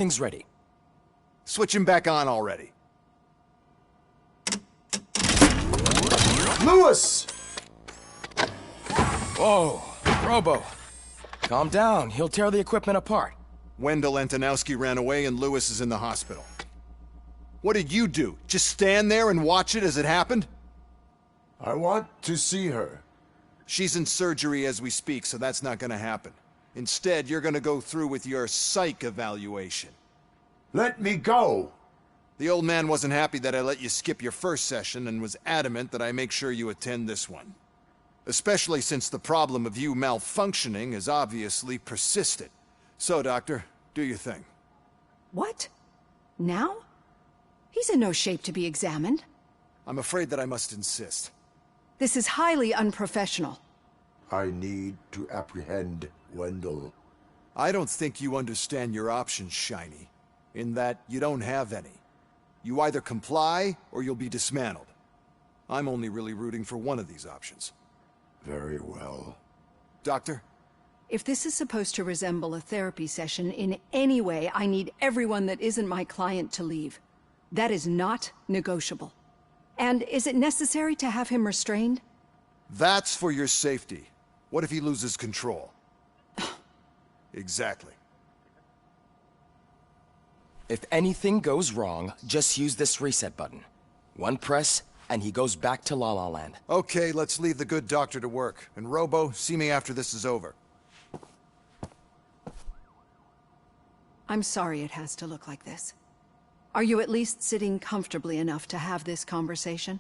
Things ready. Switch him back on already. Lewis! Whoa, Robo. Calm down, he'll tear the equipment apart. Wendell Antonowski ran away and Lewis is in the hospital. What did you do? Just stand there and watch it as it happened? I want to see her. She's in surgery as we speak, so that's not gonna happen. Instead, you're gonna go through with your psych evaluation. Let me go! The old man wasn't happy that I let you skip your first session and was adamant that I make sure you attend this one. Especially since the problem of you malfunctioning has obviously persisted. So, Doctor, do your thing. What? Now? He's in no shape to be examined. I'm afraid that I must insist. This is highly unprofessional. I need to apprehend Wendell. I don't think you understand your options, Shiny. In that you don't have any. You either comply, or you'll be dismantled. I'm only really rooting for one of these options. Very well. Doctor? If this is supposed to resemble a therapy session in any way, I need everyone that isn't my client to leave. That is not negotiable. And is it necessary to have him restrained? That's for your safety. What if he loses control? Exactly. If anything goes wrong, just use this reset button. One press, and he goes back to La La Land. Okay, let's leave the good doctor to work. And Robo, see me after this is over. I'm sorry it has to look like this. Are you at least sitting comfortably enough to have this conversation?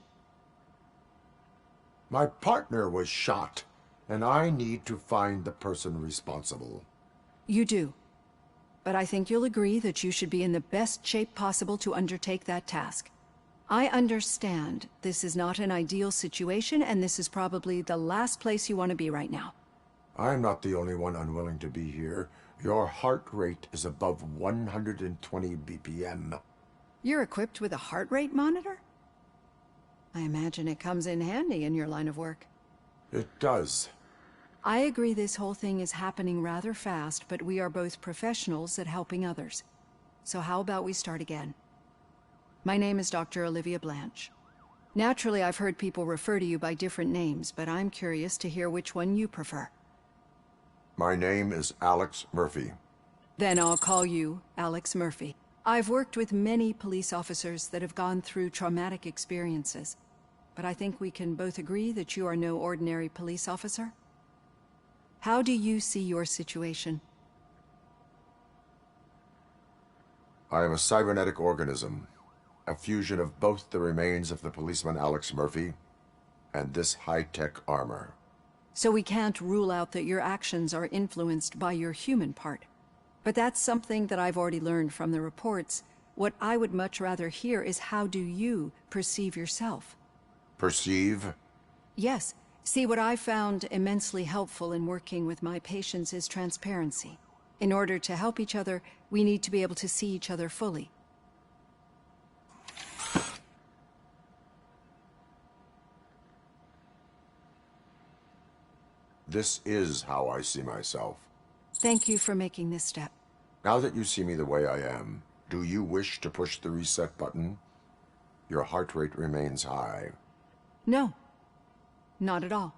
My partner was shot, and I need to find the person responsible. You do. But I think you'll agree that you should be in the best shape possible to undertake that task. I understand this is not an ideal situation, and this is probably the last place you want to be right now. I'm not the only one unwilling to be here. Your heart rate is above 120 BPM. You're equipped with a heart rate monitor? I imagine it comes in handy in your line of work. It does. I agree this whole thing is happening rather fast, but we are both professionals at helping others. So how about we start again? My name is Dr. Olivia Blanche. Naturally, I've heard people refer to you by different names, but I'm curious to hear which one you prefer. My name is Alex Murphy. Then I'll call you Alex Murphy. I've worked with many police officers that have gone through traumatic experiences, but I think we can both agree that you are no ordinary police officer. How do you see your situation? I am a cybernetic organism, a fusion of both the remains of the policeman Alex Murphy and this high-tech armor. So we can't rule out that your actions are influenced by your human part. But that's something that I've already learned from the reports. What I would much rather hear is how do you perceive yourself? Perceive? Yes. See, what I found immensely helpful in working with my patients is transparency. In order to help each other, we need to be able to see each other fully. This is how I see myself. Thank you for making this step. Now that you see me the way I am, do you wish to push the reset button? Your heart rate remains high. No. Not at all.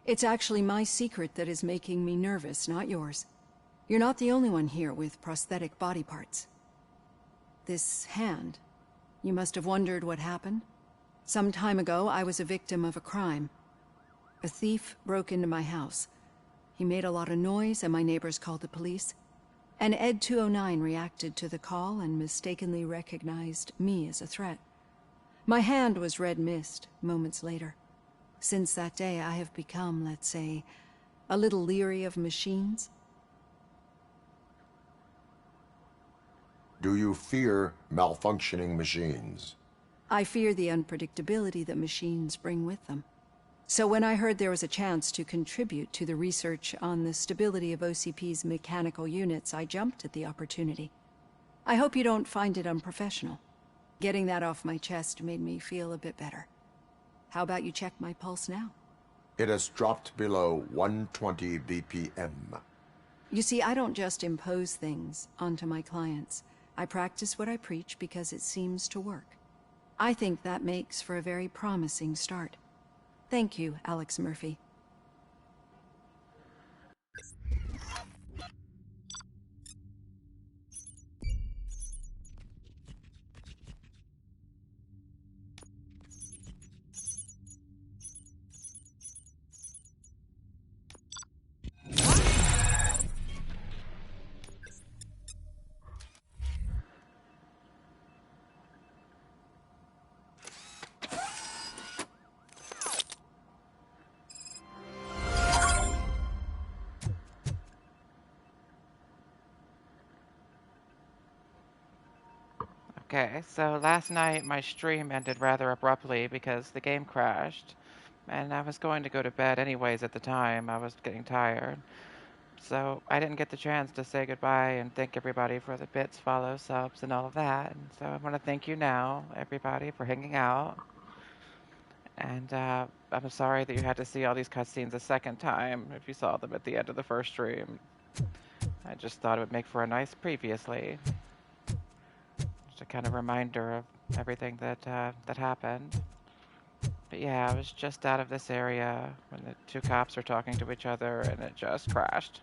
It's actually my secret that is making me nervous, not yours. You're not the only one here with prosthetic body parts. This hand, you must have wondered what happened. Some time ago, I was a victim of a crime. A thief broke into my house. He made a lot of noise and my neighbors called the police. And Ed 209 reacted to the call and mistakenly recognized me as a threat. My hand was red mist moments later. Since that day, I have become, let's say, a little leery of machines. Do you fear malfunctioning machines? I fear the unpredictability that machines bring with them. So when I heard there was a chance to contribute to the research on the stability of OCP's mechanical units, I jumped at the opportunity. I hope you don't find it unprofessional. Getting that off my chest made me feel a bit better. How about you check my pulse now? It has dropped below 120 BPM. You see, I don't just impose things onto my clients. I practice what I preach because it seems to work. I think that makes for a very promising start. Thank you, Alex Murphy. Okay, so last night my stream ended rather abruptly because the game crashed, and I was going to go to bed anyways at the time. I was getting tired. So I didn't get the chance to say goodbye and thank everybody for the bits, follows, subs, and all of that. And so I want to thank you now, everybody, for hanging out. And I'm sorry that you had to see all these cutscenes a second time if you saw them at the end of the first stream. I just thought it would make for a nice previously. Just a kind of reminder of everything that that happened. But yeah, I was just out of this area when the two cops were talking to each other and it just crashed.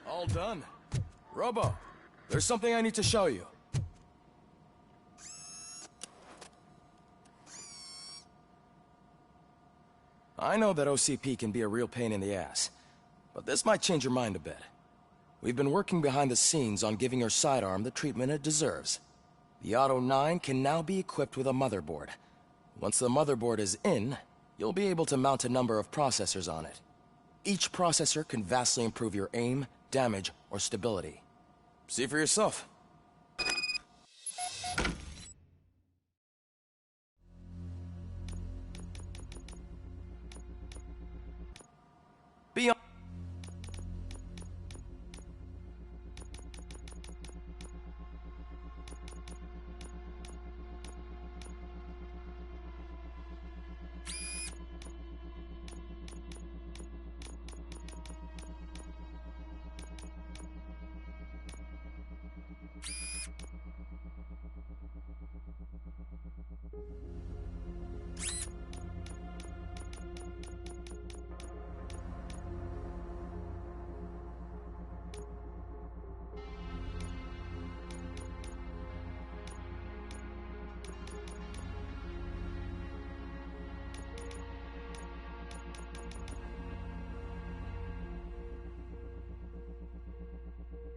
All done. Robo, there's something I need to show you. I know that OCP can be a real pain in the ass, but this might change your mind a bit. We've been working behind the scenes on giving your sidearm the treatment it deserves. The Auto 9 can now be equipped with a motherboard. Once the motherboard is in, you'll be able to mount a number of processors on it. Each processor can vastly improve your aim, damage, or stability. See for yourself. Be on.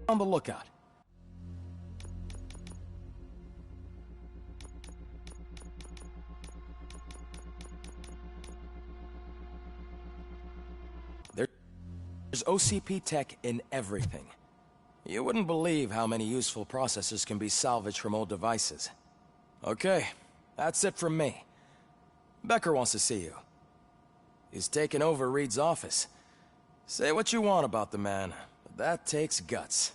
On the lookout. There's OCP tech in everything. You wouldn't believe how many useful processors can be salvaged from old devices. Okay, that's it from me. Becker wants to see you. He's taken over Reed's office. Say what you want about the man, but that takes guts.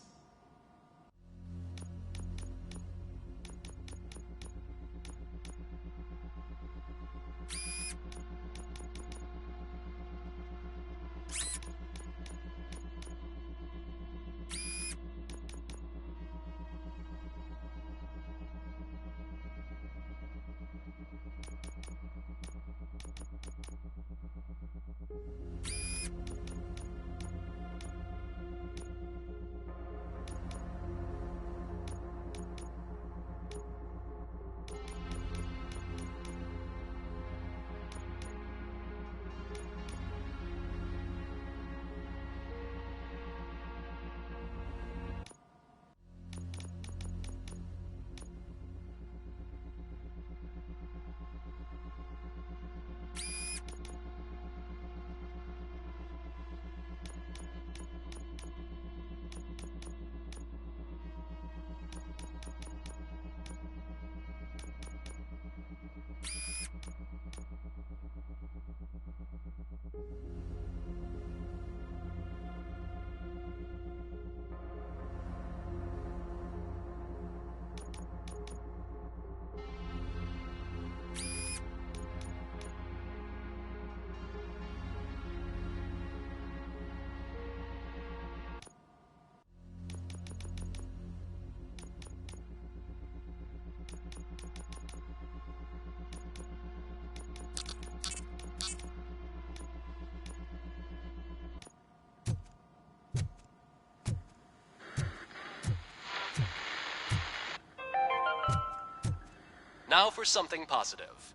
Now for something positive.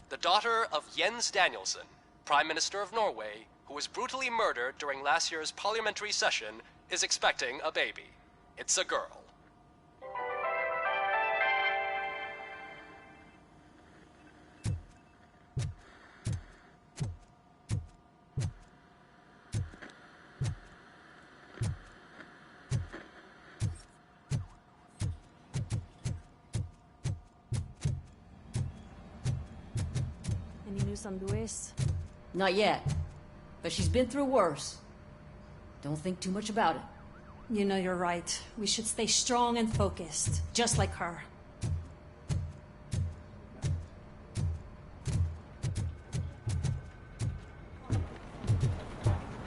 The daughter of Jens Danielson, Prime Minister of Norway, who was brutally murdered during last year's parliamentary session, is expecting a baby. It's a girl. Any news on Luis? Not yet. But she's been through worse. Don't think too much about it. You know you're right. We should stay strong and focused, just like her.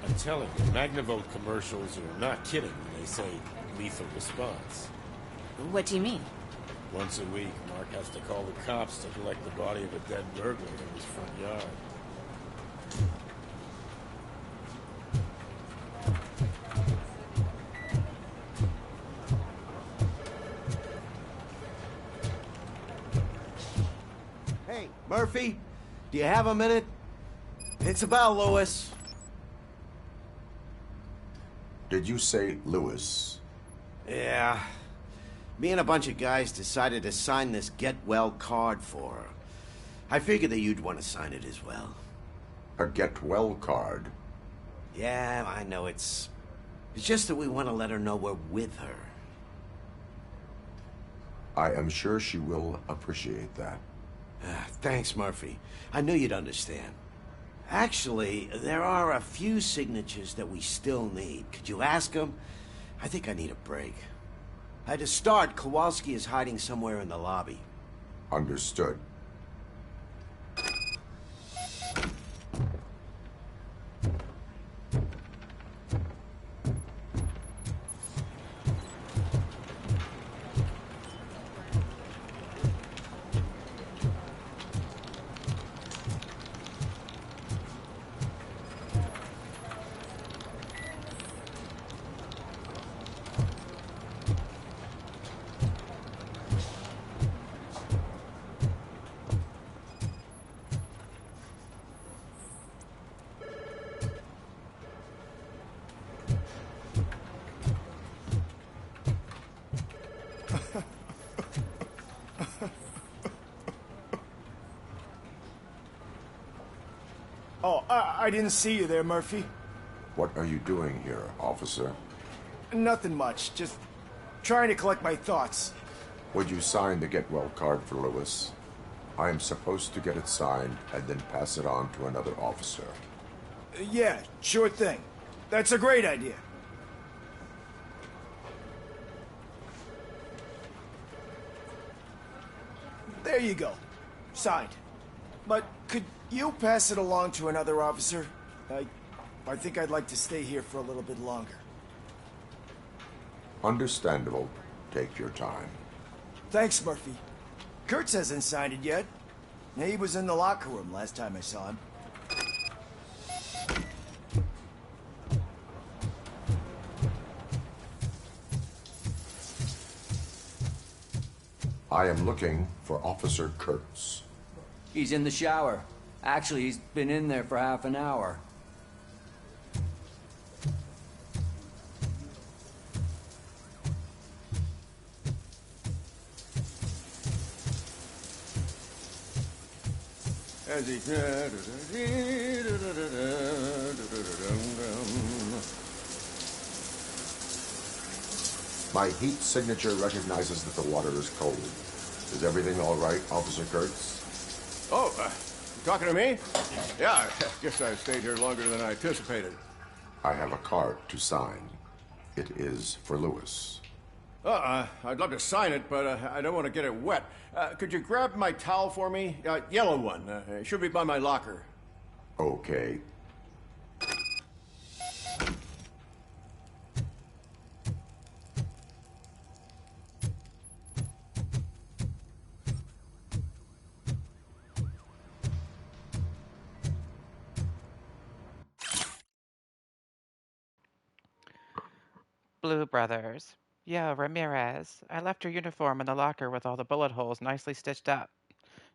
I'm telling you, Magnavolt commercials are not kidding when they say lethal response. What do you mean? Once a week, Mark has to call the cops to collect the body of a dead burglar in his front yard. Hey, Murphy, do you have a minute? It's about Lewis. Did you say Lewis? Yeah. Me and a bunch of guys decided to sign this get well card for her. I figured that you'd want to sign it as well. A get well card? Yeah, I know it's just that we want to let her know we're with her. I am sure she will appreciate that. Thanks, Murphy. I knew you'd understand. Actually, there are a few signatures that we still need. Could you ask them? I think I need a break. To start, Kowalski is hiding somewhere in the lobby. Understood. Oh, I didn't see you there, Murphy. What are you doing here, officer? Nothing much, just trying to collect my thoughts. Would you sign the get well card for Lewis? I am supposed to get it signed and then pass it on to another officer. Yeah, sure thing. That's a great idea. There you go. Signed. But could you pass it along to another officer? I think I'd like to stay here for a little bit longer. Understandable. Take your time. Thanks, Murphy. Kurtz hasn't signed it yet. He was in the locker room last time I saw him. I am looking for Officer Kurtz. He's in the shower. Actually, he's been in there for half an hour. My heat signature recognizes that the water is cold. Is everything all right, Officer Kurtz? Oh, you talking to me? Yeah, I guess I stayed here longer than I anticipated. I have a card to sign. It is for Lewis. I'd love to sign it, but I don't want to get it wet. Could you grab my towel for me? Yellow one. It should be by my locker. Okay. Blue Brothers. Yo, Ramirez. I left your uniform in the locker with all the bullet holes nicely stitched up.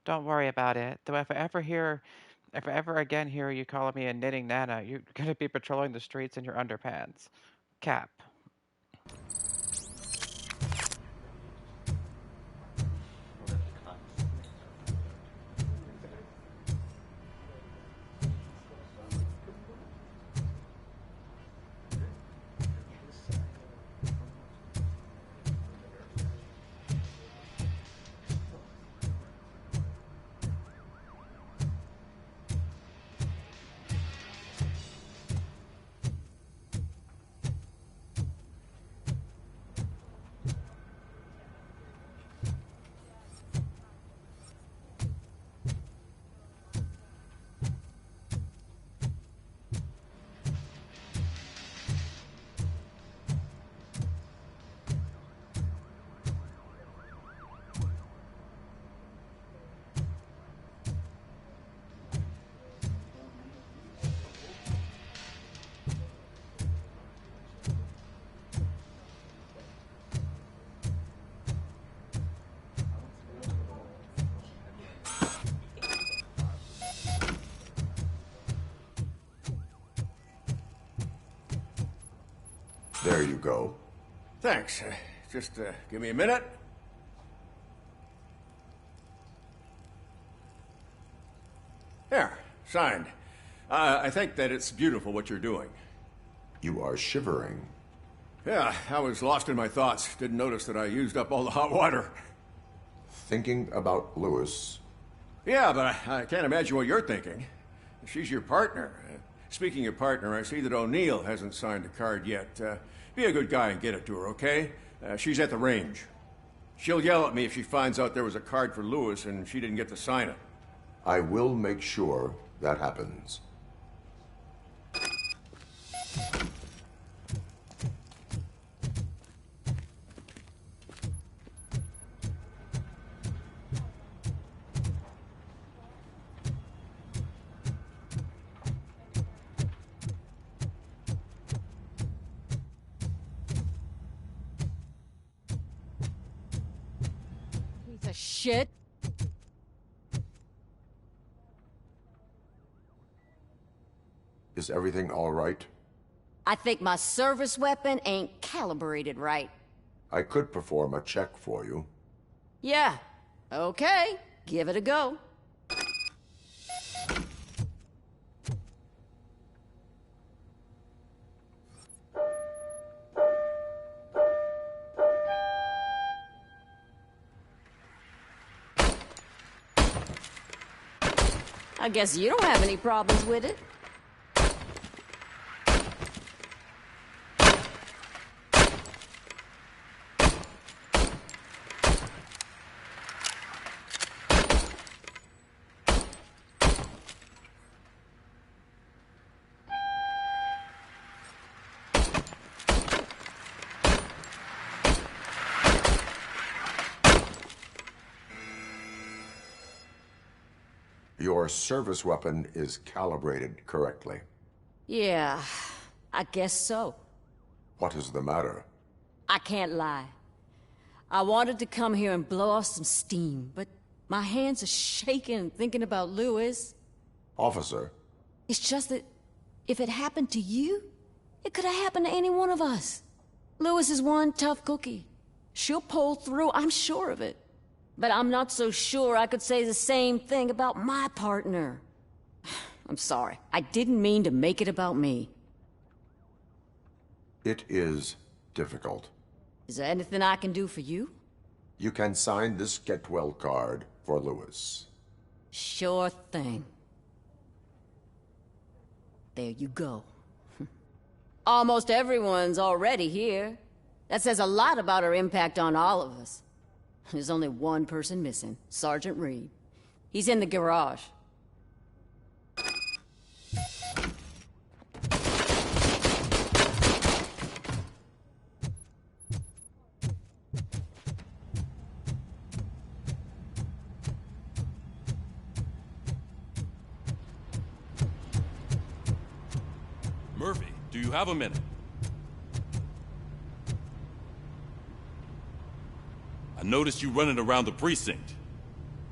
Don't worry about it. Though if I ever again hear you calling me a knitting nana, you're gonna be patrolling the streets in your underpants. Cap. There you go. Thanks. Just give me a minute. There, signed. I think that it's beautiful what you're doing. You are shivering. Yeah, I was lost in my thoughts. Didn't notice that I used up all the hot water. Thinking about Lewis. Yeah, but I can't imagine what you're thinking. She's your partner. Speaking of partner, I see that O'Neill hasn't signed a card yet. Be a good guy and get it to her, okay? She's at the range. She'll yell at me if she finds out there was a card for Lewis and she didn't get to sign it. I will make sure that happens. Piece of shit. Is everything all right? I think my service weapon ain't calibrated right. I could perform a check for you. Yeah. Okay. Give it a go. I guess you don't have any problems with it. Your service weapon is calibrated correctly. Yeah, I guess so. What is the matter? I can't lie. I wanted to come here and blow off some steam, but my hands are shaking thinking about Lewis. Officer. It's just that if it happened to you, it could have happened to any one of us. Lewis is one tough cookie. She'll pull through, I'm sure of it. But I'm not so sure I could say the same thing about my partner. I'm sorry. I didn't mean to make it about me. It is difficult. Is there anything I can do for you? You can sign this Get Well card for Lewis. Sure thing. There you go. Almost everyone's already here. That says a lot about her impact on all of us. There's only one person missing, Sergeant Reed. He's in the garage. Murphy, do you have a minute? I noticed you running around the precinct.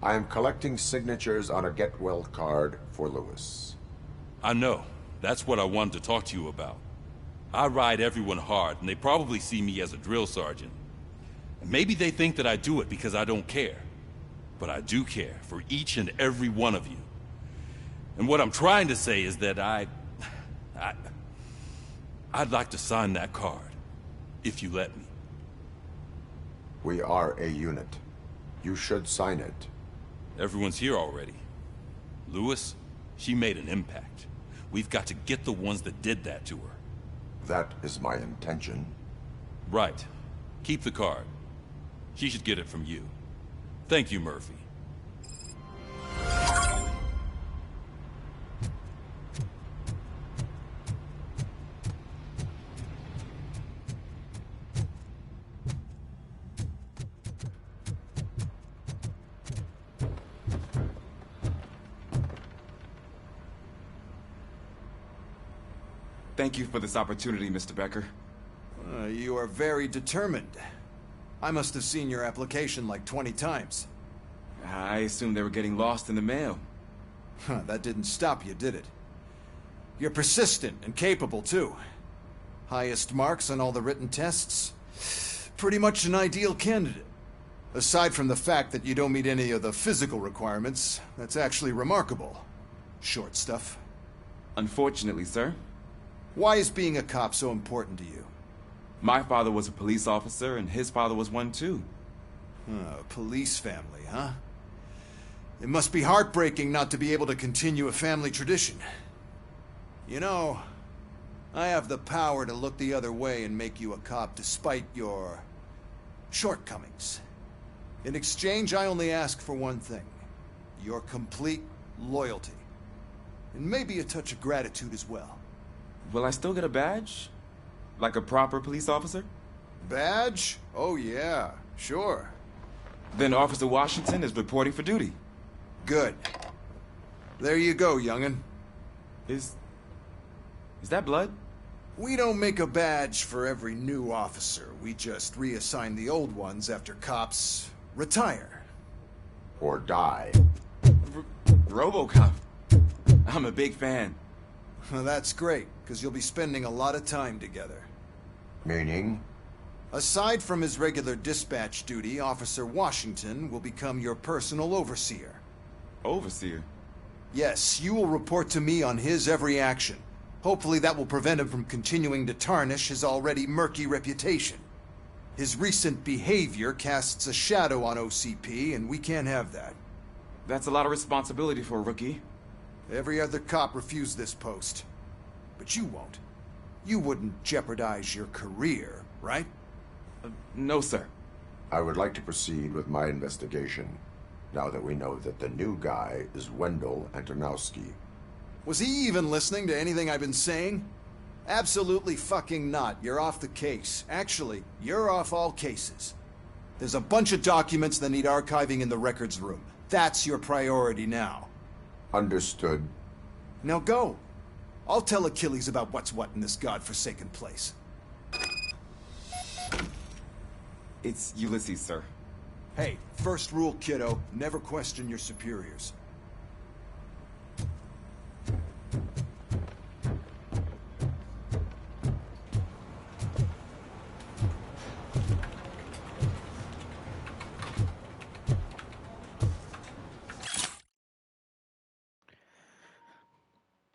I am collecting signatures on a get-well card for Lewis. I know. That's what I wanted to talk to you about. I ride everyone hard, and they probably see me as a drill sergeant. And maybe they think that I do it because I don't care. But I do care for each and every one of you. And what I'm trying to say is that I'd like to sign that card, if you let me. We are a unit. You should sign it. Everyone's here already. Lewis, she made an impact. We've got to get the ones that did that to her. That is my intention. Right. Keep the card. She should get it from you. Thank you, Murphy. Thank you for this opportunity, Mr. Becker. You are very determined. I must have seen your application like 20 times. I assumed they were getting lost in the mail. That didn't stop you, did it? You're persistent and capable, too. Highest marks on all the written tests. Pretty much an ideal candidate. Aside from the fact that you don't meet any of the physical requirements, that's actually remarkable. Short stuff. Unfortunately, sir. Why is being a cop so important to you? My father was a police officer, and his father was one, too. Police family, huh? It must be heartbreaking not to be able to continue a family tradition. You know, I have the power to look the other way and make you a cop despite your shortcomings. In exchange, I only ask for one thing. Your complete loyalty. And maybe a touch of gratitude as well. Will I still get a badge? Like a proper police officer? Badge? Oh yeah, sure. Then Officer Washington is reporting for duty. Good. There you go, young'un. Is that blood? We don't make a badge for every new officer. We just reassign the old ones after cops retire. Or die. Robocop. I'm a big fan. That's great, because you'll be spending a lot of time together. Meaning? Aside from his regular dispatch duty, Officer Washington will become your personal overseer. Overseer? Yes, you will report to me on his every action. Hopefully that will prevent him from continuing to tarnish his already murky reputation. His recent behavior casts a shadow on OCP, and we can't have that. That's a lot of responsibility for a rookie. Every other cop refused this post. But you won't. You wouldn't jeopardize your career, right? No, sir. I would like to proceed with my investigation, now that we know that the new guy is Wendell Antonowski. Was he even listening to anything I've been saying? Absolutely fucking not. You're off the case. Actually, you're off all cases. There's a bunch of documents that need archiving in the records room. That's your priority now. Understood. Now go. I'll tell Achilles about what's what in this godforsaken place. It's Ulysses, sir. Hey, first rule, kiddo. Never question your superiors.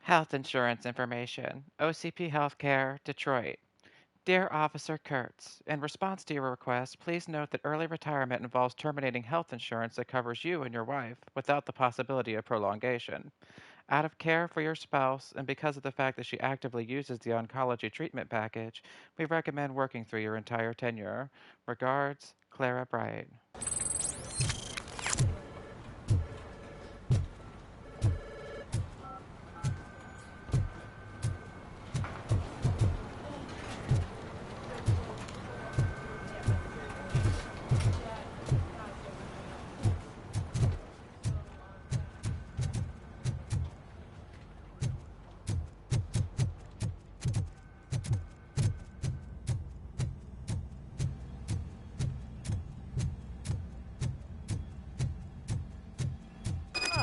Health insurance information. OCP Healthcare, Detroit. Dear Officer Kurtz, in response to your request, please note that early retirement involves terminating health insurance that covers you and your wife without the possibility of prolongation. Out of care for your spouse, and because of the fact that she actively uses the oncology treatment package, we recommend working through your entire tenure. Regards, Clara Bright.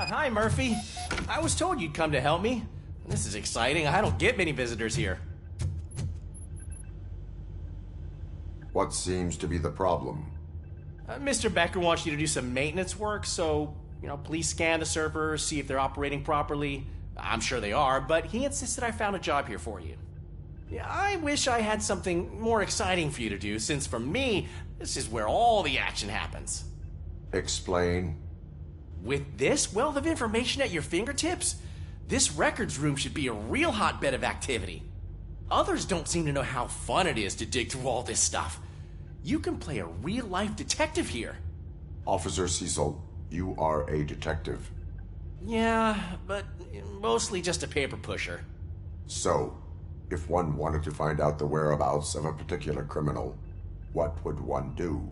hi, Murphy. I was told you'd come to help me. This is exciting. I don't get many visitors here. What seems to be the problem? Mr. Becker wants you to do some maintenance work, so, please scan the servers, see if they're operating properly. I'm sure they are, but he insisted I found a job here for you. Yeah, I wish I had something more exciting for you to do, since for me, this is where all the action happens. Explain. With this wealth of information at your fingertips, this records room should be a real hotbed of activity. Others don't seem to know how fun it is to dig through all this stuff. You can play a real-life detective here. Officer Cecil, you are a detective. Yeah, but mostly just a paper pusher. So, if one wanted to find out the whereabouts of a particular criminal, what would one do?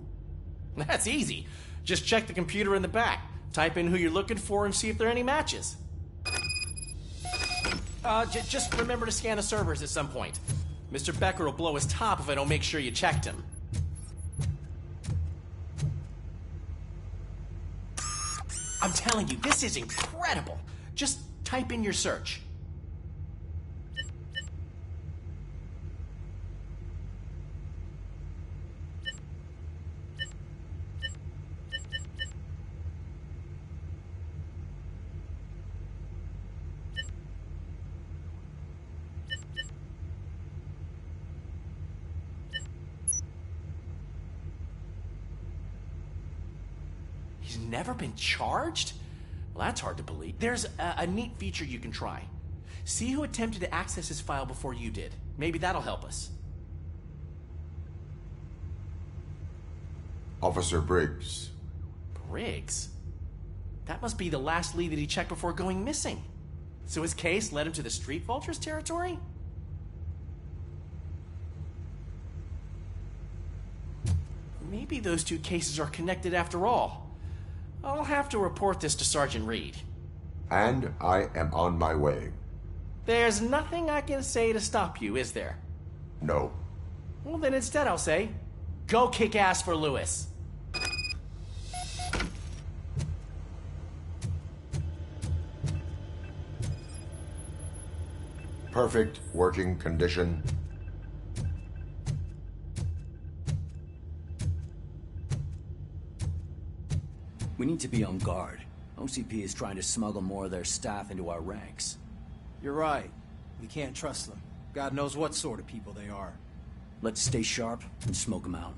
That's easy. Just check the computer in the back. Type in who you're looking for and see if there are any matches. Just remember to scan the servers at some point. Mr. Becker will blow his top if I don't make sure you checked him. I'm telling you, this is incredible. Just type in your search. He's never been charged? Well, that's hard to believe. There's a neat feature you can try. See who attempted to access his file before you did. Maybe that'll help us. Officer Briggs. Briggs? That must be the last lead that he checked before going missing. So his case led him to the Street Vultures territory? Maybe those two cases are connected after all. I'll have to report this to Sergeant Reed. And I am on my way. There's nothing I can say to stop you, is there? No. Well, then instead I'll say, go kick ass for Lewis. Perfect working condition. We need to be on guard. OCP is trying to smuggle more of their staff into our ranks. You're right. We can't trust them. God knows what sort of people they are. Let's stay sharp and smoke them out.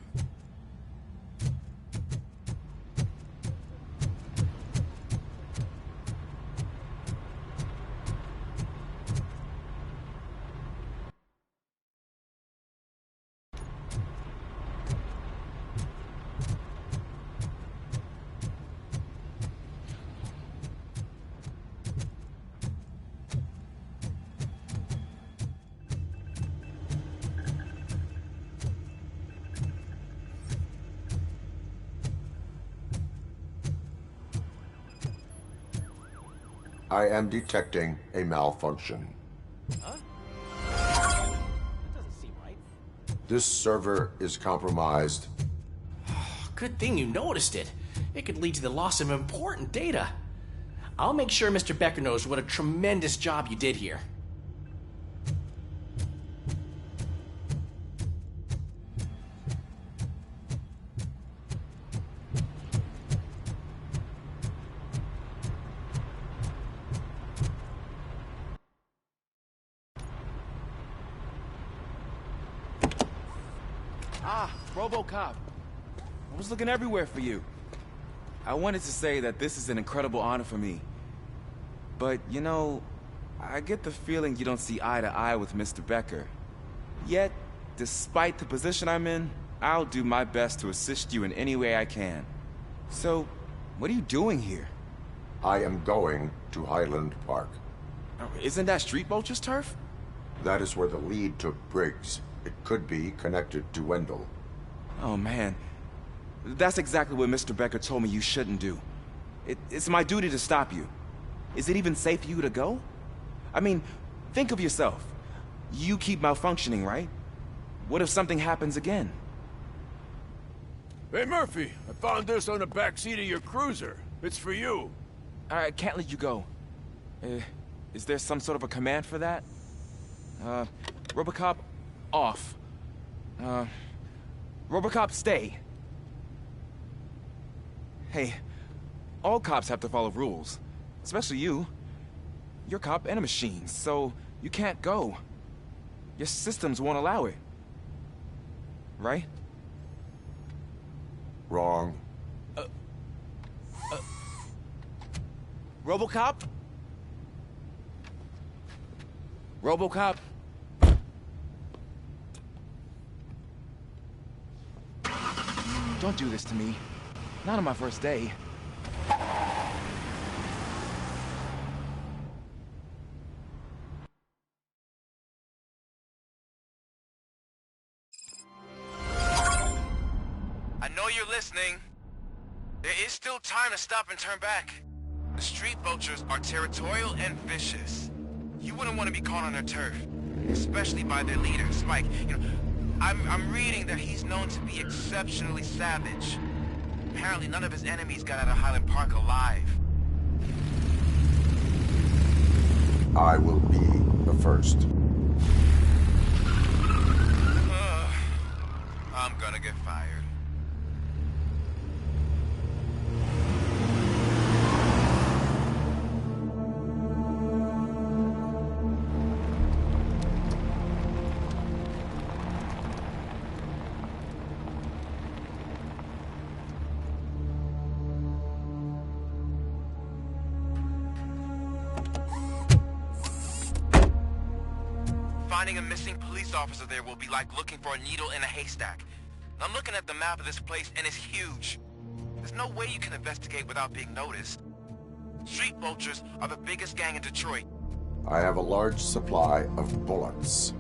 I am detecting a malfunction. Huh? That doesn't seem right. This server is compromised. Good thing you noticed it. It could lead to the loss of important data. I'll make sure Mr. Becker knows what a tremendous job you did here. Ah, Robocop. I was looking everywhere for you. I wanted to say that this is an incredible honor for me. But, I get the feeling you don't see eye to eye with Mr. Becker. Yet, despite the position I'm in, I'll do my best to assist you in any way I can. So, what are you doing here? I am going to Highland Park. Isn't that Street Vulture's turf? That is where the lead took Briggs. It could be connected to Wendell. Oh, man. That's exactly what Mr. Becker told me you shouldn't do. It's my duty to stop you. Is it even safe for you to go? I mean, think of yourself. You keep malfunctioning, right? What if something happens again? Hey, Murphy, I found this on the back seat of your cruiser. It's for you. I can't let you go. Is there some sort of a command for that? Robocop, off. Robocop, stay. Hey, all cops have to follow rules. Especially you. You're a cop and a machine, so you can't go. Your systems won't allow it. Right? Wrong. Robocop? Robocop? Don't do this to me. Not on my first day. I know you're listening. There is still time to stop and turn back. The street vultures are territorial and vicious. You wouldn't want to be caught on their turf, especially by their leader, Spike. You know, I'm reading that he's known to be exceptionally savage. Apparently none of his enemies got out of Highland Park alive. I will be the first. I'm gonna get fired. Finding a missing police officer there will be like looking for a needle in a haystack. I'm looking at the map of this place and it's huge. There's no way you can investigate without being noticed. Street vultures are the biggest gang in Detroit. I have a large supply of bullets.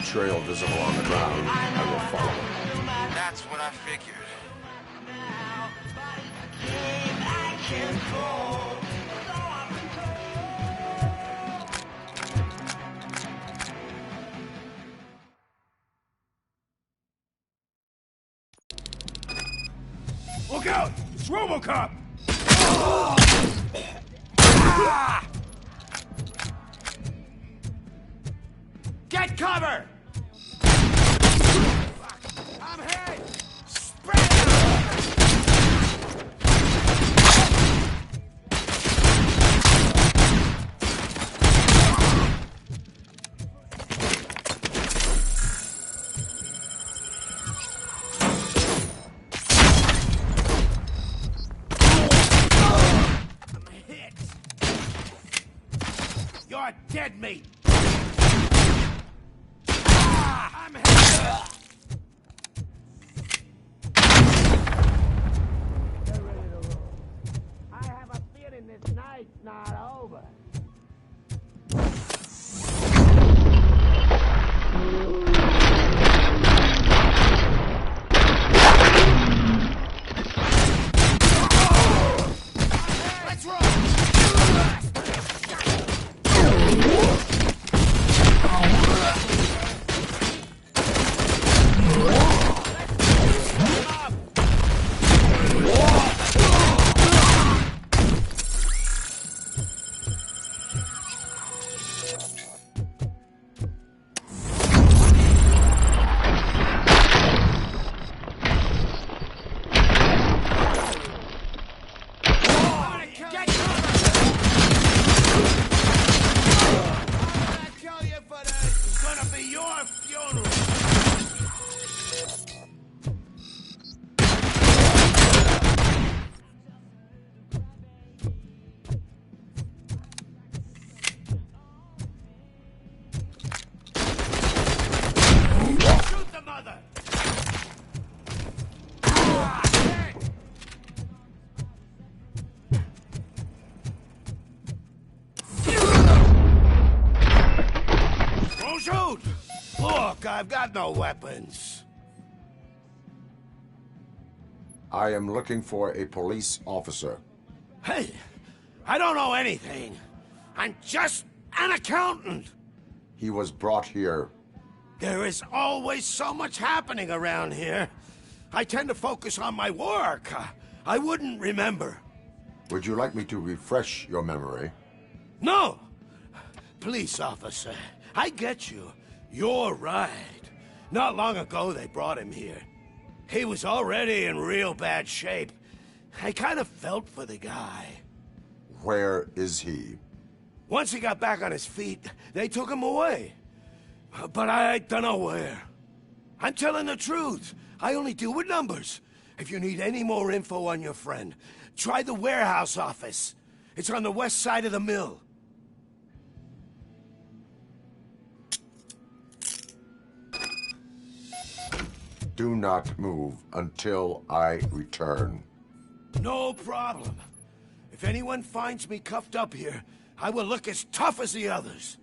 trail visible on the ground, I will follow it. That's what I figured. Look out! It's Robocop! Get cover! I'm hit! Spread You're dead, mate! I'm hit! They're ready to roll. I have a feeling this night's not over. Let's roll! Shoot! Look, I've got no weapons. I am looking for a police officer. Hey, I don't know anything. I'm just an accountant. He was brought here. There is always so much happening around here. I tend to focus on my work. I wouldn't remember. Would you like me to refresh your memory? No! Police officer, I get you. You're right. Not long ago they brought him here. He was already in real bad shape. I kind of felt for the guy. Where is he? Once he got back on his feet, they took him away. But I don't know where. I'm telling the truth. I only deal with numbers. If you need any more info on your friend, try the warehouse office. It's on the west side of the mill. Do not move until I return. No problem. If anyone finds me cuffed up here, I will look as tough as the others.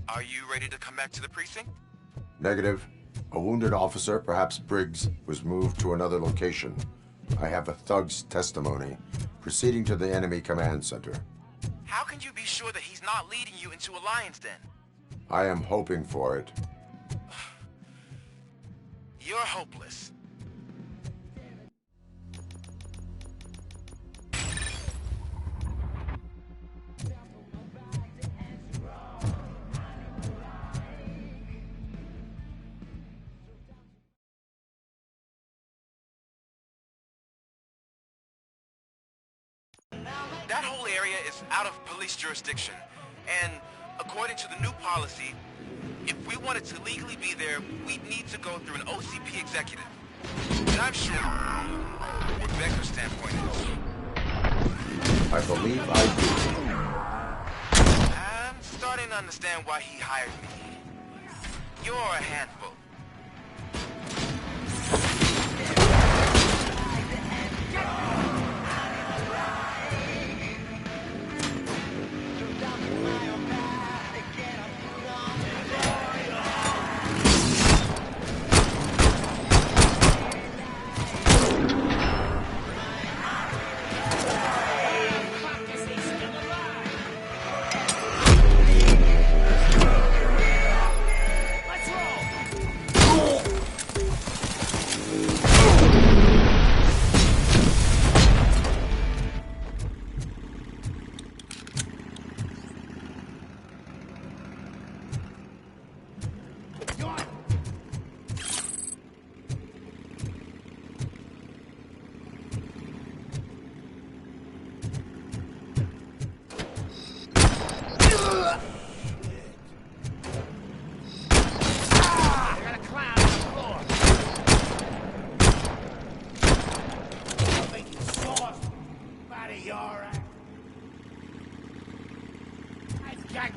Are you ready to come back to the precinct? Negative. A wounded officer, perhaps Briggs, was moved to another location. I have a thug's testimony, proceeding to the enemy command center. How can you be sure that he's not leading you into a lion's den? I am hoping for it. You're hopeless. That whole area is out of police jurisdiction, and according to the new policy, if we wanted to legally be there, we'd need to go through an OCP executive. And I'm sure what Becker's standpoint is. I believe I do. I'm starting to understand why he hired me. You're a handful.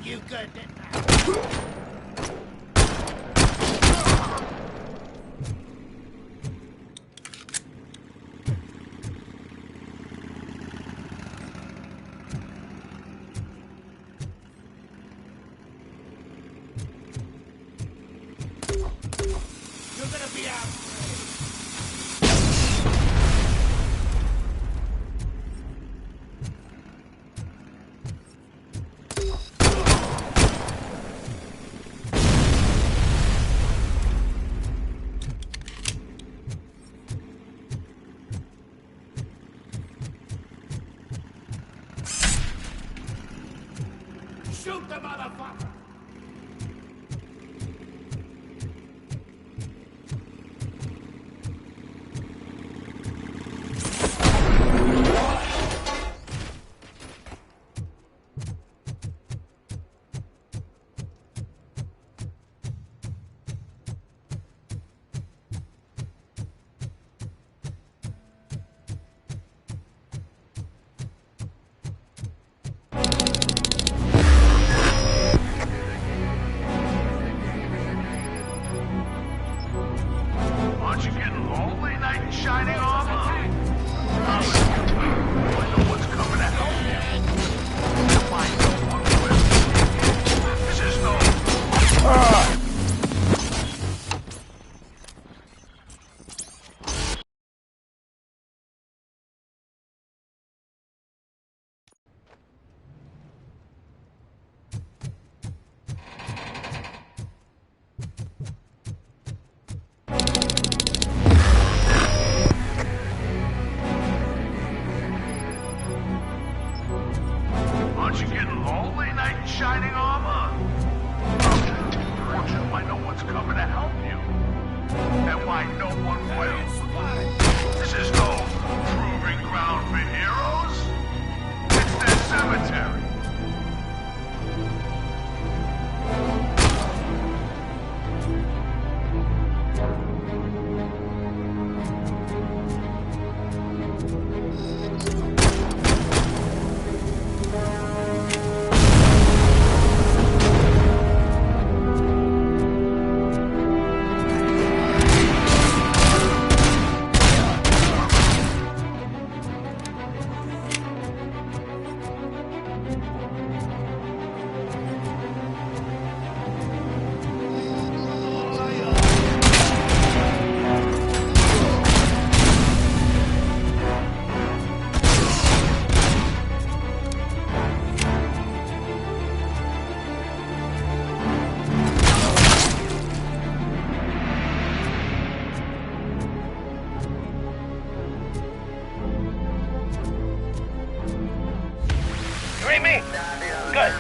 You good, didn't I? You're gonna be out. Shoot the motherfucker! Aren't you getting lonely, knight in shining armor? I know what's coming at you. You'll find no one will. This is no... Aren't you getting lonely, knight in shining armor? Fortune might know what's coming to help you. And why no one will. This is no proving ground for heroes. It's their cemetery. You read me? Good.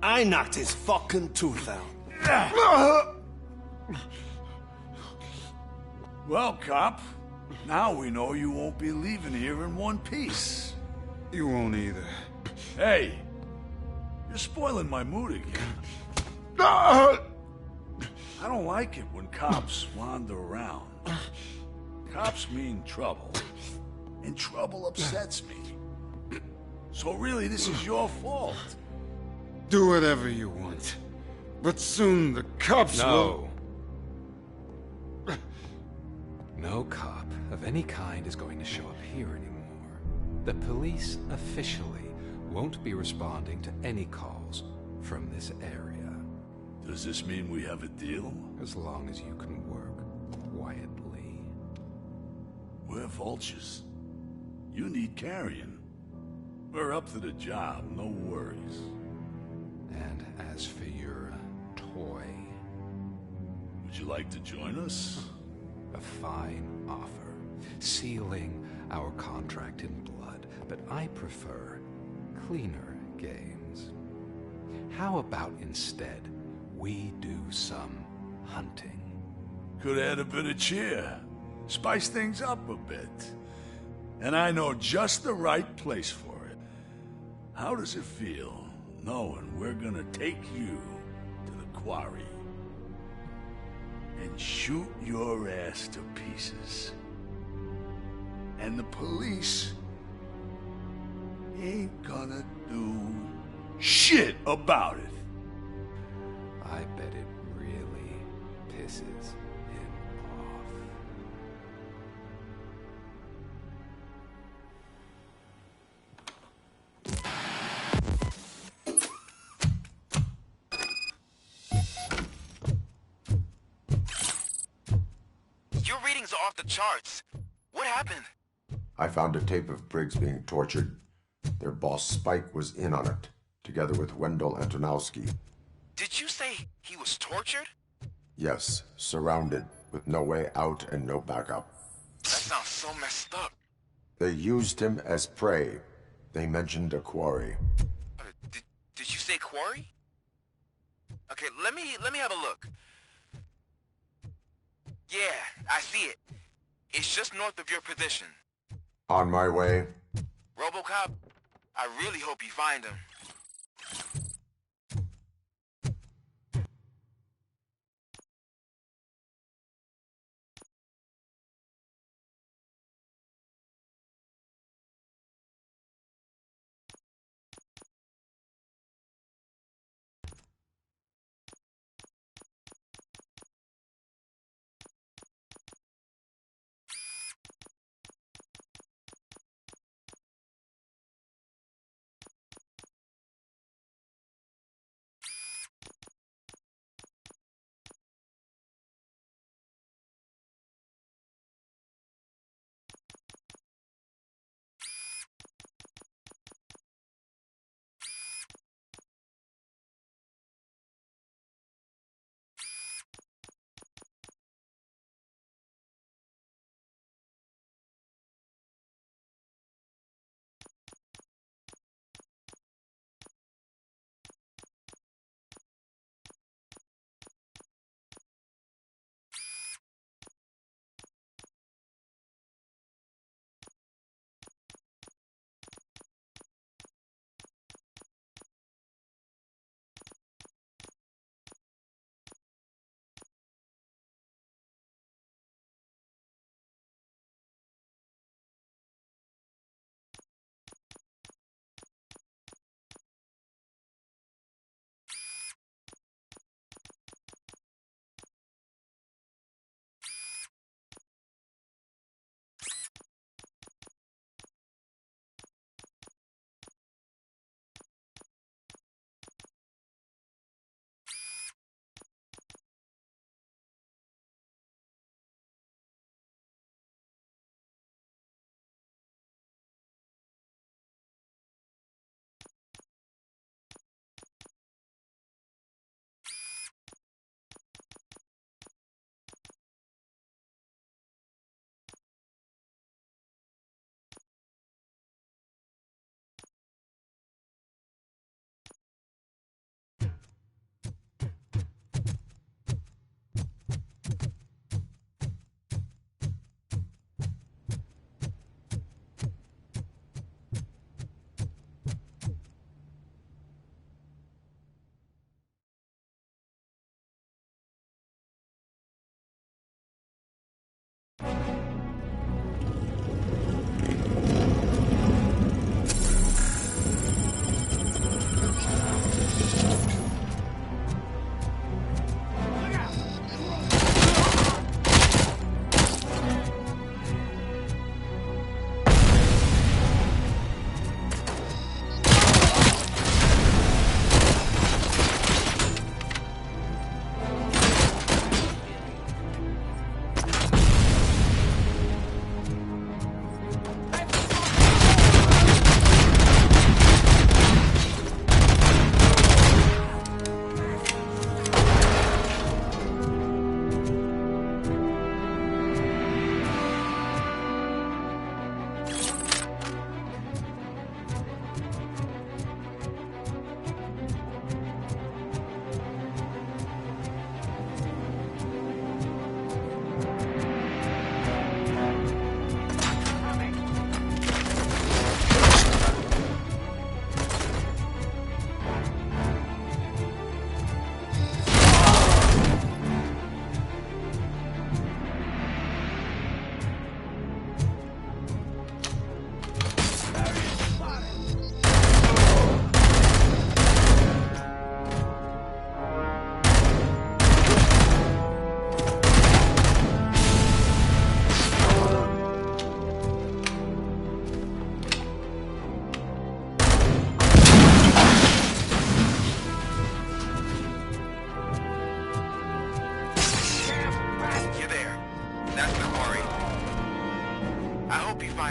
I knocked his fucking tooth out. Well, cop, now we know you won't be leaving here in one piece. You won't either. Hey, you're spoiling my mood again. Ah! I don't like it when cops wander around. Cops mean trouble, and trouble upsets me. So really, this is your fault. Do whatever you want. But soon the cops will... No cop of any kind is going to show up here anymore. The police officially won't be responding to any calls from this area. Does this mean we have a deal? As long as you can work quietly. We're vultures. You need carrying. We're up to the job, no worries. And as for your toy... Would you like to join us? A fine offer, sealing our contract in blood, but I prefer cleaner games. How about instead we do some hunting? Could add a bit of cheer, spice things up a bit. And I know just the right place for it. How does it feel knowing we're gonna take you to the quarry and shoot your ass to pieces? And the police ain't gonna do shit about it. I bet it really pisses him off. Your readings are off the charts. What happened? I found a tape of Briggs being tortured. Their boss Spike was in on it, together with Wendell Antonowski. Did you say he was tortured? Yes, surrounded, with no way out and no backup. That sounds so messed up. They used him as prey. They mentioned a quarry. Did you say quarry? Okay, let me have a look. Yeah, I see it. It's just north of your position. On my way. Robocop, I really hope you find him.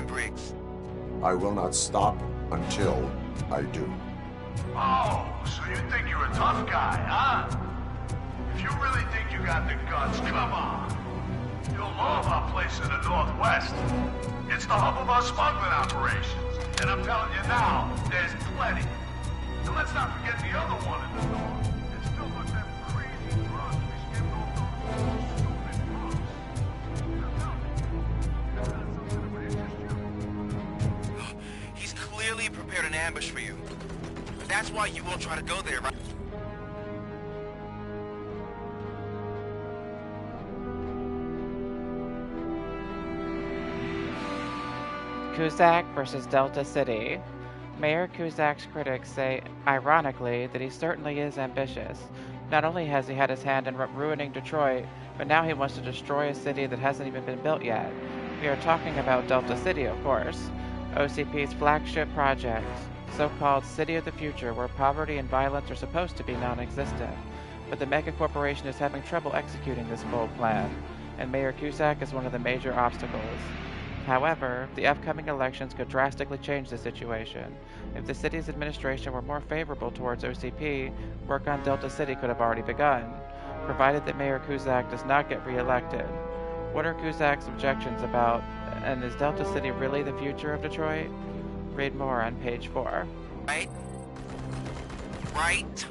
time, Briggs. I will not stop until I do. Oh, so you think you're a tough guy, huh? If you really think you got the guts, come on. You'll know of our place in the Northwest. It's the hub of our smuggling operations. And I'm telling you now, there's plenty. And let's not forget the other one in the north. It's filled with them crazy drugs we skimmed off those stupid books. He's clearly prepared an ambush for you. That's why you won't try to go there, right? Cusack versus Delta City. Mayor Cusack's critics say, ironically, that he certainly is ambitious. Not only has he had his hand in ruining Detroit, but now he wants to destroy a city that hasn't even been built yet. We are talking about Delta City, of course. OCP's flagship project, so-called City of the Future, where poverty and violence are supposed to be non-existent. But the megacorporation is having trouble executing this bold plan, and Mayor Cusack is one of the major obstacles. However, the upcoming elections could drastically change the situation. If the city's administration were more favorable towards OCP, work on Delta City could have already begun, provided that Mayor Cusack does not get re-elected. What are Cusack's objections about, and is Delta City really the future of Detroit? Read more on page 4. Right. Right.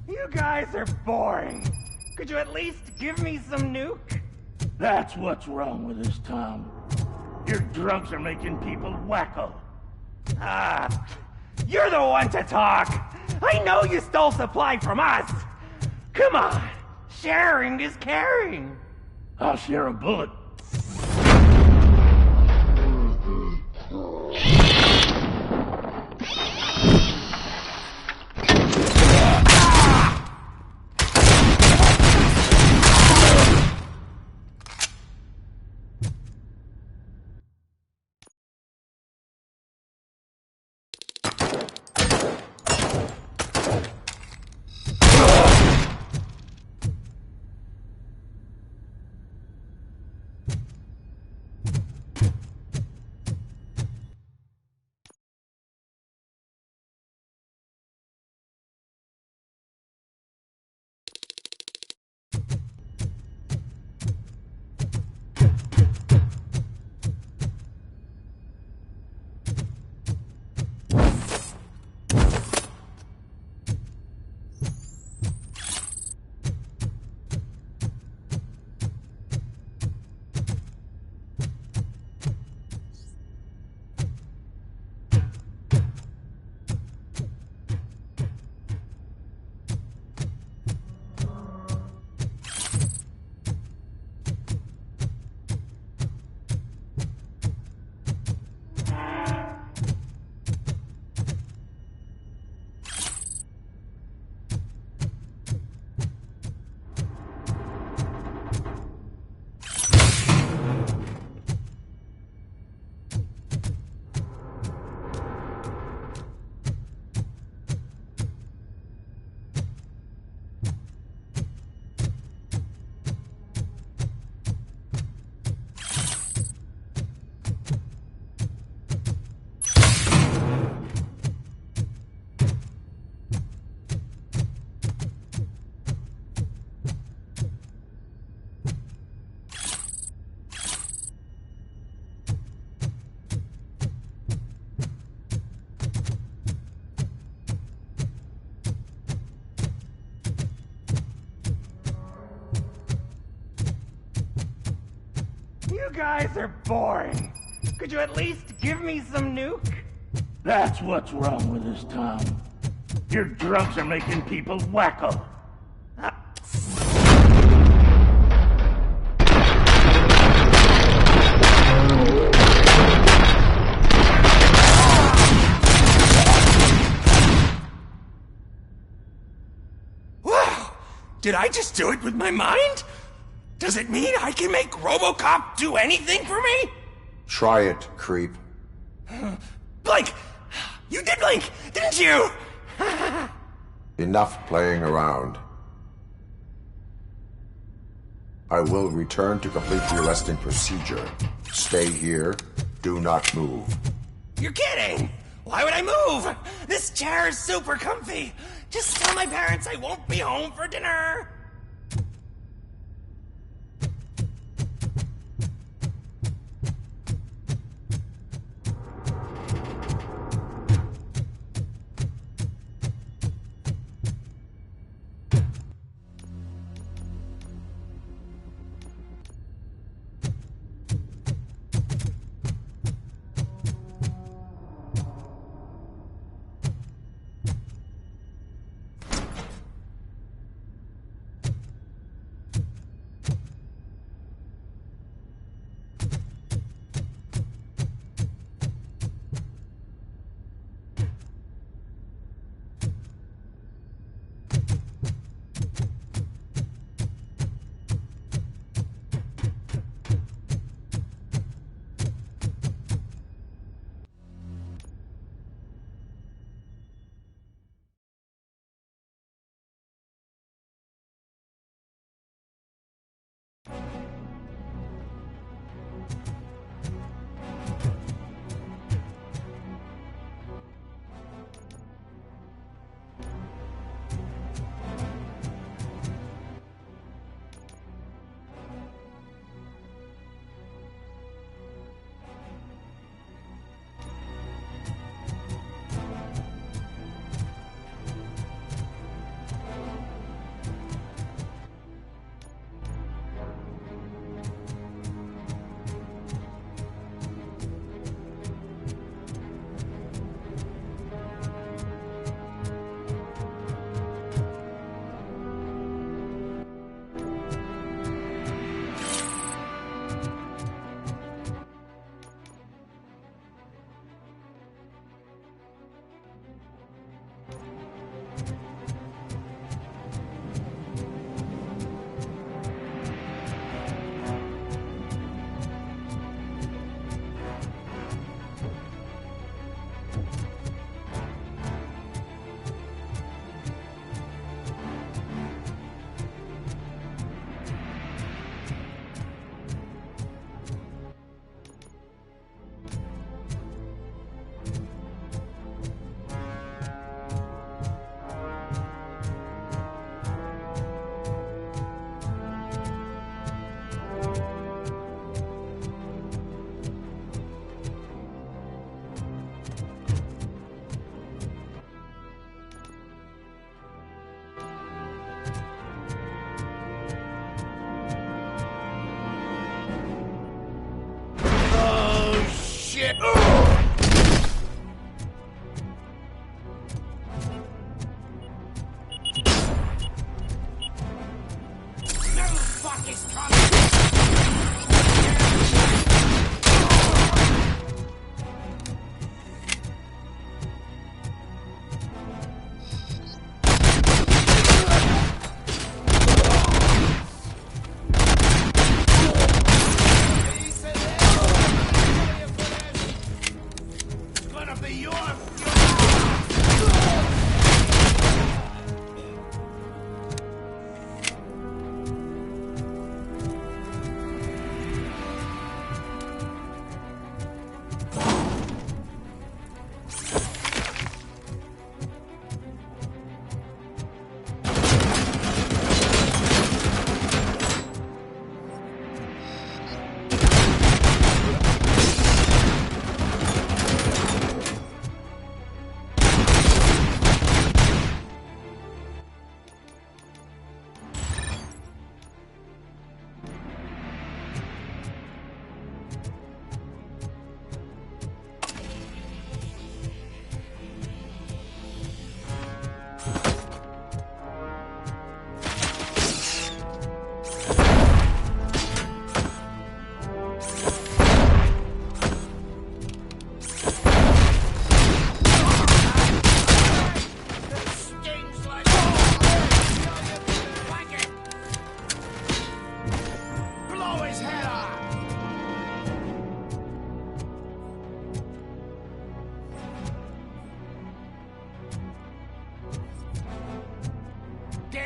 You guys are boring. Could you at least give me some nuke? That's what's wrong with this town. Your drunks are making people wacko. Ah, you're the one to talk. I know you stole supply from us. Come on, sharing is caring. I'll share a bullet. You guys are boring. Could you at least give me some nuke? That's what's wrong with this town. Your drunks are making people wacko. Wow! Did I just do it with my mind? Does it mean I can make Robocop do anything for me? Try it, creep. Blink! You did blink, didn't you? Enough playing around. I will return to complete the arresting procedure. Stay here. Do not move. You're kidding! Why would I move? This chair is super comfy. Just tell my parents I won't be home for dinner.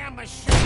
damn machine!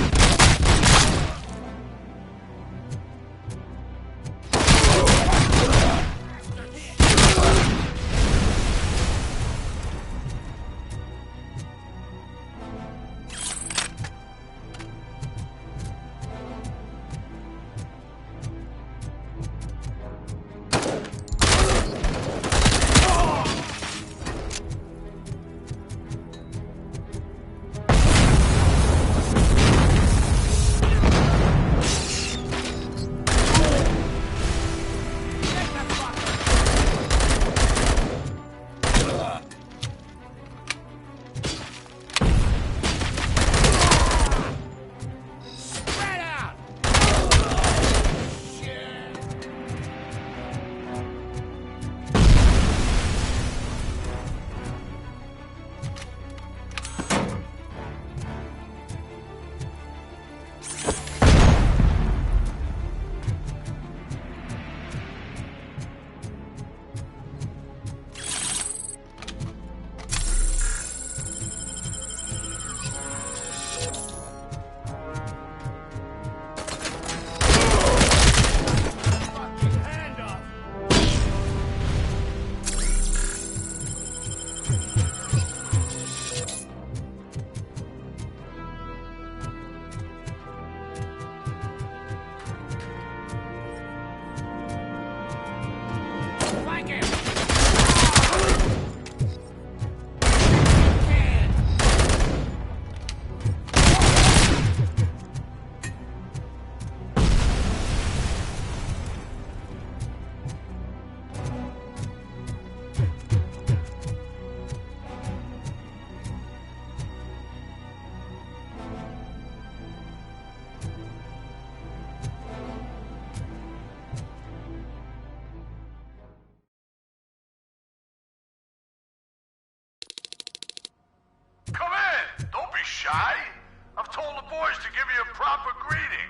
Come in! Don't be shy! I've told the boys to give you a proper greeting.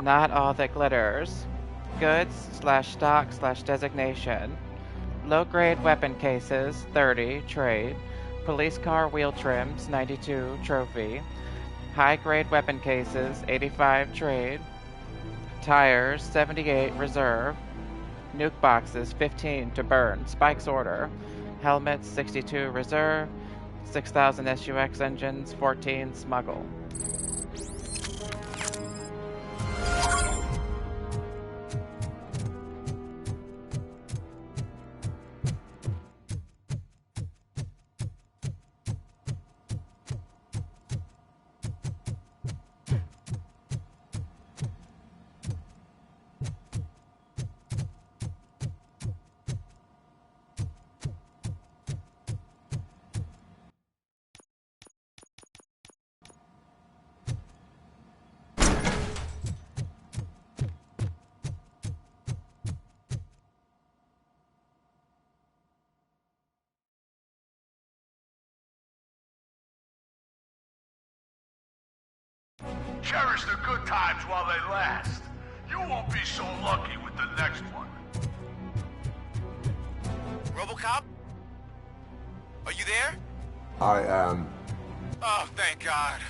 Not all that glitters. Goods/stock/designation. Low-grade weapon cases, 30, trade. Police car wheel trims, 92, trophy. High-grade weapon cases, 85, trade. Tires, 78, reserve. Nuke boxes, 15, to burn, Spike's order. Helmets, 62, reserve. 6,000 SUX engines, 14, smuggle. Cherish the good times while they last. You won't be so lucky with the next one. Robocop? Are you there? I am. Oh, thank God.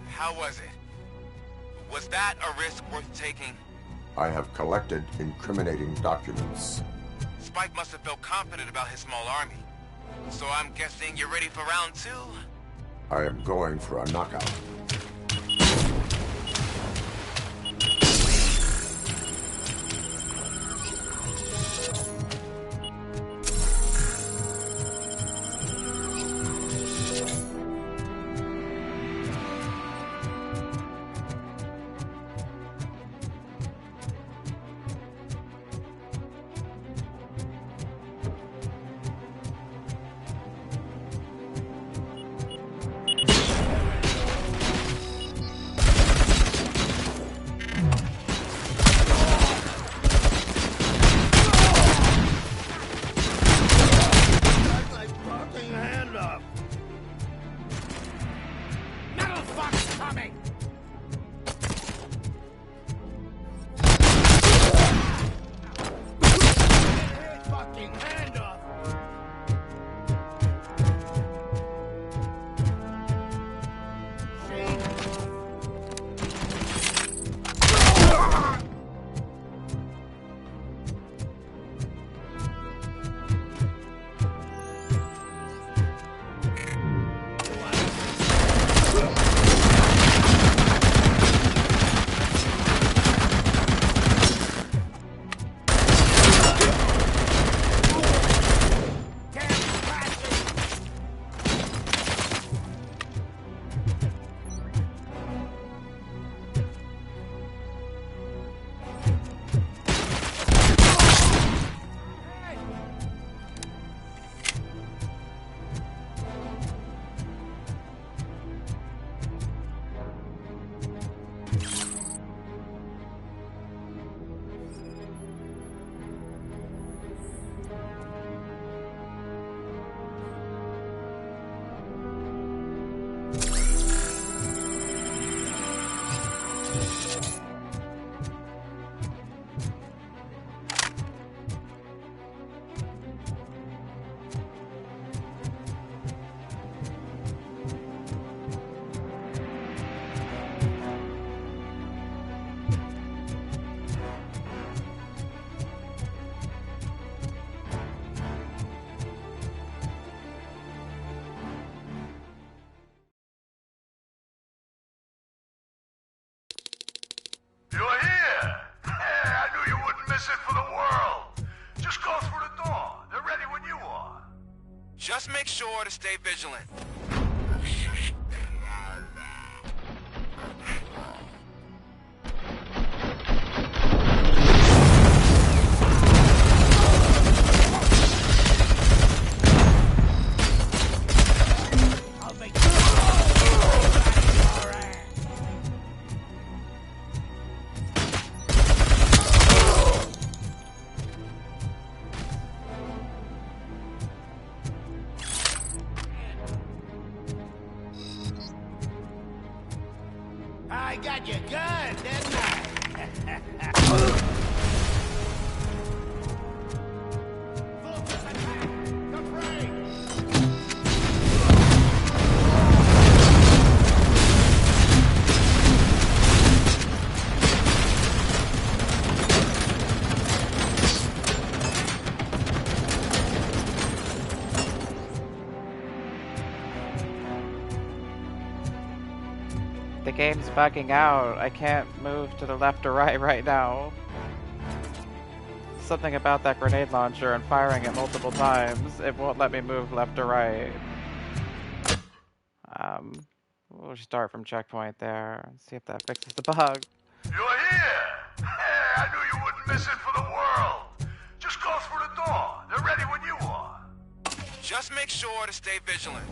How was it? Was that a risk worth taking? I have collected incriminating documents. Spike must have felt confident about his small army. So I'm guessing you're ready for round 2? I am going for a knockout. You're here! I knew you wouldn't miss it for the world. Just go through the door. They're ready when you are. Just make sure to stay vigilant. I got you good, didn't I? The game's bugging out. I can't move to the left or right now. Something about that grenade launcher and firing it multiple times. It won't let me move left or right. We'll start from checkpoint there and see if that fixes the bug. You're here! Hey, I knew you wouldn't miss it for the world. Just go through the door. They're ready when you are. Just make sure to stay vigilant.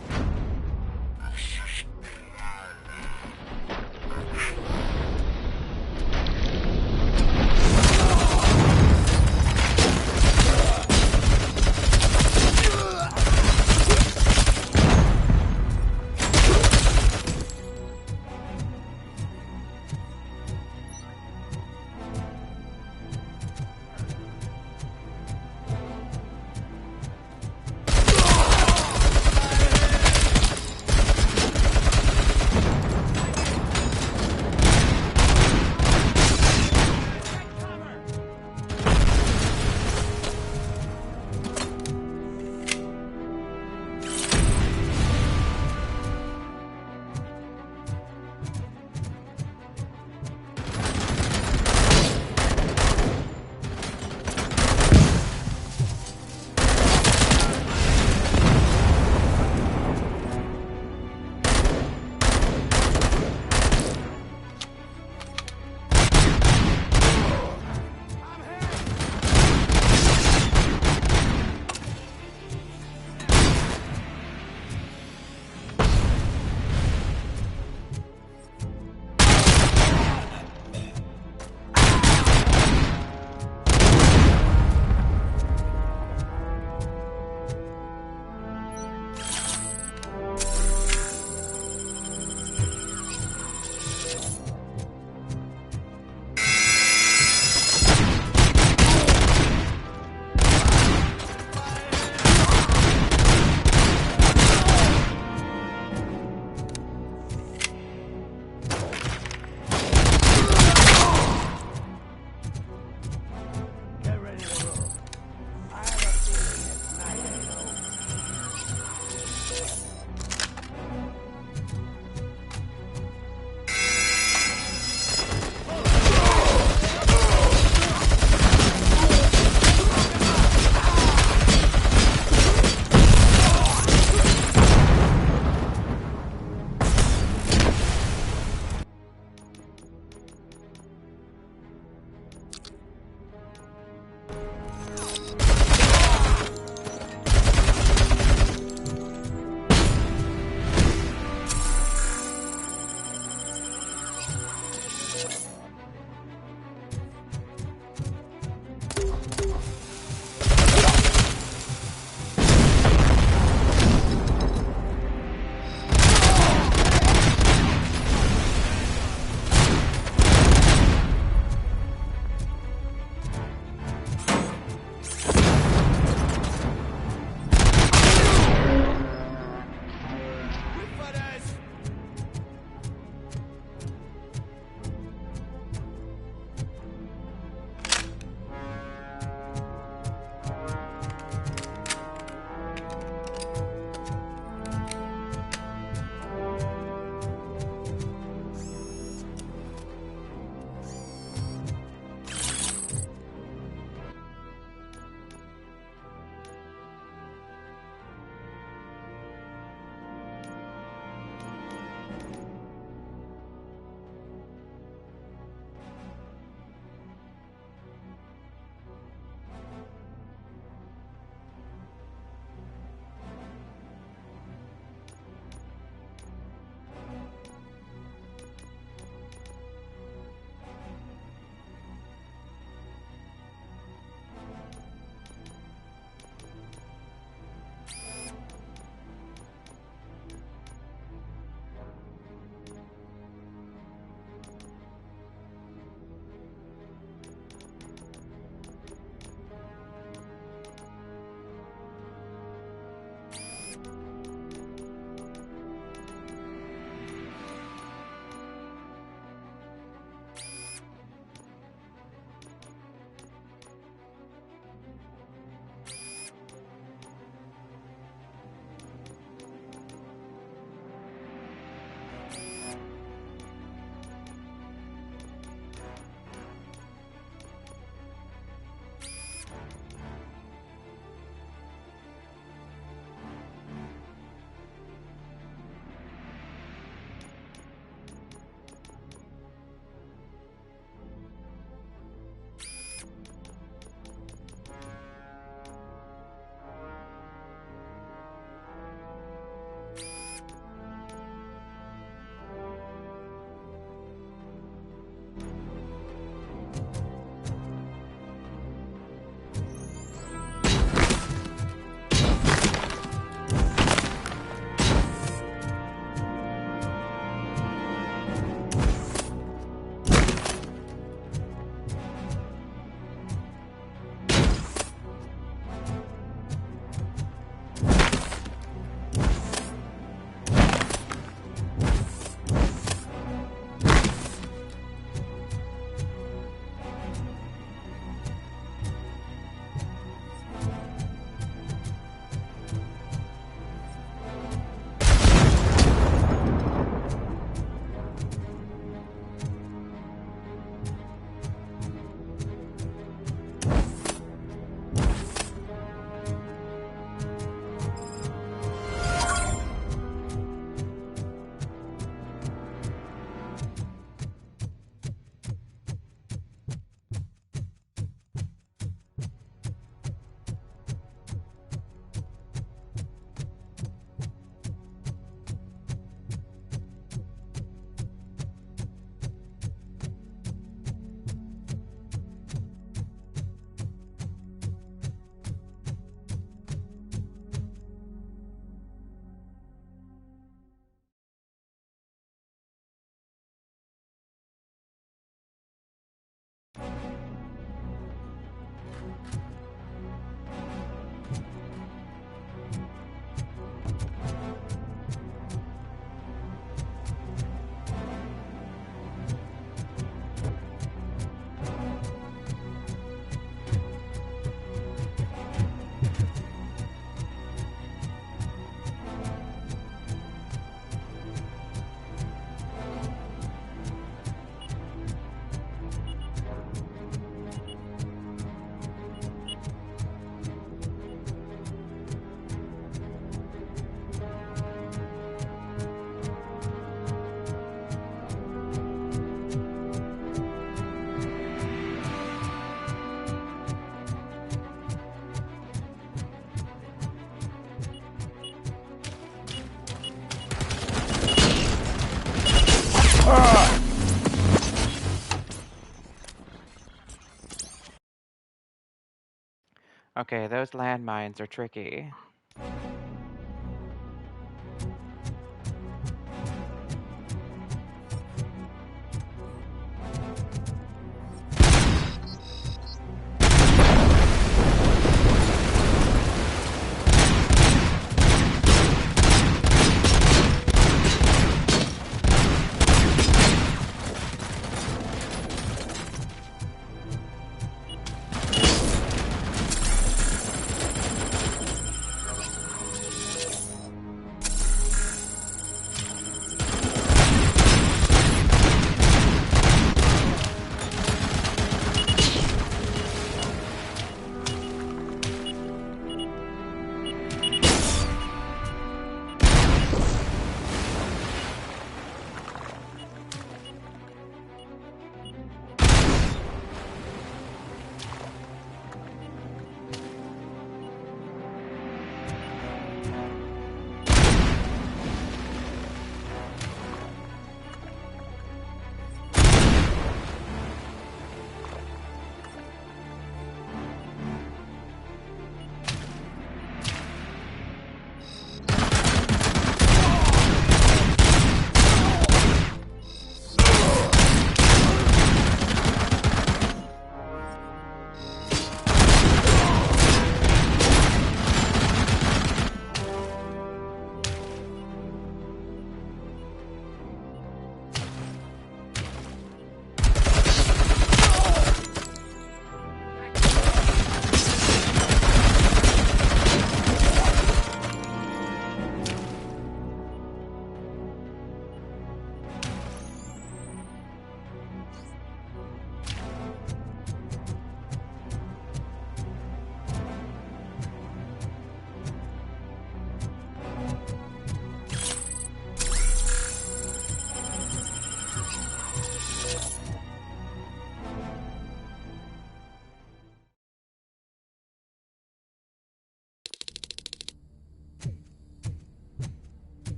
Okay, those landmines are tricky.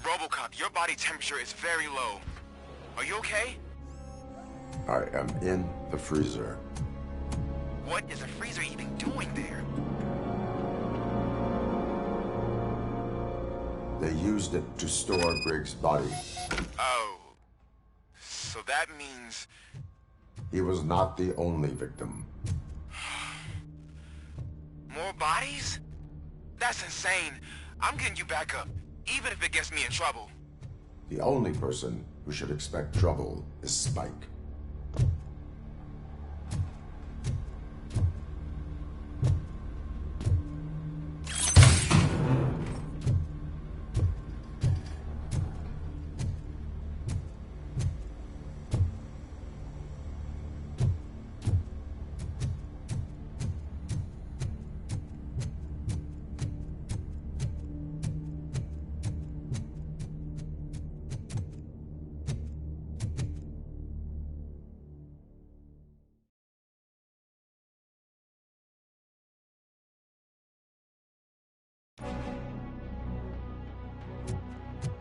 Robocop, your body temperature is very low. Are you okay? I am in the freezer. What is a freezer even doing there? They used it to store Griggs' body. Oh. So that means... He was not the only victim. More bodies? That's insane. I'm getting you back up, even if it gets me in trouble. The only person who should expect trouble is Spike.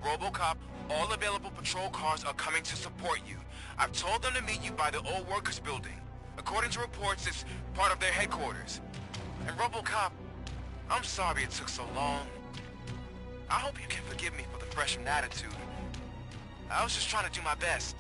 Robocop, all available patrol cars are coming to support you. I've told them to meet you by the old workers building. According to reports, it's part of their headquarters. And Robocop, I'm sorry it took so long. I hope you can forgive me for the freshman attitude. I was just trying to do my best.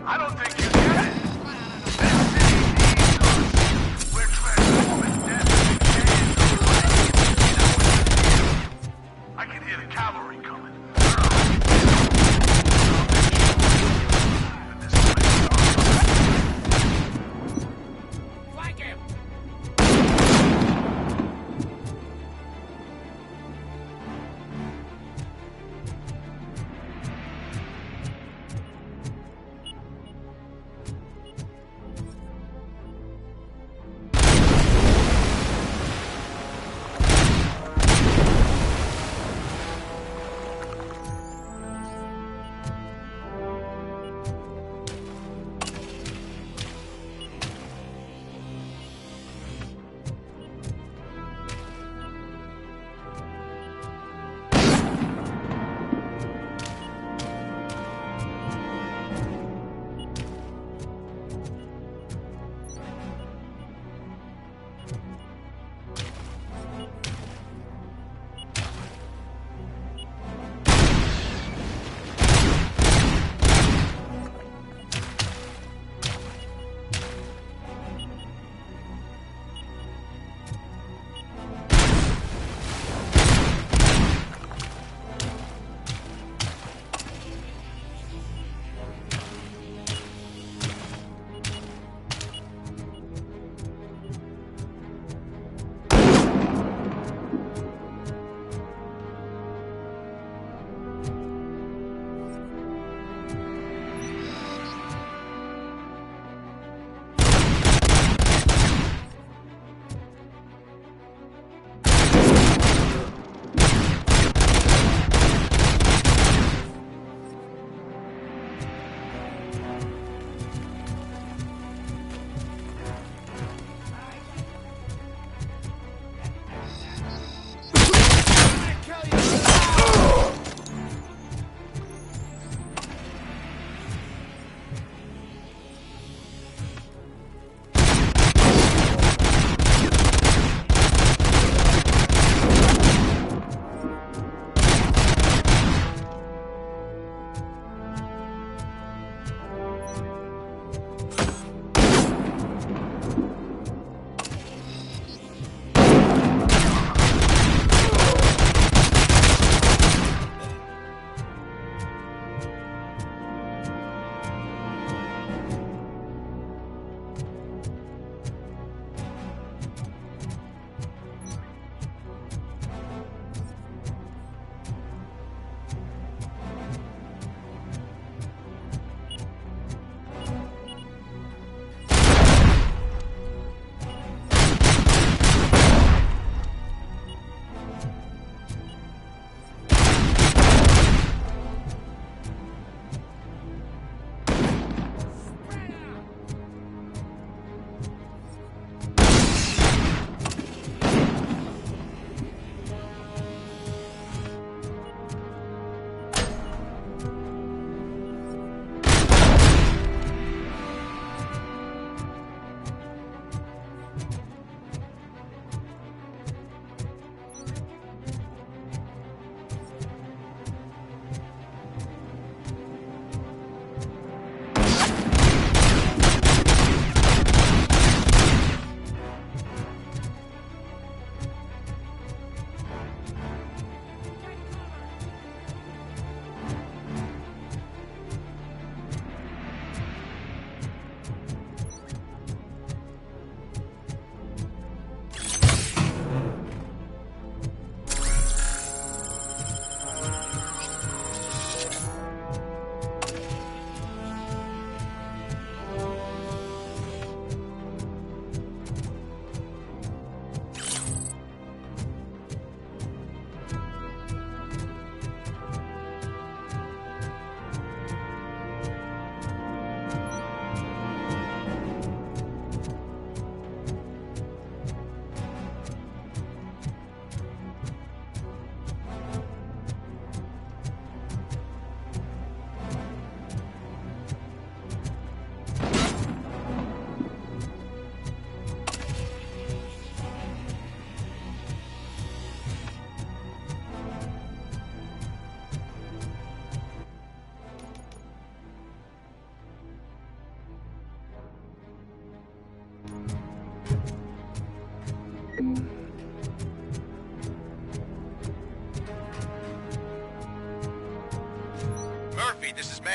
I don't think you get it.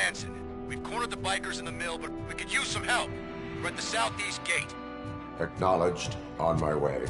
Hansen. We've cornered the bikers in the mill, but we could use some help. We're at the southeast gate. Acknowledged. On my way.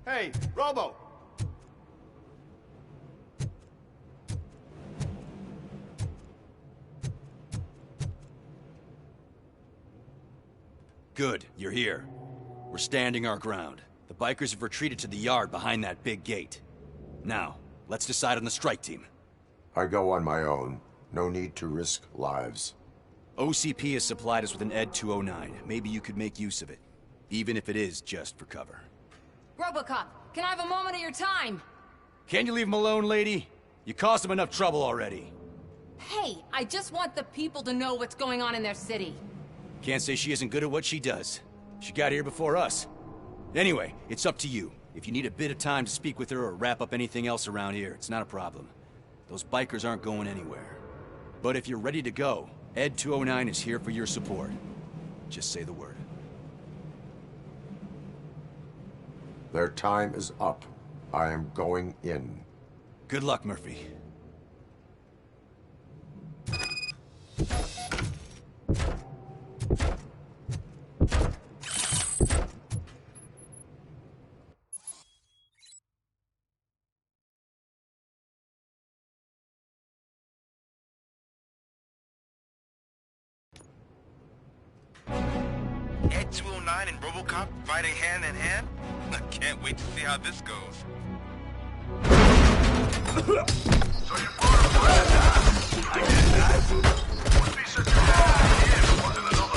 Hey, Robo! Good, you're here. We're standing our ground. The bikers have retreated to the yard behind that big gate. Now, let's decide on the strike team. I go on my own. No need to risk lives. OCP has supplied us with an ED 209. Maybe you could make use of it. Even if it is just for cover. Robocop, can I have a moment of your time? Can't you leave him alone, lady? You caused him enough trouble already. Hey, I just want the people to know what's going on in their city. Can't say she isn't good at what she does. She got here before us. Anyway, it's up to you. If you need a bit of time to speak with her or wrap up anything else around here, it's not a problem. Those bikers aren't going anywhere. But if you're ready to go, ED 209 is here for your support. Just say the word. Their time is up. I am going in. Good luck, Murphy. Ed 209 and Robocop fighting hand in hand? I can't wait to see how this goes. So you brought a friend, huh? I get that. Wouldn't be such a bad idea if it wasn't another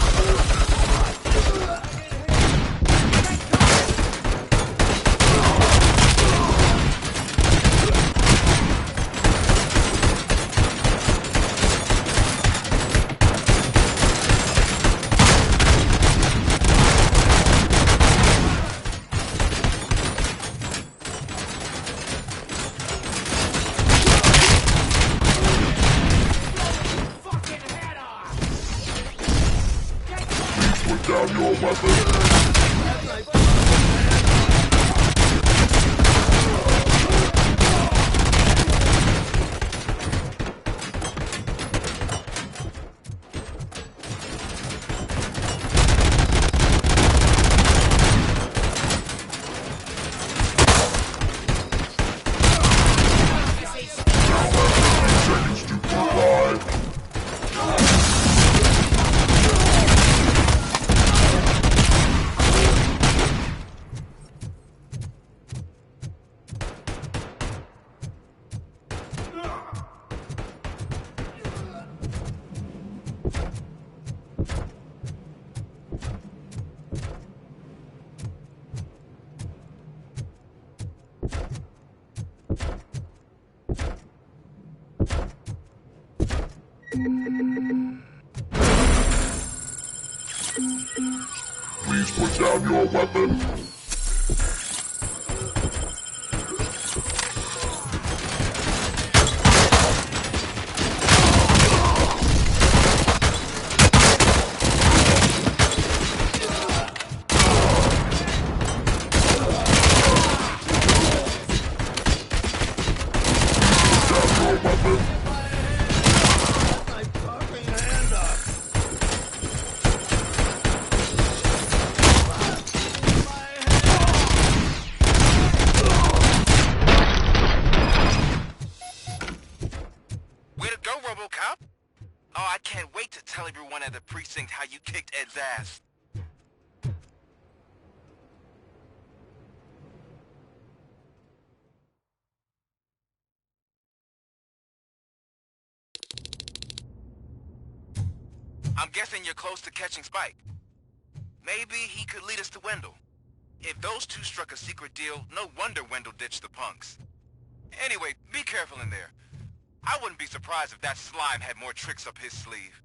down your weapon! Please put down your weapon. wait to tell everyone at the precinct how you kicked Ed's ass. I'm guessing you're close to catching Spike. Maybe he could lead us to Wendell. If those two struck a secret deal, no wonder Wendell ditched the punks. Anyway, be careful in there. I wouldn't be surprised if that slime had more tricks up his sleeve.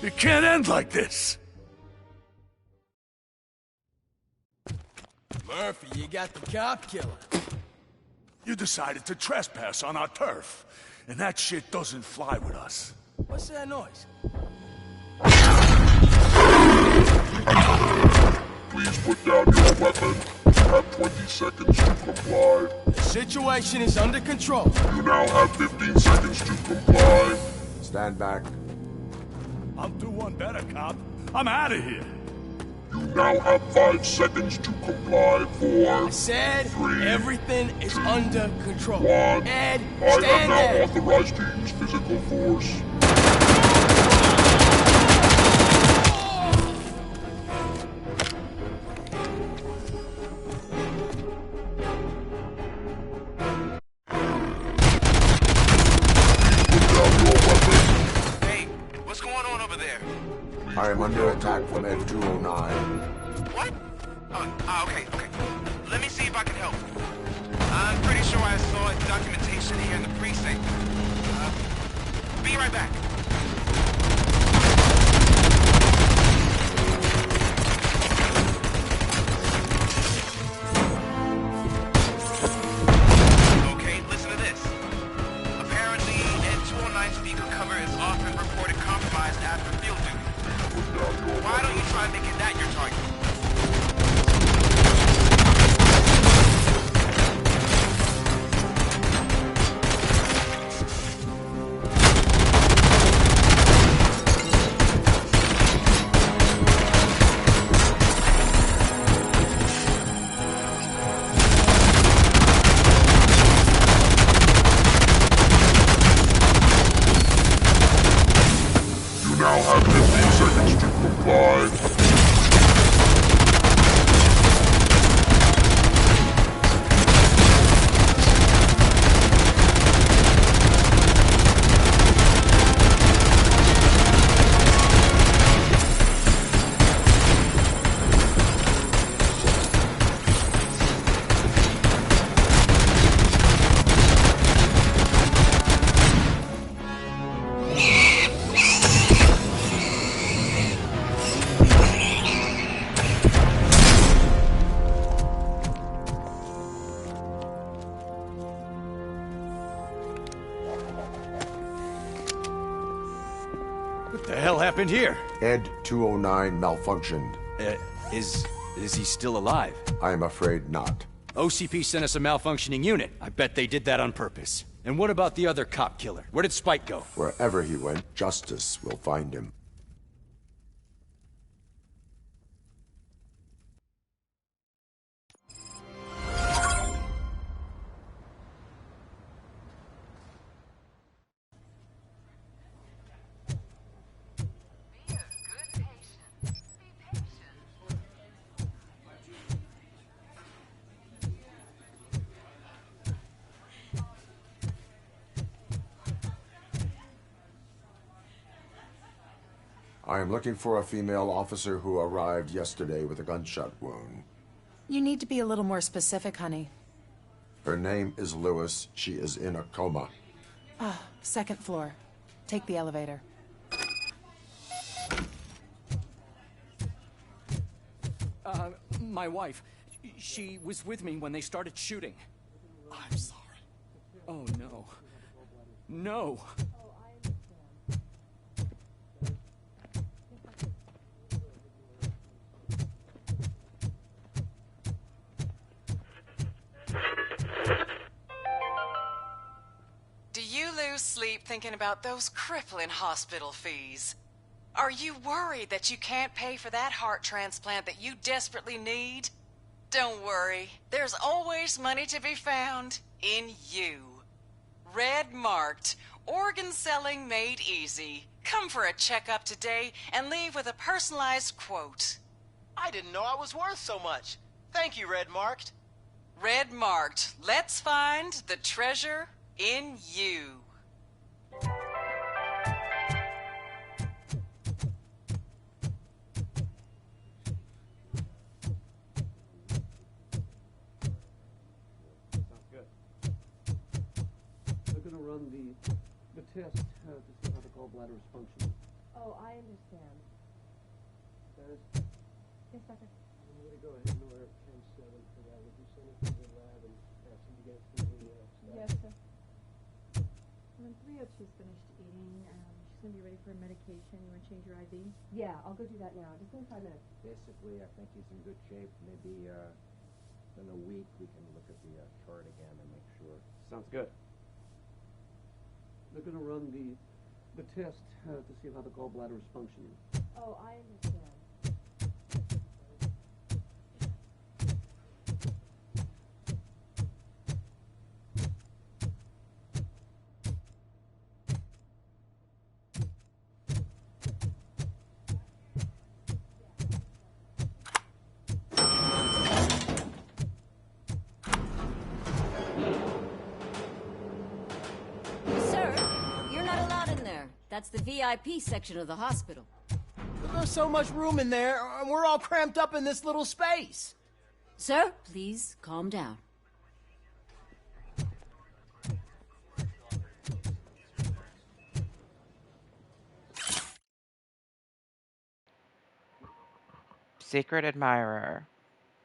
It can't end like this! Murphy, you got the cop killer. You decided to trespass on our turf, and that shit doesn't fly with us. What's that noise? Please put down your weapon. You have 20 seconds to comply. The situation is under control. You now have 15 seconds to comply. Stand back. I'll do one better, cop. I'm out of here. You now have 5 seconds to comply. 4, I said 3, everything is under control. 1. Ed, I am stand now there. authorized to use physical force. I am under attack from Ed 209. What? Okay. Let me see if I can help. I'm pretty sure I saw documentation here in the precinct. Be right back. Okay, listen to this. Apparently, Ed 209's speaker cover is often reported compromised after field duty. Why don't you try making that your target? now have 15 seconds to comply. What the hell happened here? Ed 209 malfunctioned. Is he still alive? I'm afraid not. OCP sent us a malfunctioning unit. I bet they did that on purpose. And what about the other cop killer? Where did Spike go? Wherever he went, justice will find him. I am looking for a female officer who arrived yesterday with a gunshot wound. You need to be a little more specific, honey. Her name is Lewis. She is in a coma. Ah, second floor. Take the elevator. My wife. She was with me when they started shooting. I'm sorry. Oh, no. No. Do you lose sleep thinking about those crippling hospital fees? Are you worried that you can't pay for that heart transplant that you desperately need? Don't worry. There's always money to be found in you. Red Marked. Organ selling made easy. Come for a checkup today and leave with a personalized quote. I didn't know I was worth so much. Thank you, Red Marked. Red Marked. Let's find the treasure in you. Run the test to see how the gallbladder is functioning. Oh, I understand. Yes, doctor. I'm going to go ahead and order 10-7 for that. Would you send it to the lab and ask them to get it through the staff? Yes, sir. When 302's finished eating, she's going to be ready for medication. You want to change your IV? Yeah, I'll go do that now. Just give me 5 minutes. Basically, I think he's in good shape. Maybe in a week we can look at the chart again and make sure. Sounds good. They're going to run the test to see how the gallbladder is functioning. Oh, I understand. That's the VIP section of the hospital. There's so much room in there, and we're all cramped up in this little space. Sir, please calm down. Secret admirer.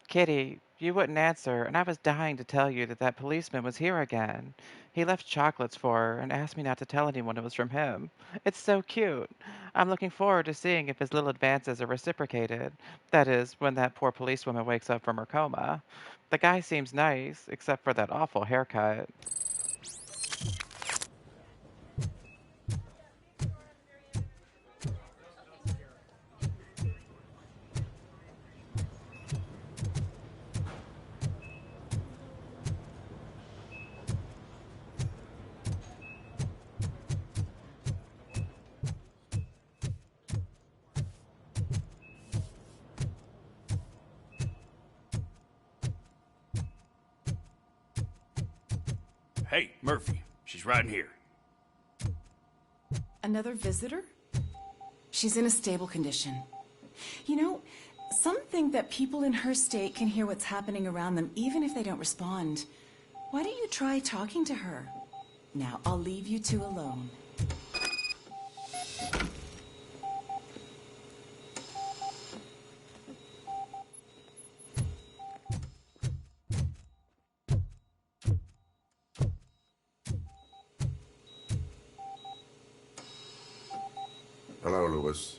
Kitty, you wouldn't answer, and I was dying to tell you that that policeman was here again. He left chocolates for her and asked me not to tell anyone it was from him. It's so cute. I'm looking forward to seeing if his little advances are reciprocated. That is, when that poor policewoman wakes up from her coma. The guy seems nice, except for that awful haircut. Hey, Murphy. She's right in here. Another visitor? She's in a stable condition. You know, some think that people in her state can hear what's happening around them even if they don't respond. Why don't you try talking to her? Now, I'll leave you two alone. Hello, Lewis.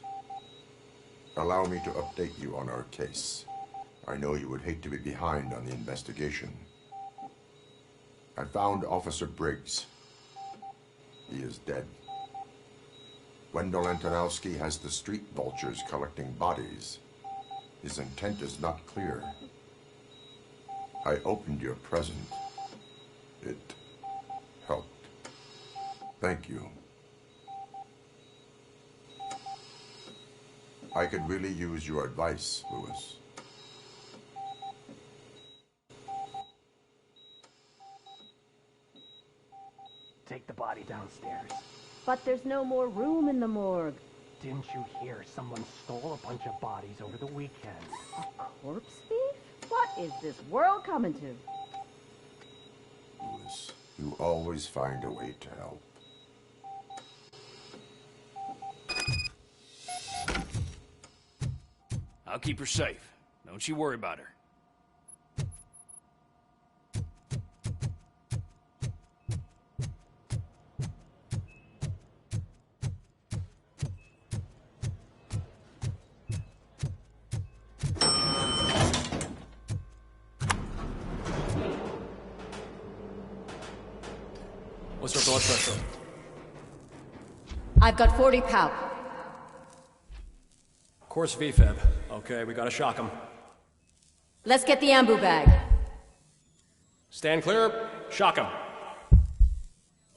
Allow me to update you on our case. I know you would hate to be behind on the investigation. I found Officer Briggs. He is dead. Wendell Antonowski has the street vultures collecting bodies. His intent is not clear. I opened your present. It helped. Thank you. I could really use your advice, Lewis. Take the body downstairs. But there's no more room in the morgue. Didn't you hear someone stole a bunch of bodies over the weekend? A corpse thief? What is this world coming to? Lewis, you always find a way to help. I'll keep her safe. Don't you worry about her. What's her blood pressure? I've got 40 pow. Course VFib. Okay, we gotta shock him. Let's get the ambu bag. Stand clear. Shock him.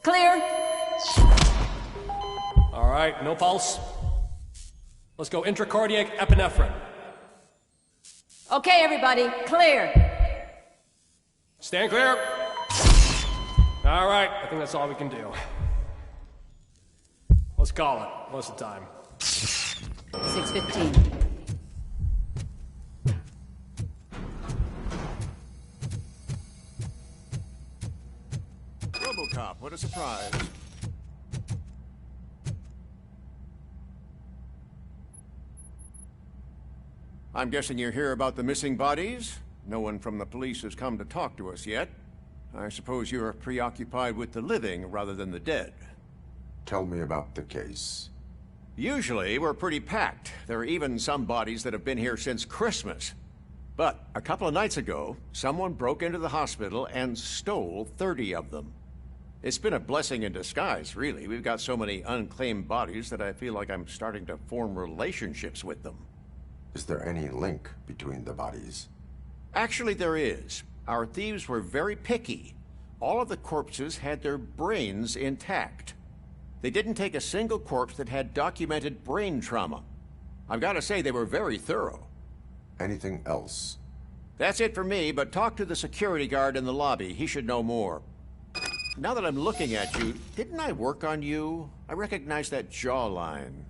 Clear. All right, no pulse. Let's go intracardiac epinephrine. Okay, everybody, clear. Stand clear. All right, I think that's all we can do. Let's call it. What's the time? 6:15. Robocop, what a surprise. I'm guessing you're here about the missing bodies? No one from the police has come to talk to us yet. I suppose you're preoccupied with the living rather than the dead. Tell me about the case. Usually, we're pretty packed. There are even some bodies that have been here since Christmas. But a couple of nights ago, someone broke into the hospital and stole 30 of them. It's been a blessing in disguise, really. We've got so many unclaimed bodies that I feel like I'm starting to form relationships with them. Is there any link between the bodies? Actually, there is. Our thieves were very picky. All of the corpses had their brains intact. They didn't take a single corpse that had documented brain trauma. I've got to say, they were very thorough. Anything else? That's it for me, but talk to the security guard in the lobby. He should know more. Now that I'm looking at you, didn't I work on you? I recognize that jawline.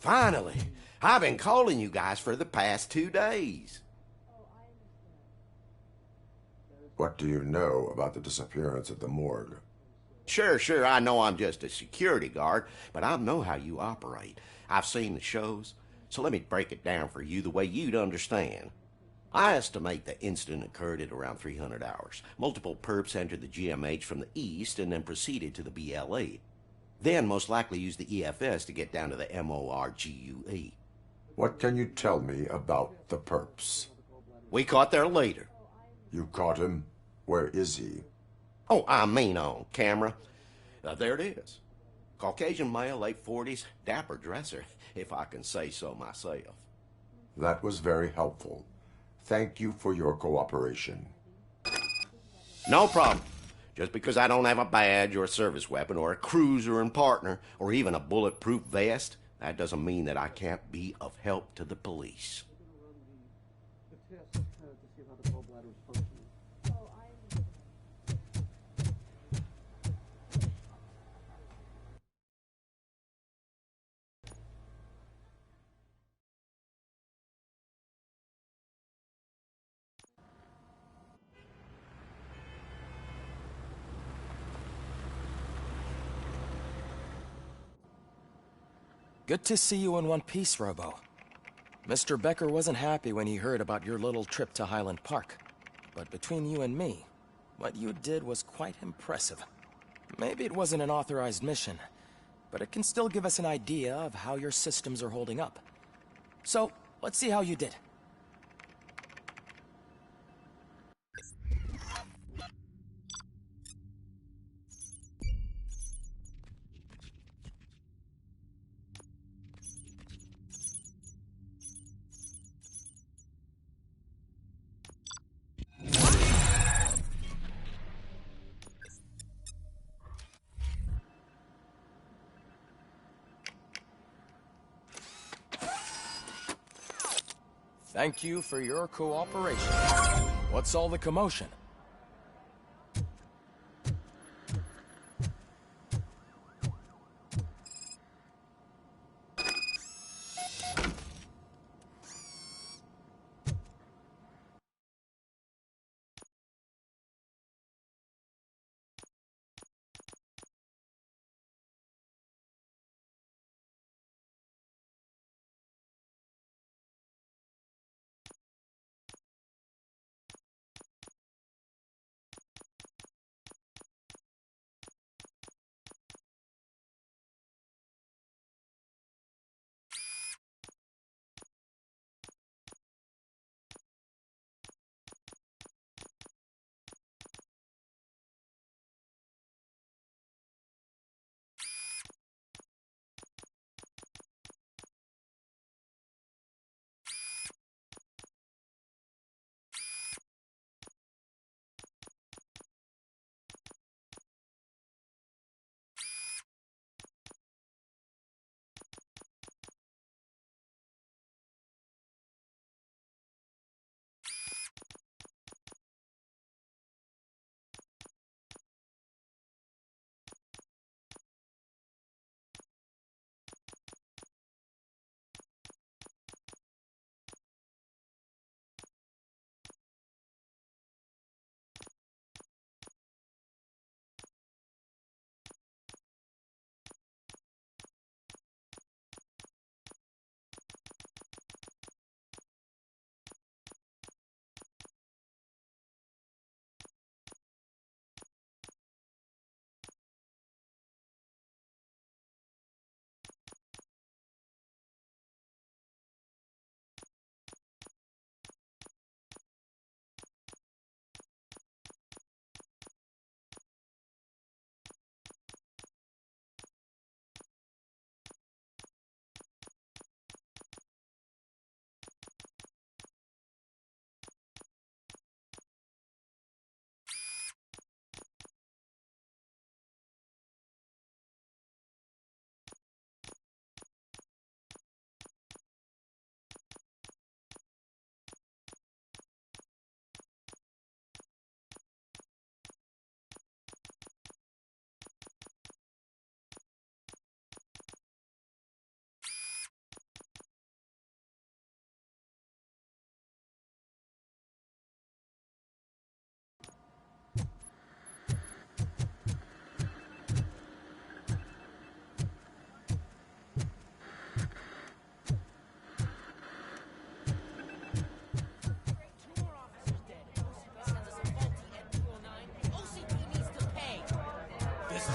Finally! I've been calling you guys for the past 2 days. What do you know about the disappearance at the morgue? Sure, I know I'm just a security guard, but I know how you operate. I've seen the shows, so let me break it down for you the way you'd understand. I estimate the incident occurred at around 300 hours. Multiple perps entered the GMH from the east and then proceeded to the BLE. Then most likely used the EFS to get down to the MORGUE. What can you tell me about the perps? We caught their leader. You caught him? Where is he? Oh, I mean on camera. There it is. Caucasian male, late 40s, dapper dresser, if I can say so myself. That was very helpful. Thank you for your cooperation. No problem. Just because I don't have a badge or a service weapon or a cruiser and partner or even a bulletproof vest, that doesn't mean that I can't be of help to the police. The test to see how the gallbladder is functioning. Good to see you in one piece, Robo. Mr. Becker wasn't happy when he heard about your little trip to Highland Park. But between you and me, what you did was quite impressive. Maybe it wasn't an authorized mission, but it can still give us an idea of how your systems are holding up. So, let's see how you did. Thank you for your cooperation. What's all the commotion?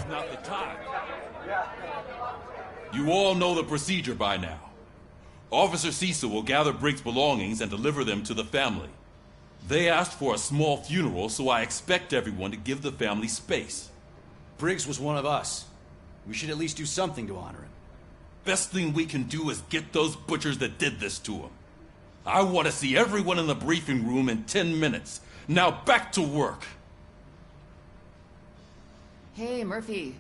Not the time. You all know the procedure by now. Officer Cecil will gather Brink's belongings and deliver them to the family. They asked for a small funeral, so I expect everyone to give the family space. Briggs was one of us. We should at least do something to honor him. Best thing we can do is get those butchers that did this to him. I want to see everyone in the briefing room in 10 minutes. Now back to work. Hey, Murphy.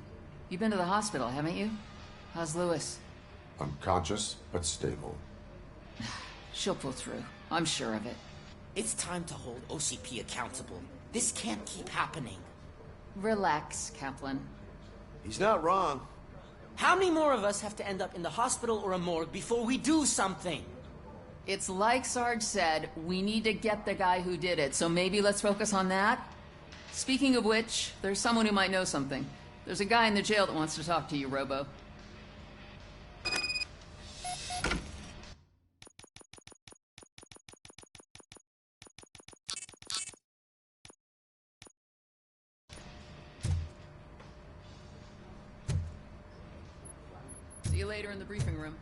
You've been to the hospital, haven't you? How's Lewis? Unconscious, but stable. She'll pull through. I'm sure of it. It's time to hold OCP accountable. This can't keep happening. Relax, Kaplan. He's not wrong. How many more of us have to end up in the hospital or a morgue before we do something? It's like Sarge said, we need to get the guy who did it, so maybe let's focus on that? Speaking of which, there's someone who might know something. There's a guy in the jail that wants to talk to you, Robo. See you later in the briefing room.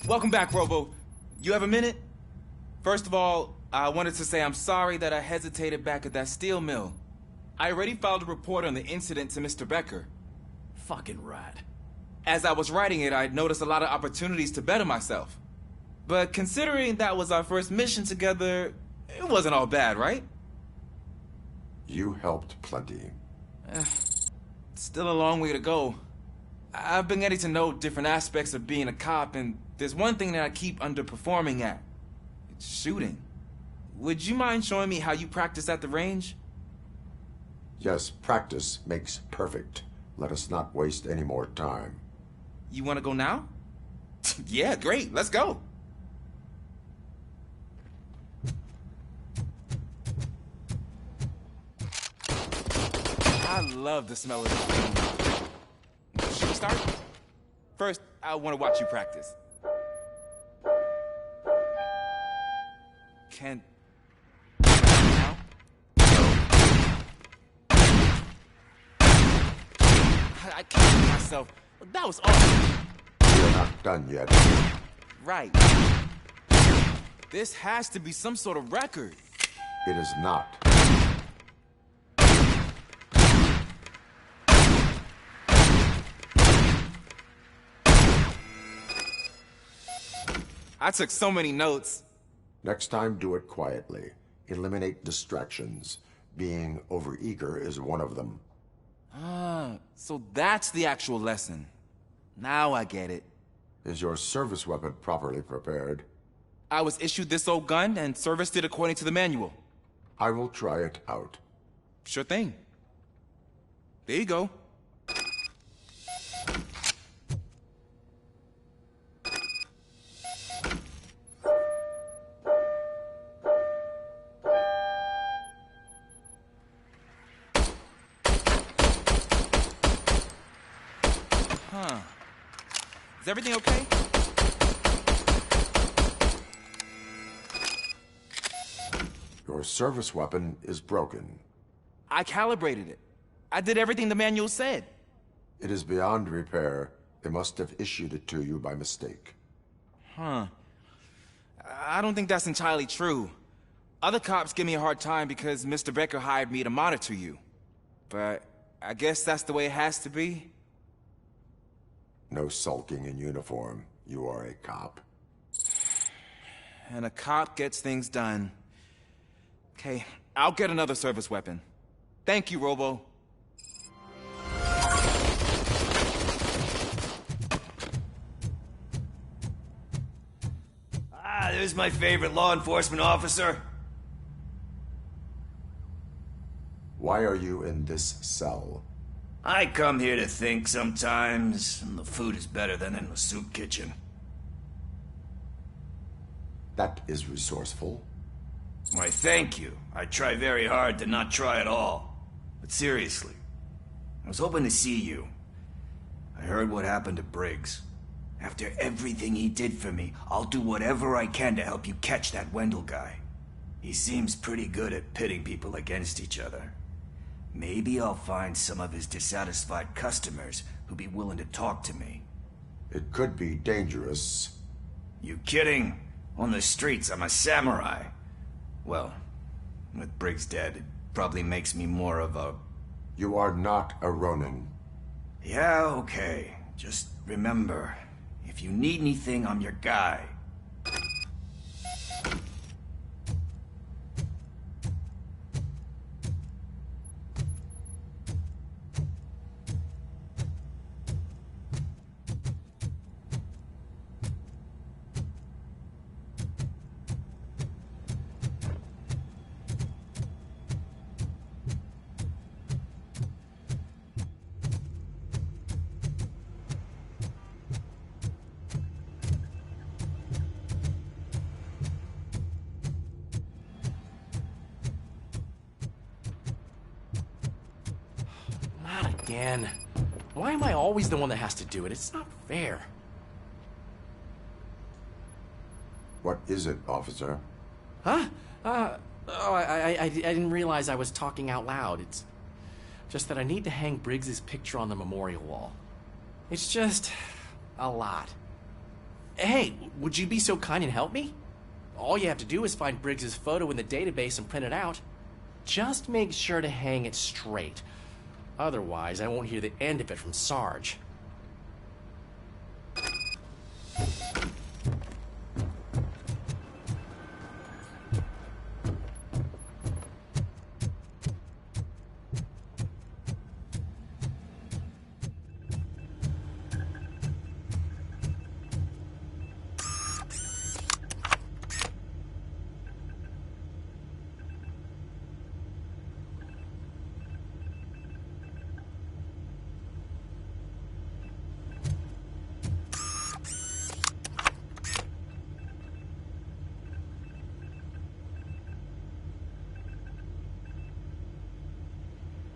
Welcome back, Robo. You have a minute? First of all, I wanted to say I'm sorry that I hesitated back at that steel mill. I already filed a report on the incident to Mr. Becker. Fucking rat. As I was writing it, I noticed a lot of opportunities to better myself. But considering that was our first mission together, it wasn't all bad, right? You helped plenty. Still a long way to go. I've been getting to know different aspects of being a cop, and there's one thing that I keep underperforming at. It's shooting. Would you mind showing me how you practice at the range? Yes, practice makes perfect. Let us not waste any more time. You want to go now? Yeah, great. Let's go. I love the smell of this. Should we start? First, I want to watch you practice. Can... I can't hear myself. That was awesome. We're not done yet. Right. This has to be some sort of record. It is not. I took so many notes. Next time, do it quietly. Eliminate distractions. Being overeager is one of them. Ah, so that's the actual lesson. Now I get it. Is your service weapon properly prepared? I was issued this old gun and serviced it according to the manual. I will try it out. Sure thing. There you go. Huh. Is everything okay? Your service weapon is broken. I calibrated it. I did everything the manual said. It is beyond repair. They must have issued it to you by mistake. Huh. I don't think that's entirely true. Other cops give me a hard time because Mr. Becker hired me to monitor you. But I guess that's the way it has to be. No sulking in uniform. You are a cop. And a cop gets things done. Okay, I'll get another service weapon. Thank you, Robo. Ah, there's my favorite law enforcement officer. Why are you in this cell? I come here to think sometimes, and the food is better than in the soup kitchen. That is resourceful. Why, thank you. I try very hard to not try at all. But seriously, I was hoping to see you. I heard what happened to Briggs. After everything he did for me, I'll do whatever I can to help you catch that Wendell guy. He seems pretty good at pitting people against each other. Maybe I'll find some of his dissatisfied customers who'd be willing to talk to me. It could be dangerous. You kidding? On the streets, I'm a samurai. Well, with Briggs dead, it probably makes me more of a... You are not a Ronin. Yeah, okay. Just remember, if you need anything, I'm your guy. Not again. Why am I always the one that has to do it? It's not fair. What is it, officer? Huh? I didn't realize I was talking out loud. It's just that I need to hang Briggs's picture on the memorial wall. It's just a lot. Hey, would you be so kind and help me? All you have to do is find Briggs's photo in the database and print it out. Just make sure to hang it straight. Otherwise, I won't hear the end of it from Sarge.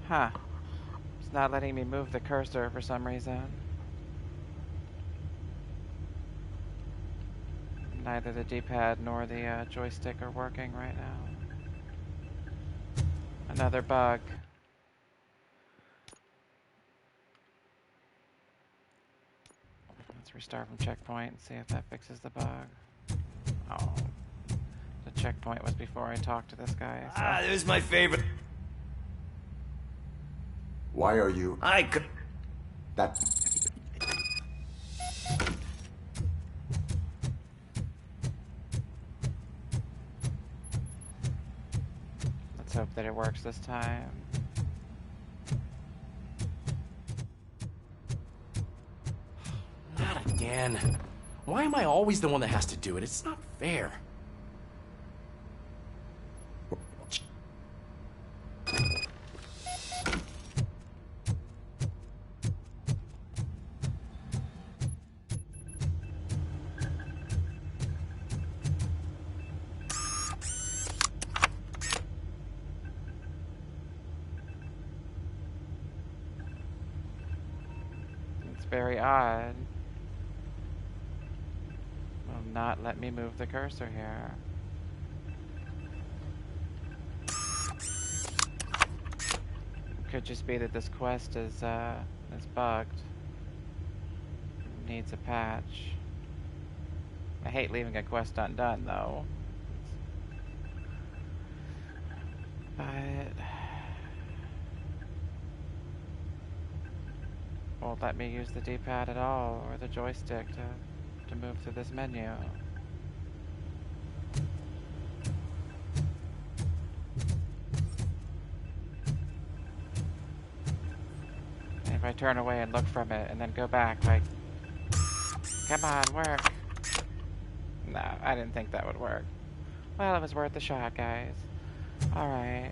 Huh. It's not letting me move the cursor for some reason. Neither the D-pad nor the joystick are working right now. Another bug. Let's restart from checkpoint and see if that fixes the bug. Oh. The checkpoint was before I talked to this guy. So. Ah, there's my favorite. Why are you... I could... That... Let's hope that it works this time. Not again. Why am I always the one that has to do it? It's not fair. Very odd. Will not let me move the cursor here. It could just be that this quest is bugged. Needs a patch. I hate leaving a quest undone though. But won't let me use the D-pad at all, or the joystick to move through this menu. And if I turn away and look from it, and then go back, like, come on, work. No, I didn't think that would work. Well, it was worth a shot, guys. Alright.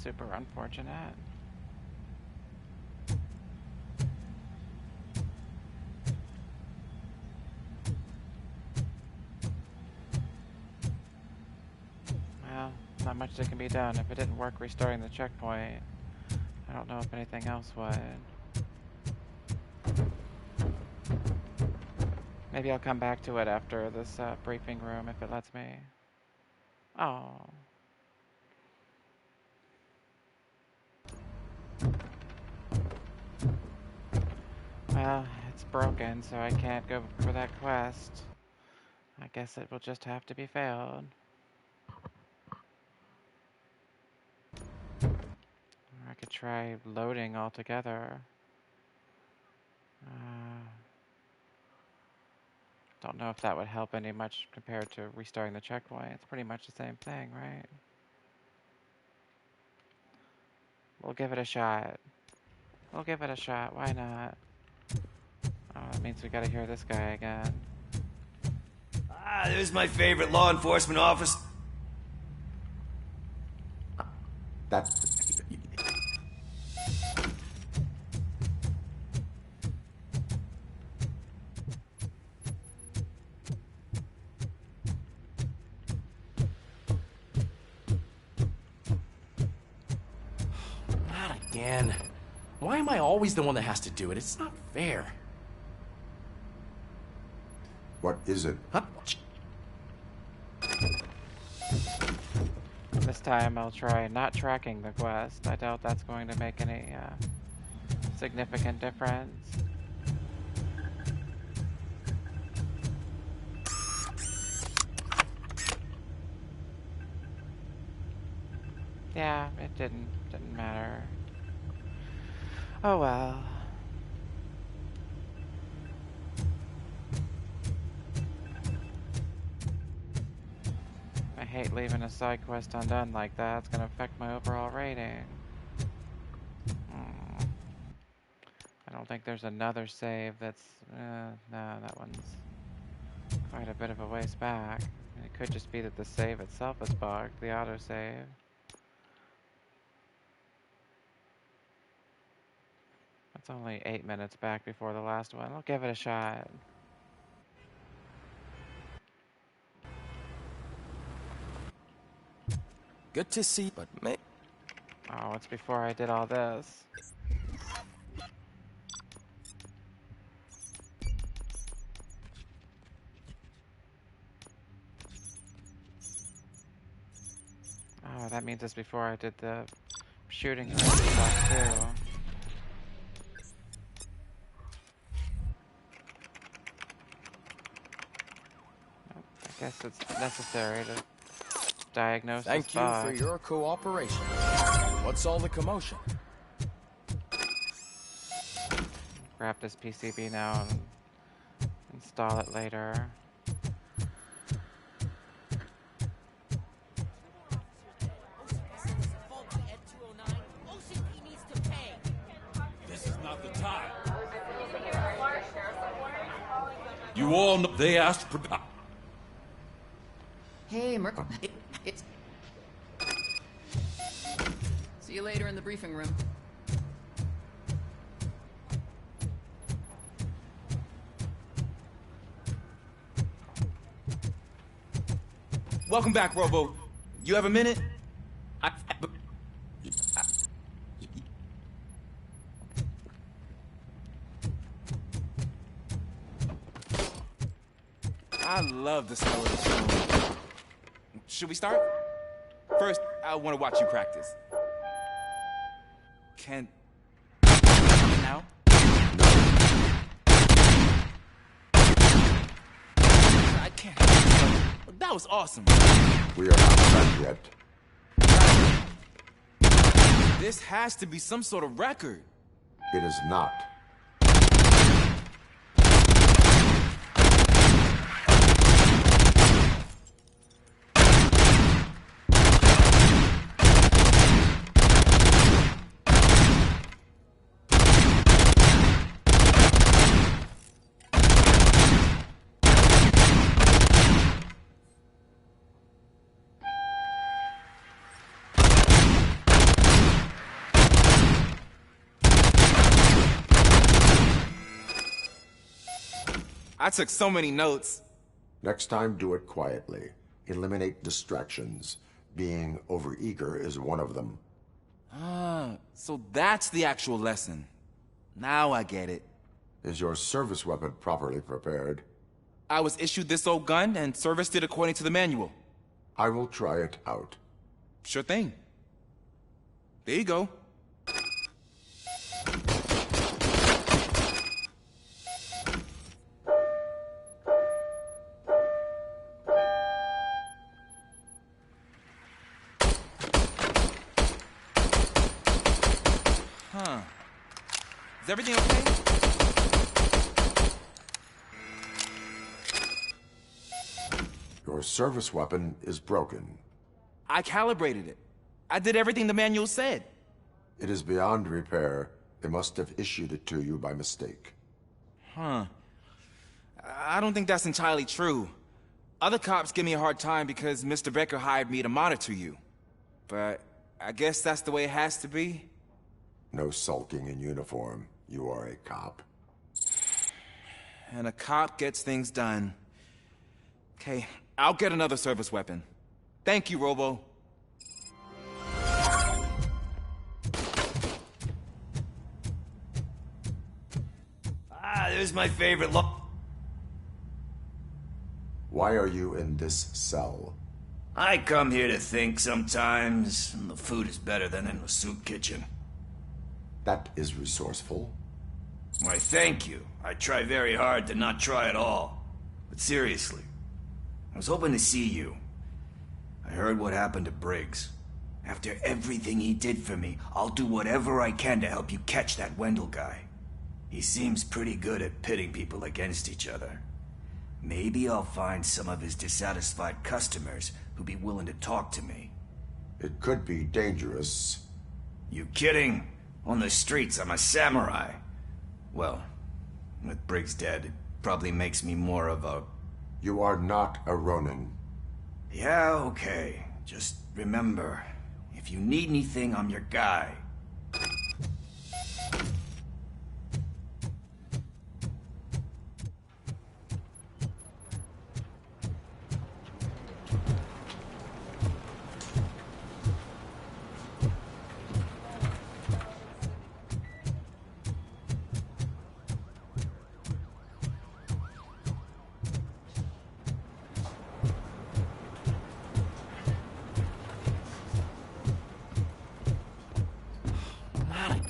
Super unfortunate. Well, not much that can be done. If it didn't work restoring the checkpoint, I don't know if anything else would. Maybe I'll come back to it after this briefing room if it lets me. Oh. Well, it's broken, so I can't go for that quest. I guess it will just have to be failed. Or I could try loading altogether. Don't know if that would help any much compared to restarting the checkpoint. It's pretty much the same thing, right? We'll give it a shot. We'll give it a shot. Why not? Oh, that means we gotta hear this guy again. Ah, there's my favorite law enforcement officer. That's... Not again. Why am I always the one that has to do it? It's not fair. What is it? Huh? This time I'll try not tracking the quest. I doubt that's going to make any significant difference. Yeah, it didn't matter. Oh well. I hate leaving a side quest undone like that. It's gonna affect my overall rating. I don't think there's another save that's... no, that one's quite a bit of a ways back. It could just be that the save itself is bugged, the autosave. It's only 8 minutes back before the last one. I'll give it a shot. Good to see, but oh, it's before I did all this. Oh, that means it's before I did the shooting stuff too. I guess it's necessary to diagnose Thank this you bug. for your cooperation. What's all the commotion? Grab this PCB now and install it later. This is not the time. You all know they asked for... Hey, it's... See you later in the briefing room. Welcome back, Robo. You have a minute? I love the smell of the film. Should we start? First, I want to watch you practice. Can... now? I can't. That was awesome. We are not done yet. This has to be some sort of record. It is not. I took so many notes. Next time, do it quietly. Eliminate distractions. Being overeager is one of them. Ah, so that's the actual lesson. Now I get it. Is your service weapon properly prepared? I was issued this old gun and serviced it according to the manual. I will try it out. Sure thing. There you go. Huh. Is everything okay? Your service weapon is broken. I calibrated it. I did everything the manual said. It is beyond repair. They must have issued it to you by mistake. Huh. I don't think that's entirely true. Other cops give me a hard time because Mr. Becker hired me to monitor you. But I guess that's the way it has to be. No sulking in uniform. You are a cop. And a cop gets things done. Okay, I'll get another service weapon. Thank you, Robo. Ah, there's my favorite Why are you in this cell? I come here to think sometimes, and the food is better than in the soup kitchen. That is resourceful. Why, thank you. I try very hard to not try at all. But seriously, I was hoping to see you. I heard what happened to Briggs. After everything he did for me, I'll do whatever I can to help you catch that Wendell guy. He seems pretty good at pitting people against each other. Maybe I'll find some of his dissatisfied customers who'd be willing to talk to me. It could be dangerous. You kidding? On the streets, I'm a samurai. Well, with Briggs dead, it probably makes me more of a... You are not a Ronin. Yeah, okay. Just remember, if you need anything, I'm your guy.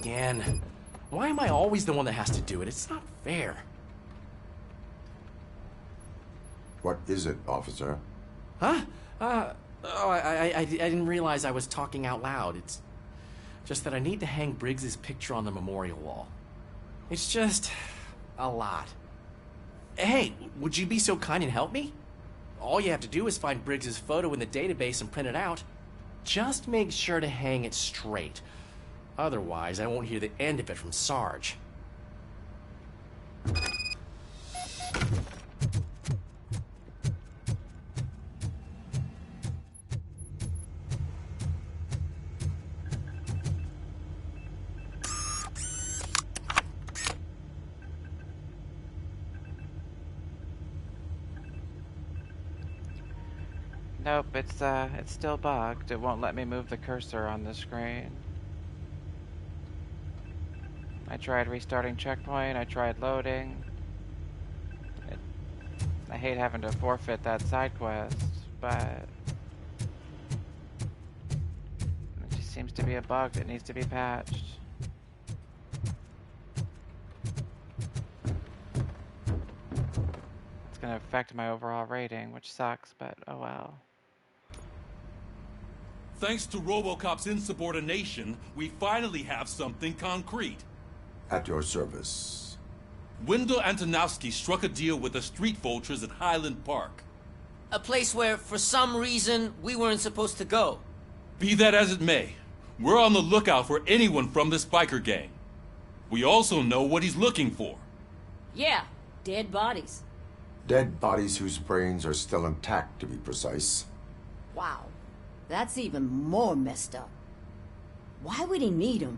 Again. Why am I always the one that has to do it? It's not fair. What is it, officer? Huh? I didn't realize I was talking out loud. It's just that I need to hang Briggs's picture on the memorial wall. It's just a lot. Hey, would you be so kind and help me? All you have to do is find Briggs's photo in the database and print it out. Just make sure to hang it straight. Otherwise, I won't hear the end of it from Sarge. Nope, it's still bugged. It won't let me move the cursor on the screen. I tried restarting checkpoint, I tried loading. I hate having to forfeit that side quest, but it just seems to be a bug that needs to be patched. It's gonna affect my overall rating, which sucks, but oh well. Thanks to Robocop's insubordination, we finally have something concrete. At your service. Wendell Antonowski struck a deal with the street vultures at Highland Park. A place where, for some reason, we weren't supposed to go. Be that as it may, we're on the lookout for anyone from this biker gang. We also know what he's looking for. Yeah, dead bodies. Dead bodies whose brains are still intact, to be precise. Wow, that's even more messed up. Why would he need them?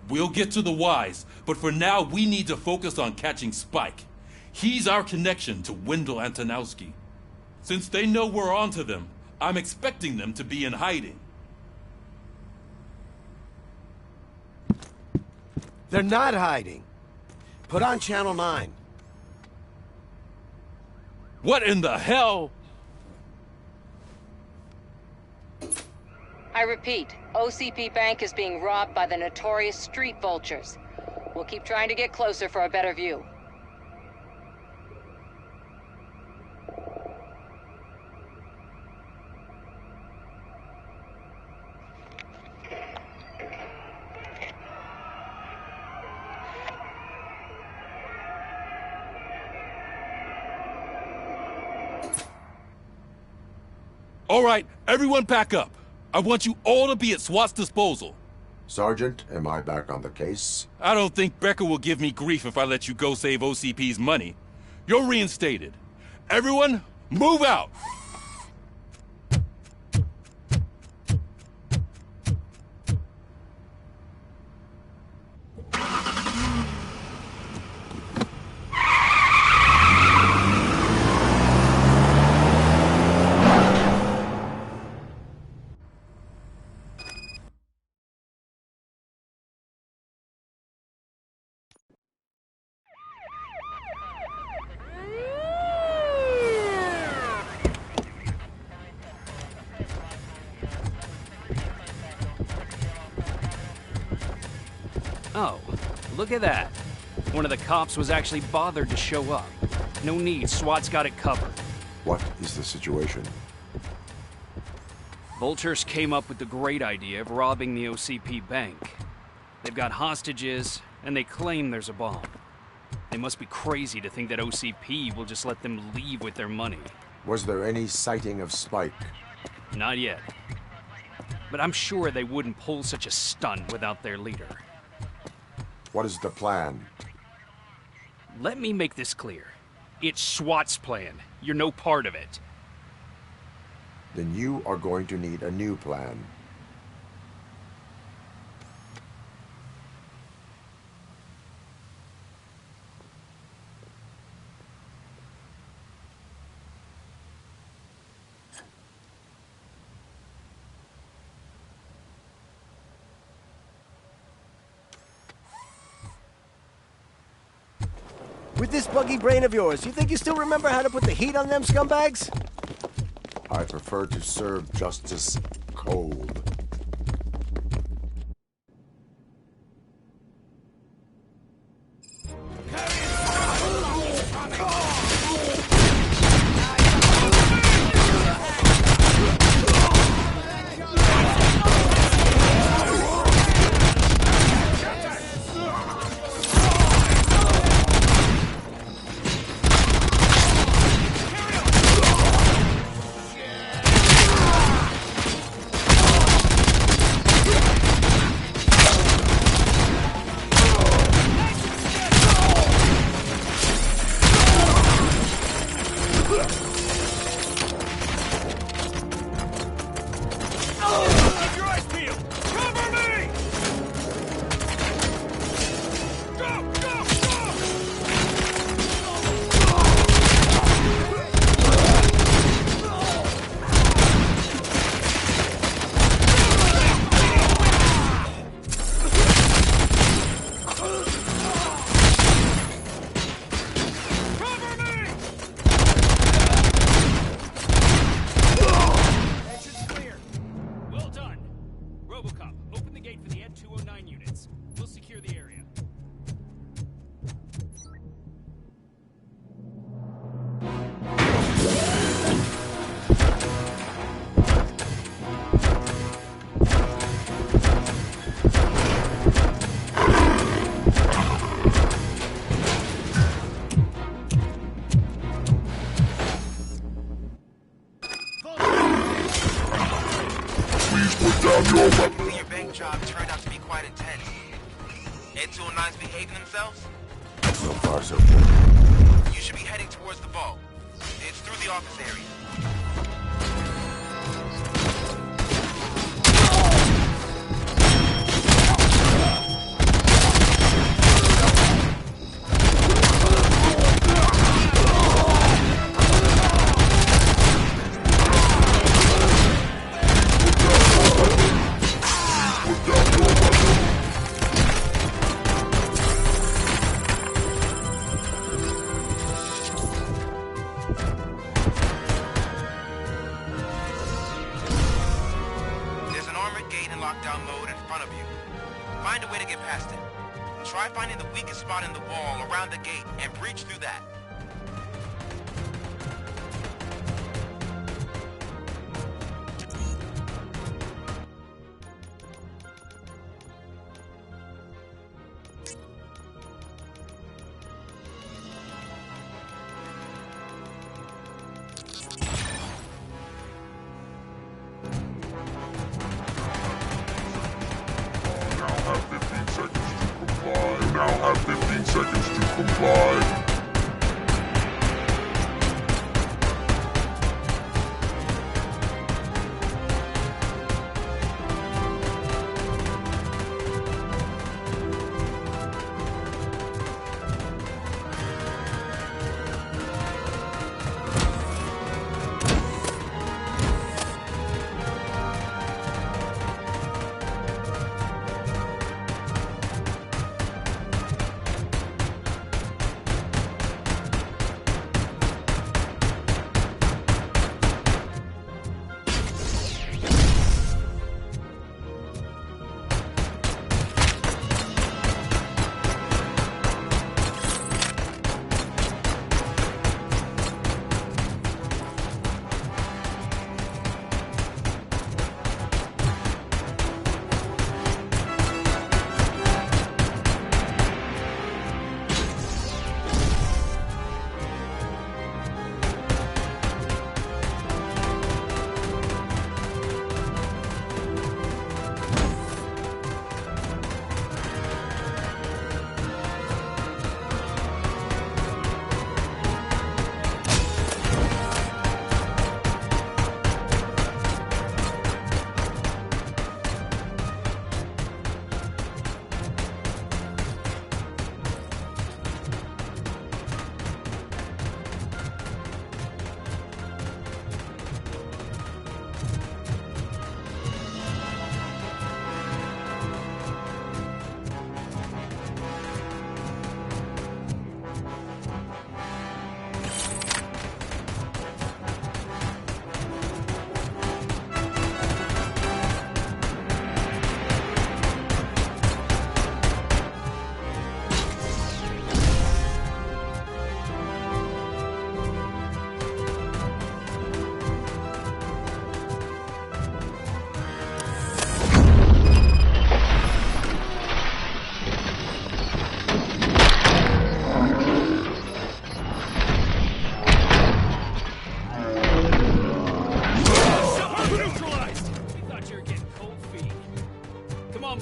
We'll get to the whys, but for now we need to focus on catching Spike. He's our connection to Wendell Antonowski. Since they know we're onto them, I'm expecting them to be in hiding. They're not hiding. Put on Channel 9. What in the hell? I repeat, OCP Bank is being robbed by the notorious street vultures. We'll keep trying to get closer for a better view. All right, everyone pack up. I want you all to be at SWAT's disposal. Sergeant, am I back on the case? I don't think Becker will give me grief if I let you go save OCP's money. You're reinstated. Everyone, move out! Oh, look at that. One of the cops was actually bothered to show up. No need, SWAT's got it covered. What is the situation? Vultures came up with the great idea of robbing the OCP bank. They've got hostages, and they claim there's a bomb. They must be crazy to think that OCP will just let them leave with their money. Was there any sighting of Spike? Not yet. But I'm sure they wouldn't pull such a stunt without their leader. What is the plan? Let me make this clear. It's SWAT's plan. You're no part of it. Then you are going to need a new plan. With this buggy brain of yours, you think you still remember how to put the heat on them scumbags? I prefer to serve justice cold. Robocop, open the gate for the Ed-209 units. We'll secure the area. Your bank job turned out to be quite intense. Ed-209's behaving themselves? So far, so good. You should be heading towards the vault. It's through the office area. lockdown mode in front of you. Find a way to get past it. Try finding the weakest spot in the wall around the gate and breach through that. Now have 15 seconds to comply.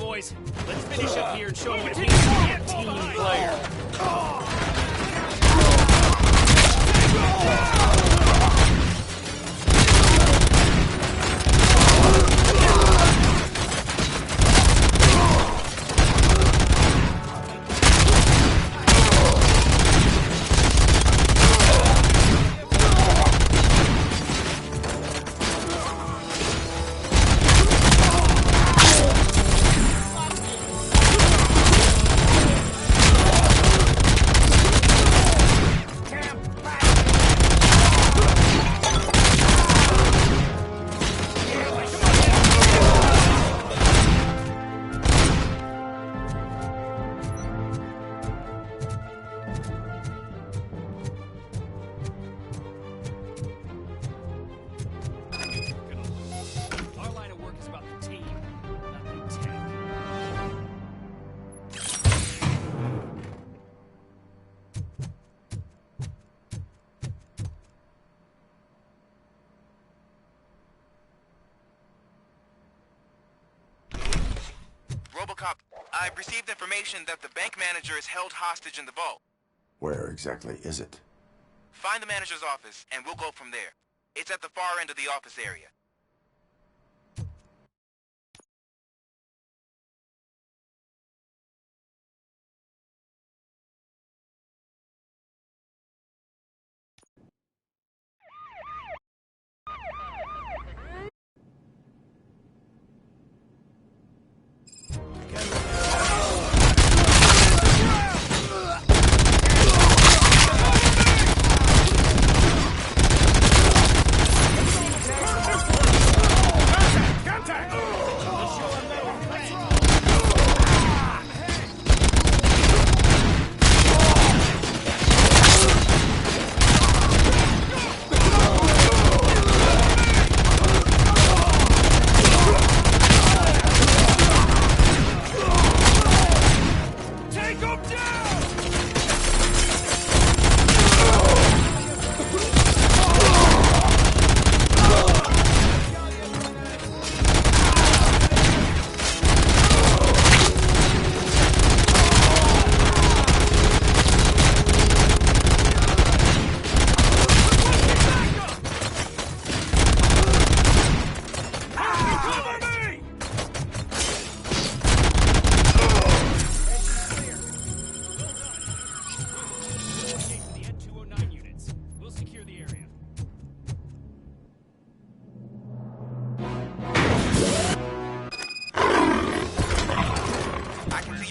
boys. Let's finish up here and show them what it means to be a team player. Our line of work is about the team, not the tech. Robocop, I've received information that the bank manager is held hostage in the vault. Where exactly is it? Find the manager's office, and we'll go from there. It's at the far end of the office area.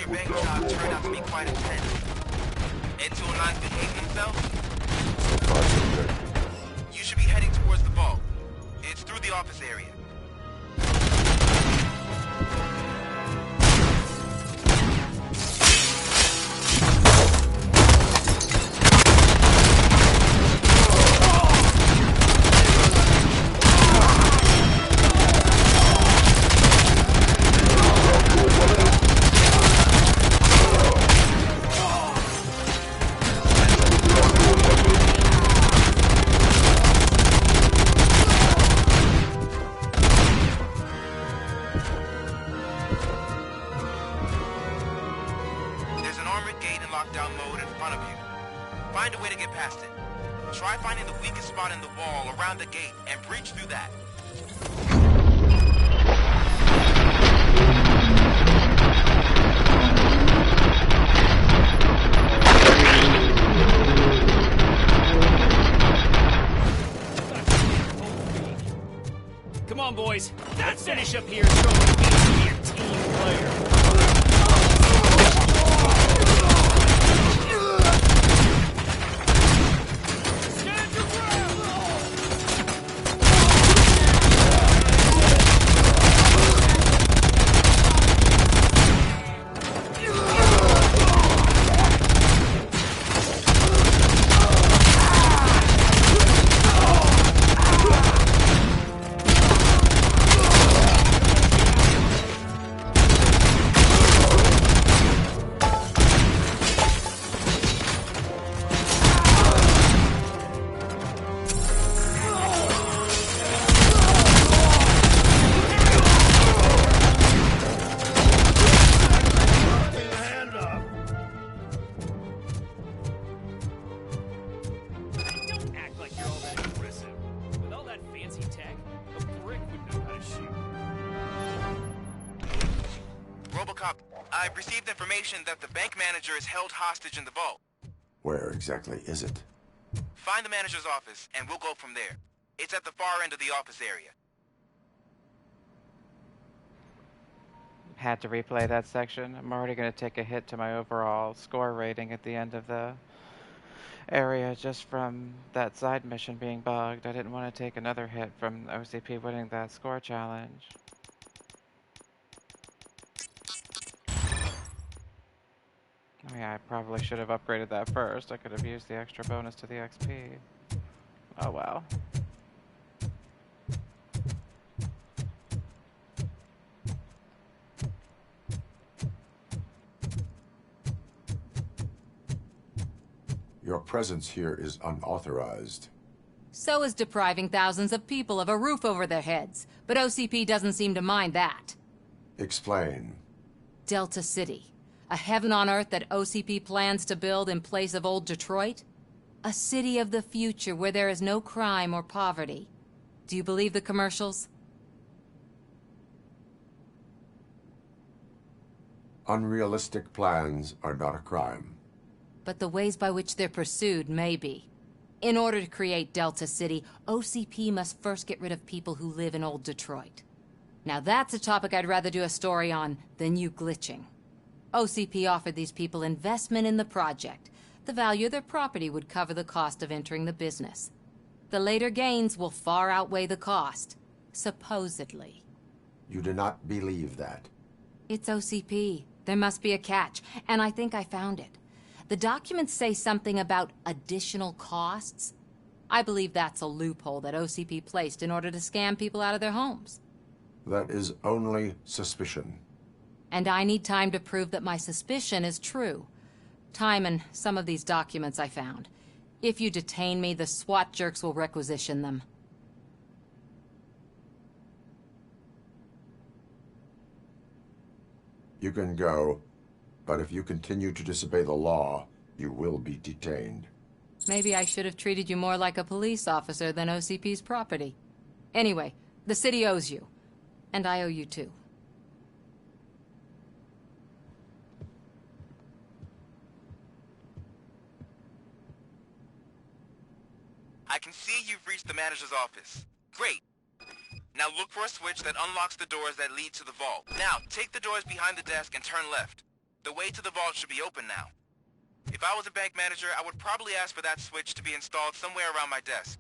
bank job turned out to be quite intense. Ed 209's behaved himself? So far, so good. You should be heading towards the vault. It's through the office area. Lockdown mode in front of you. Find a way to get past it. Try finding the weakest spot in the wall around the gate and breach through that. Come on, boys. Let's finish up here and show them you be a team player. Robocop, I've received information that the bank manager is held hostage in the vault. Where exactly is it? Find the manager's office, and we'll go from there. It's at the far end of the office area. Had to replay that section. I'm already going to take a hit to my overall score rating at the end of the area just from that side mission being bugged. I didn't want to take another hit from OCP winning that score challenge. Oh yeah, I probably should have upgraded that first. I could have used the extra bonus to the XP. Oh well. Your presence here is unauthorized. So is depriving thousands of people of a roof over their heads. But OCP doesn't seem to mind that. Explain. Delta City. A heaven on earth that OCP plans to build in place of old Detroit? A city of the future where there is no crime or poverty. Do you believe the commercials? Unrealistic plans are not a crime. But the ways by which they're pursued may be. In order to create Delta City, OCP must first get rid of people who live in old Detroit. Now that's a topic I'd rather do a story on than you glitching. OCP offered these people investment in the project. The value of their property would cover the cost of entering the business. The later gains will far outweigh the cost, supposedly. You do not believe that. It's OCP. There must be a catch, and I think I found it. The documents say something about additional costs. I believe that's a loophole that OCP placed in order to scam people out of their homes. That is only suspicion. And I need time to prove that my suspicion is true. Time and some of these documents I found. If you detain me, the SWAT jerks will requisition them. You can go, but if you continue to disobey the law, you will be detained. Maybe I should have treated you more like a police officer than OCP's property. Anyway, the city owes you. And I owe you too. I can see you've reached the manager's office. Great. Now look for a switch that unlocks the doors that lead to the vault. Now, take the doors behind the desk and turn left. The way to the vault should be open now. If I was a bank manager, I would probably ask for that switch to be installed somewhere around my desk.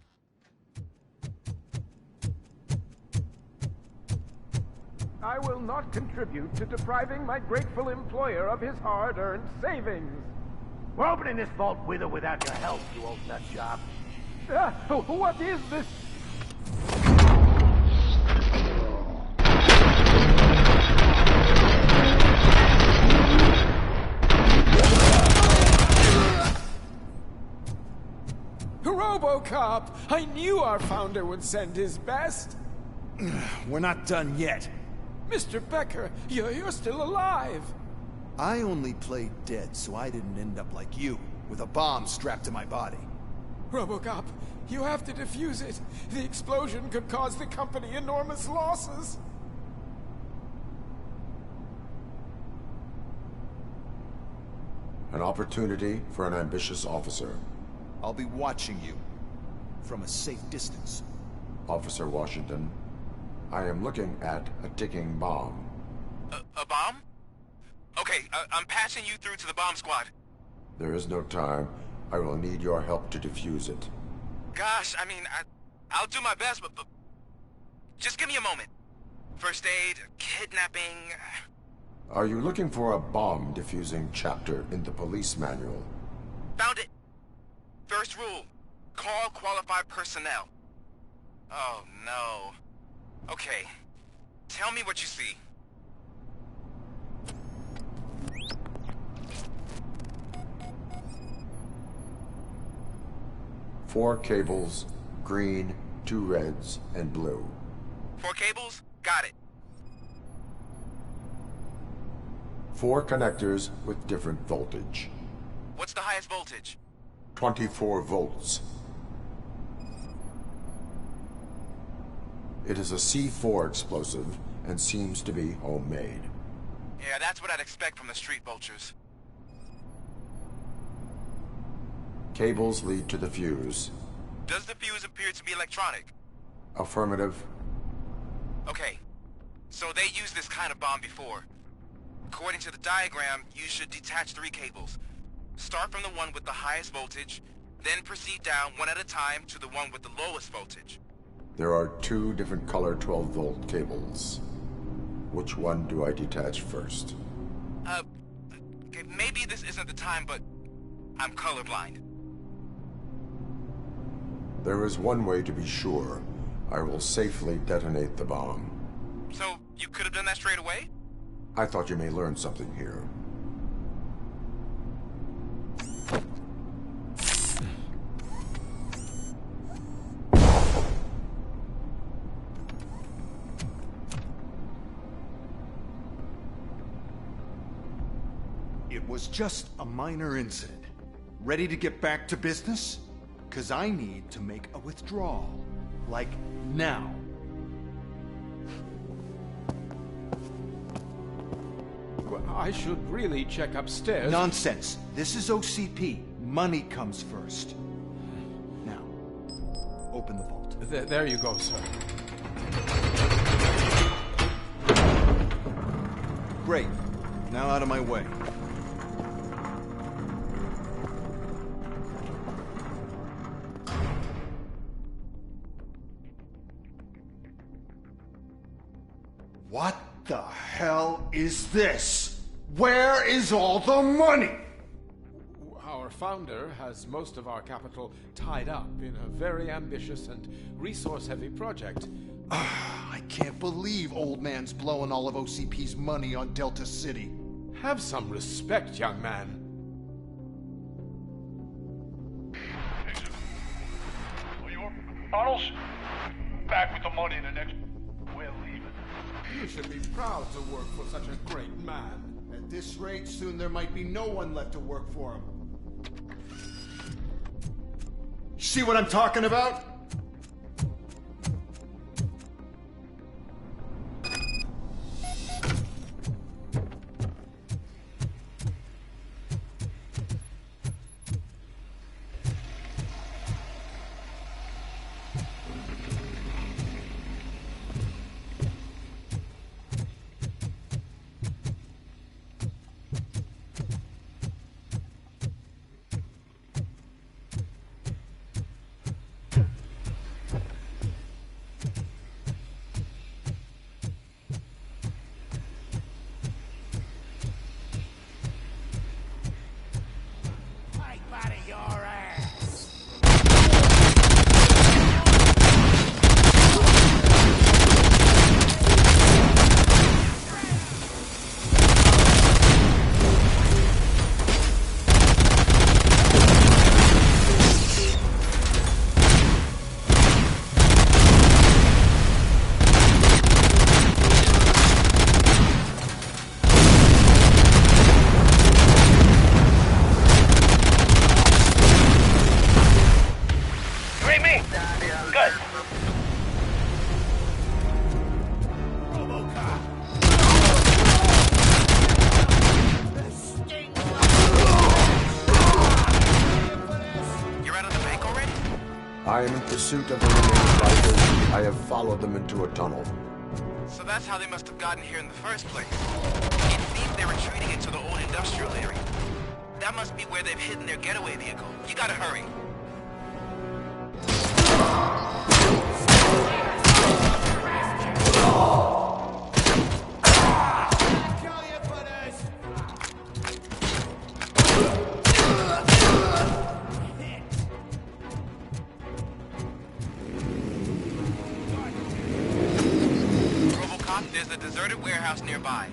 I will not contribute to depriving my grateful employer of his hard-earned savings. We're opening this vault with or without your help, you old nut job. What is this? Robocop! I knew our founder would send his best. We're not done yet. Mr. Becker, you're still alive. I only played dead so I didn't end up like you, with a bomb strapped to my body. Robocop, you have to defuse it. The explosion could cause the company enormous losses. An opportunity for an ambitious officer. I'll be watching you, from a safe distance. Officer Washington, I am looking at a ticking bomb. A bomb? Okay, I'm passing you through to the bomb squad. There is no time. I will need your help to defuse it. Gosh, I mean, I'll do my best, but just give me a moment. First aid, kidnapping... Are you looking for a bomb defusing chapter in the police manual? Found it. First rule, call qualified personnel. Oh, no. Okay, tell me what you see. Four cables, green, 2 reds, and blue. 4 cables? Got it. 4 connectors with different voltage. What's the highest voltage? 24 volts. It is a C4 explosive and seems to be homemade. Yeah, that's what I'd expect from the street vultures. Cables lead to the fuse. Does the fuse appear to be electronic? Affirmative. Okay, so they used this kind of bomb before. According to the diagram, you should detach 3 cables. Start from the one with the highest voltage, then proceed down one at a time to the one with the lowest voltage. There are 2 different color 12-volt cables. Which one do I detach first? Okay, maybe this isn't the time, but I'm colorblind. There is one way to be sure. I will safely detonate the bomb. So, you could have done that straight away? I thought you may learn something here. It was just a minor incident. Ready to get back to business? 'Cause I need to make a withdrawal. Like, now. Well, I should really check upstairs. Nonsense. This is OCP. Money comes first. Now, open the vault. There you go, sir. Great. Now out of my way. What the hell is this? Where is all the money? Our founder has most of our capital tied up in a very ambitious and resource-heavy project. I can't believe old man's blowing all of OCP's money on Delta City. Have some respect, young man. Tunnels? Back with the money in the next... We're leaving. You should be proud to work for such a great man. At this rate, soon there might be no one left to work for him. See what I'm talking about? I am in pursuit of the remaining rifles. I have followed them into a tunnel. So that's how they must have gotten here in the first place. It seems they're retreating into the old industrial area. That must be where they've hidden their getaway vehicle. You gotta hurry. Robocop, there's a deserted warehouse nearby.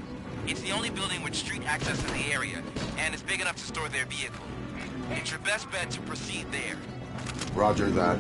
It's the only building with street access in the area, and it's big enough to store their vehicle. It's your best bet to proceed there. Roger that.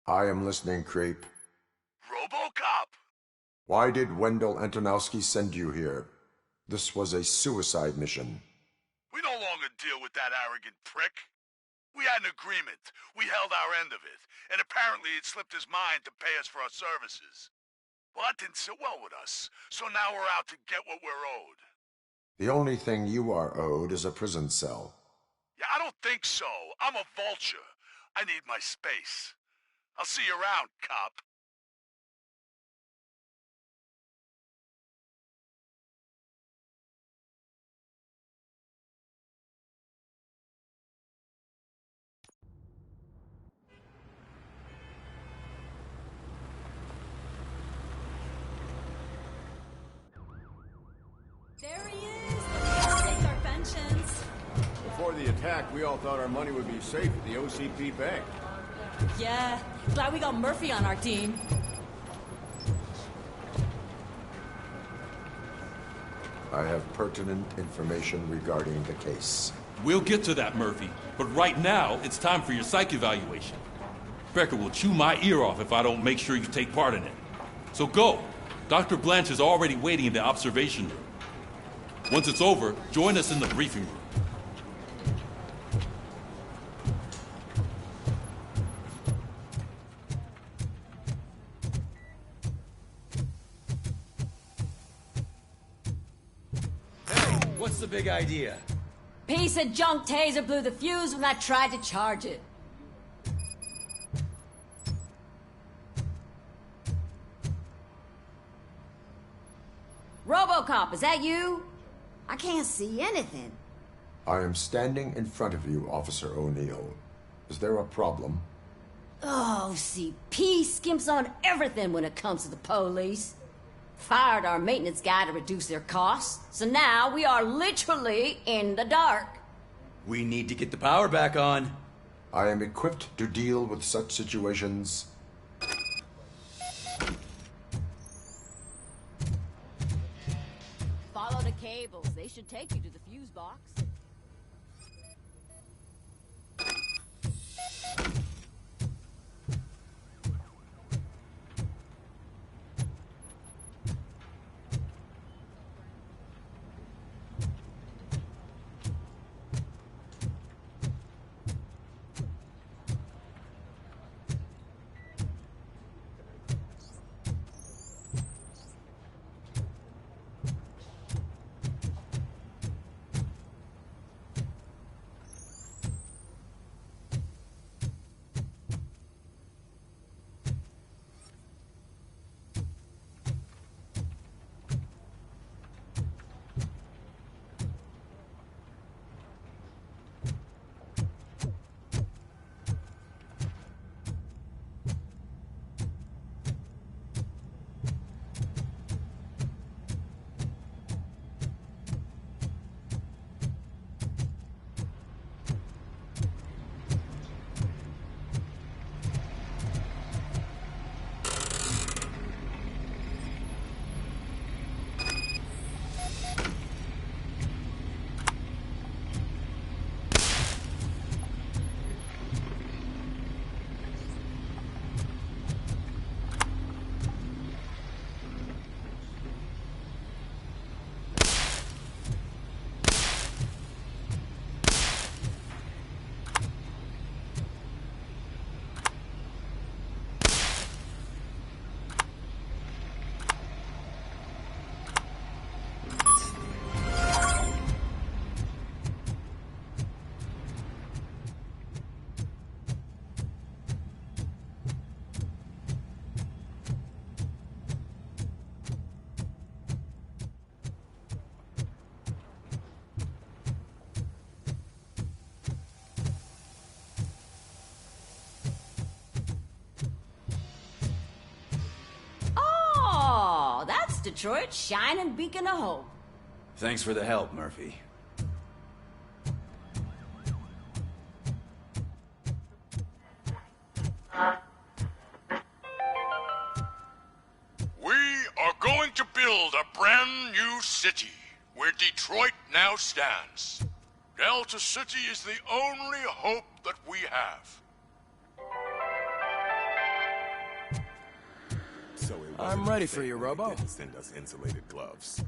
I am listening, creep. Robocop! Why did Wendell Antonowski send you here? This was a suicide mission. We no longer deal with that arrogant prick. We had an agreement. We held our end of it. And apparently it slipped his mind to pay us for our services. Well, that didn't sit well with us. So now we're out to get what we're owed. The only thing you are owed is a prison cell. Yeah, I don't think so. I'm a vulture. I need my space. I'll see you around, cop. There he is! Let's take our pensions. Before the attack, we all thought our money would be safe at the OCP bank. Yeah, glad we got Murphy on our team. I have pertinent information regarding the case. We'll get to that, Murphy. But right now, it's time for your psych evaluation. Becker will chew my ear off if I don't make sure you take part in it. So go. Dr. Blanche is already waiting in the observation room. Once it's over, join us in the briefing room. What's the big idea? Piece of junk taser blew the fuse when I tried to charge it. Robocop, is that you? I can't see anything. I am standing in front of you, Officer O'Neill. Is there a problem? Oh, CP skimps on everything when it comes to the police. Fired our maintenance guy to reduce their costs, so now we are literally in the dark. We need to get the power back on. I am equipped to deal with such situations. Follow the cables. They should take you to the fuse box. Detroit's shining beacon of hope. Thanks for the help, Murphy. We are going to build a brand new city where Detroit now stands. Delta City is the only hope that we have. I'm ready for you, Robo. Didn't send us insulated gloves.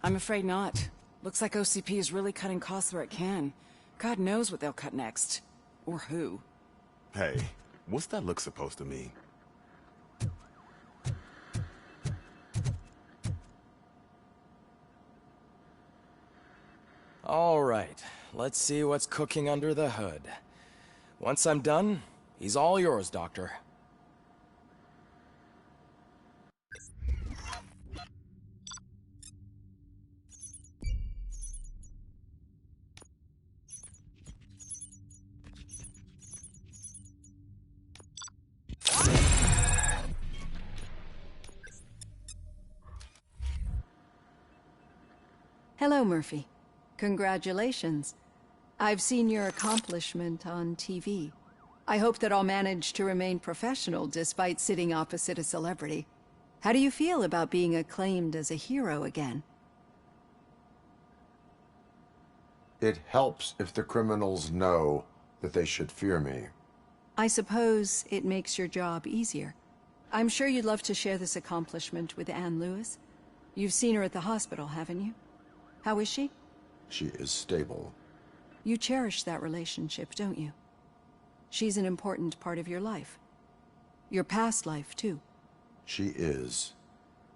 I'm afraid not. Looks like OCP is really cutting costs where it can. God knows what they'll cut next. Or who. Hey, what's that look supposed to mean? All right, let's see what's cooking under the hood. Once I'm done, he's all yours, Doctor. Hello, Murphy. Congratulations. I've seen your accomplishment on TV. I hope that I'll manage to remain professional despite sitting opposite a celebrity. How do you feel about being acclaimed as a hero again? It helps if the criminals know that they should fear me. I suppose it makes your job easier. I'm sure you'd love to share this accomplishment with Anne Lewis. You've seen her at the hospital, haven't you? How is she? She is stable. You cherish that relationship, don't you? She's an important part of your life. Your past life, too. She is.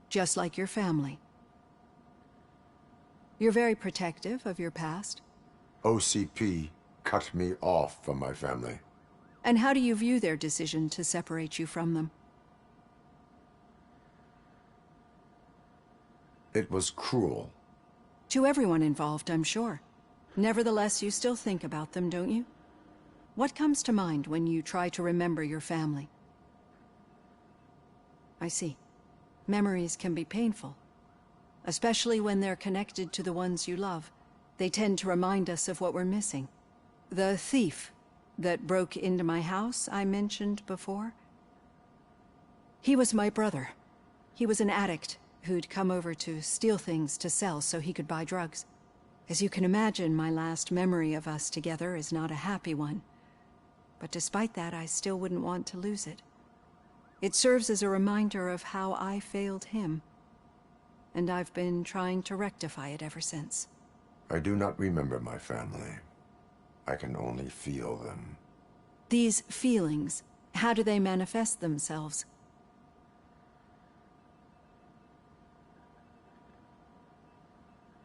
Just like your family. You're very protective of your past. OCP cut me off from my family. And how do you view their decision to separate you from them? It was cruel. To everyone involved, I'm sure. Nevertheless, you still think about them, don't you? What comes to mind when you try to remember your family? I see. Memories can be painful. Especially when they're connected to the ones you love. They tend to remind us of what we're missing. The thief that broke into my house I mentioned before? He was my brother. He was an addict who'd come over to steal things to sell so he could buy drugs. As you can imagine, my last memory of us together is not a happy one. But despite that, I still wouldn't want to lose it. It serves as a reminder of how I failed him. And I've been trying to rectify it ever since. I do not remember my family. I can only feel them. These feelings, how do they manifest themselves?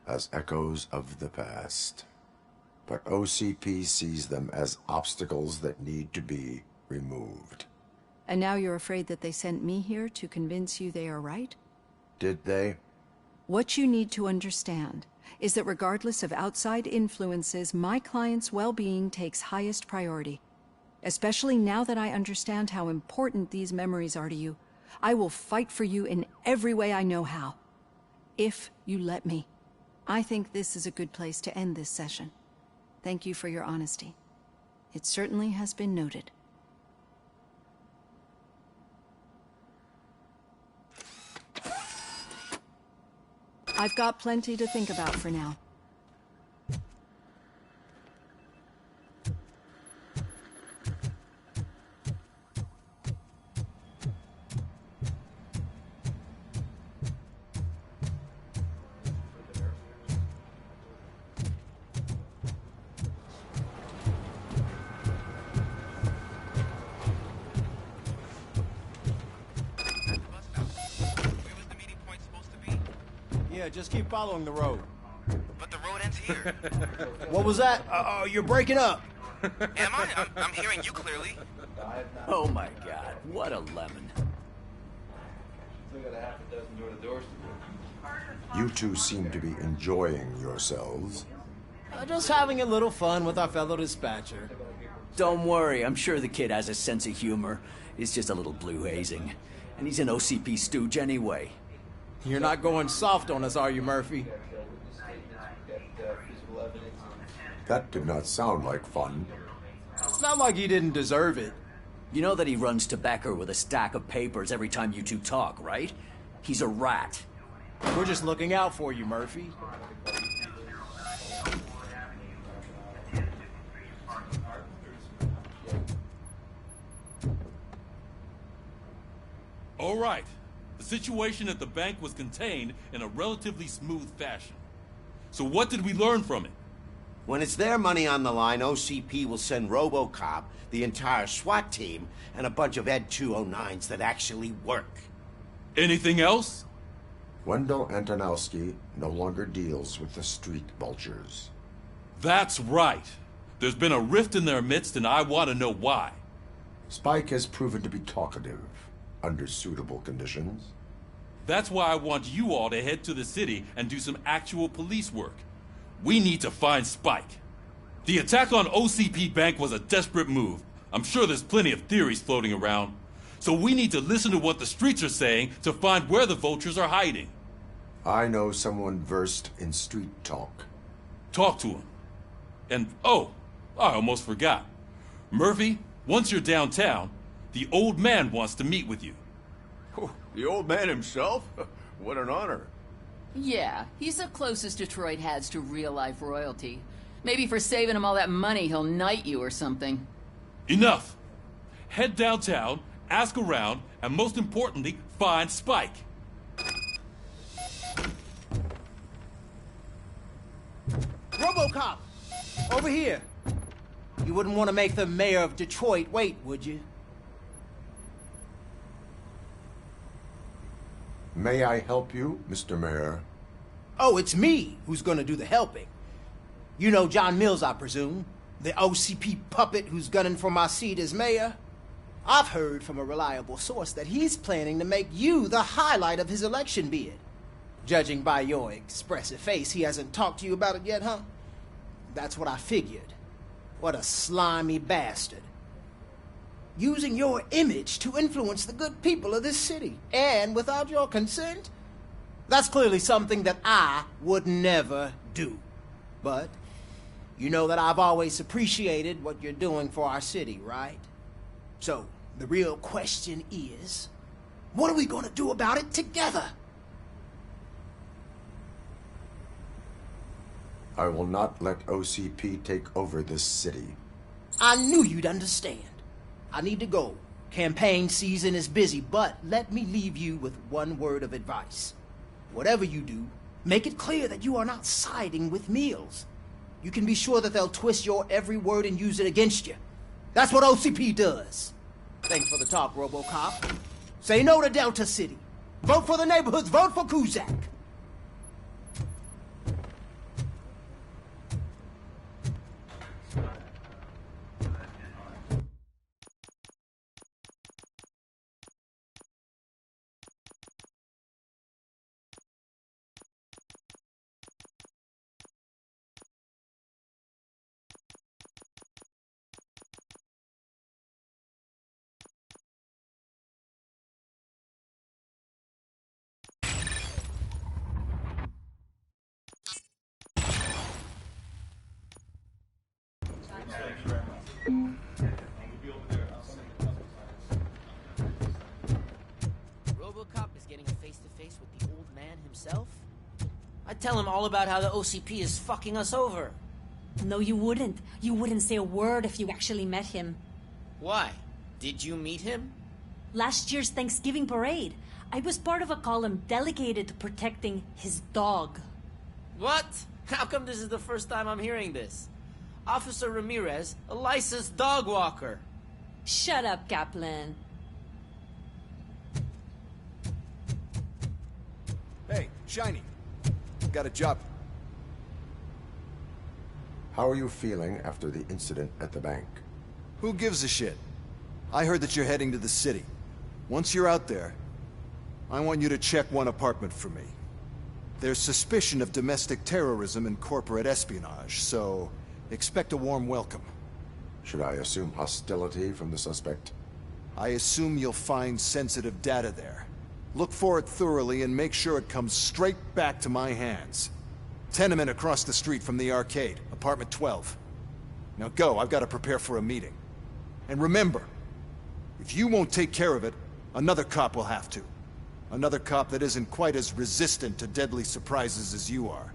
As echoes of the past. But OCP sees them as obstacles that need to be removed. And now you're afraid that they sent me here to convince you they are right? Did they? What you need to understand is that regardless of outside influences, my client's well-being takes highest priority. Especially now that I understand how important these memories are to you, I will fight for you in every way I know how. If you let me. I think this is a good place to end this session. Thank you for your honesty. It certainly has been noted. I've got plenty to think about for now. Yeah, just keep following the road. But the road ends here. What was that? You're breaking up. Am I? I'm hearing you clearly. Oh my god, what a lemon. Still got a half a dozen door-to-doors to do. You two seem to be enjoying yourselves. Just having a little fun with our fellow dispatcher. Don't worry, I'm sure the kid has a sense of humor. It's just a little blue hazing. And he's an OCP stooge anyway. You're not going soft on us, are you, Murphy? That did not sound like fun. It's not like he didn't deserve it. You know that he runs tobacco with a stack of papers every time you two talk, right? He's a rat. We're just looking out for you, Murphy. All right. The situation at the bank was contained in a relatively smooth fashion. So what did we learn from it? When it's their money on the line, OCP will send Robocop, the entire SWAT team, and a bunch of Ed 209s that actually work. Anything else? Wendell Antonowski no longer deals with the street vultures. That's right. There's been a rift in their midst, and I want to know why. Spike has proven to be talkative, under suitable conditions. That's why I want you all to head to the city and do some actual police work. We need to find Spike. The attack on OCP Bank was a desperate move. I'm sure there's plenty of theories floating around. So we need to listen to what the streets are saying to find where the vultures are hiding. I know someone versed in street talk. Talk to him. And, oh, I almost forgot. Murphy, once you're downtown, the old man wants to meet with you. Oh, the old man himself? What an honor. Yeah, he's the closest Detroit has to real-life royalty. Maybe for saving him all that money, he'll knight you or something. Enough! Head downtown, ask around, and most importantly, find Spike. Robocop! Over here. You wouldn't want to make the mayor of Detroit wait, would you? May I help you, Mr. Mayor? Oh, it's me who's gonna do the helping. You know John Mills, I presume? The OCP puppet who's gunning for my seat as mayor? I've heard from a reliable source that he's planning to make you the highlight of his election bid. Judging by your expressive face, he hasn't talked to you about it yet, huh? That's what I figured. What a slimy bastard. Using your image to influence the good people of this city, and without your consent? That's clearly something that I would never do. But you know that I've always appreciated what you're doing for our city, right? So, the real question is, what are we gonna do about it together? I will not let OCP take over this city. I knew you'd understand. I need to go. Campaign season is busy, but let me leave you with one word of advice. Whatever you do, make it clear that you are not siding with Mills. You can be sure that they'll twist your every word and use it against you. That's what OCP does. Thanks for the talk, Robocop. Say no to Delta City. Vote for the neighborhoods. Vote for Kuzak. Robocop is getting a face-to-face with the old man himself? I'd tell him all about how the OCP is fucking us over. No, you wouldn't. You wouldn't say a word if you actually met him. Why? Did you meet him? Last year's Thanksgiving parade, I was part of a column dedicated to protecting his dog. What? How come this is the first time I'm hearing this? Officer Ramirez, a licensed dog walker. Shut up, Kaplan. Hey, Shiny. Got a job. How are you feeling after the incident at the bank? Who gives a shit? I heard that you're heading to the city. Once you're out there, I want you to check one apartment for me. There's suspicion of domestic terrorism and corporate espionage, so expect a warm welcome. Should I assume hostility from the suspect? I assume you'll find sensitive data there. Look for it thoroughly and make sure it comes straight back to my hands. Tenement across the street from the arcade, apartment 12. Now go, I've got to prepare for a meeting. And remember, if you won't take care of it, another cop will have to. Another cop that isn't quite as resistant to deadly surprises as you are.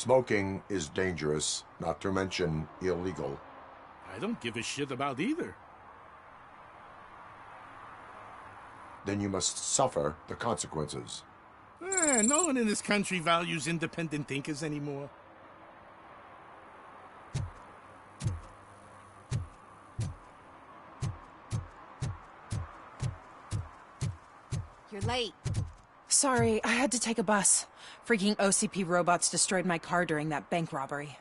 Smoking is dangerous, not to mention illegal. I don't give a shit about either. Then you must suffer the consequences. No one in this country values independent thinkers anymore. You're late. Sorry, I had to take a bus. Freaking OCP robots destroyed my car during that bank robbery.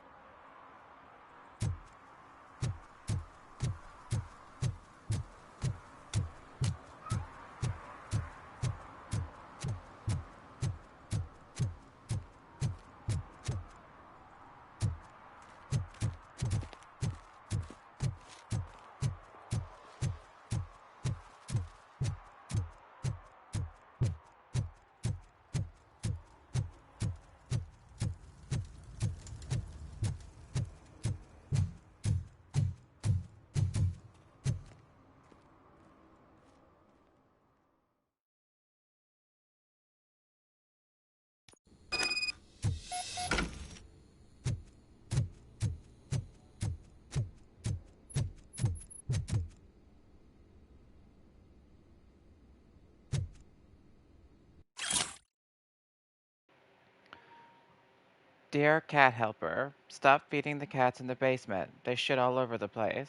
Dear cat helper, stop feeding the cats in the basement. They shit all over the place.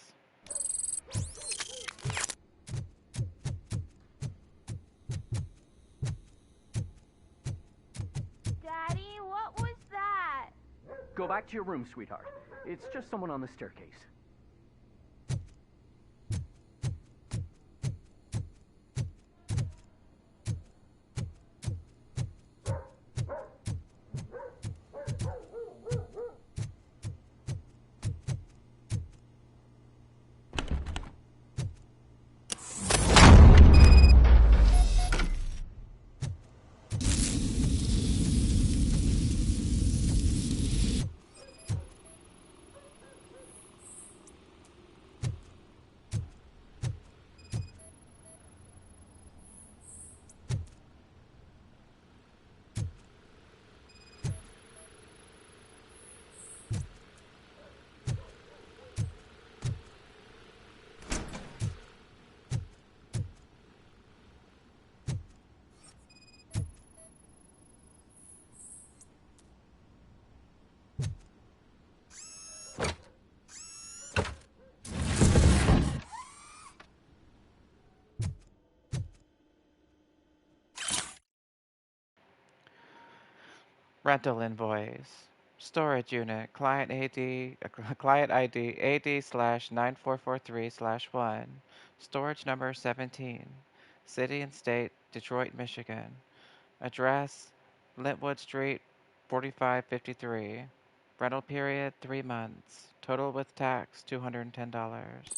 Daddy, what was that? Go back to your room, sweetheart. It's just someone on the staircase. Rental invoice. Storage unit. Client client ID AD/9443/1. Storage number 17. City and State, Detroit, Michigan. Address, Lintwood Street, 4553. Rental period, 3 months. Total with tax, $210.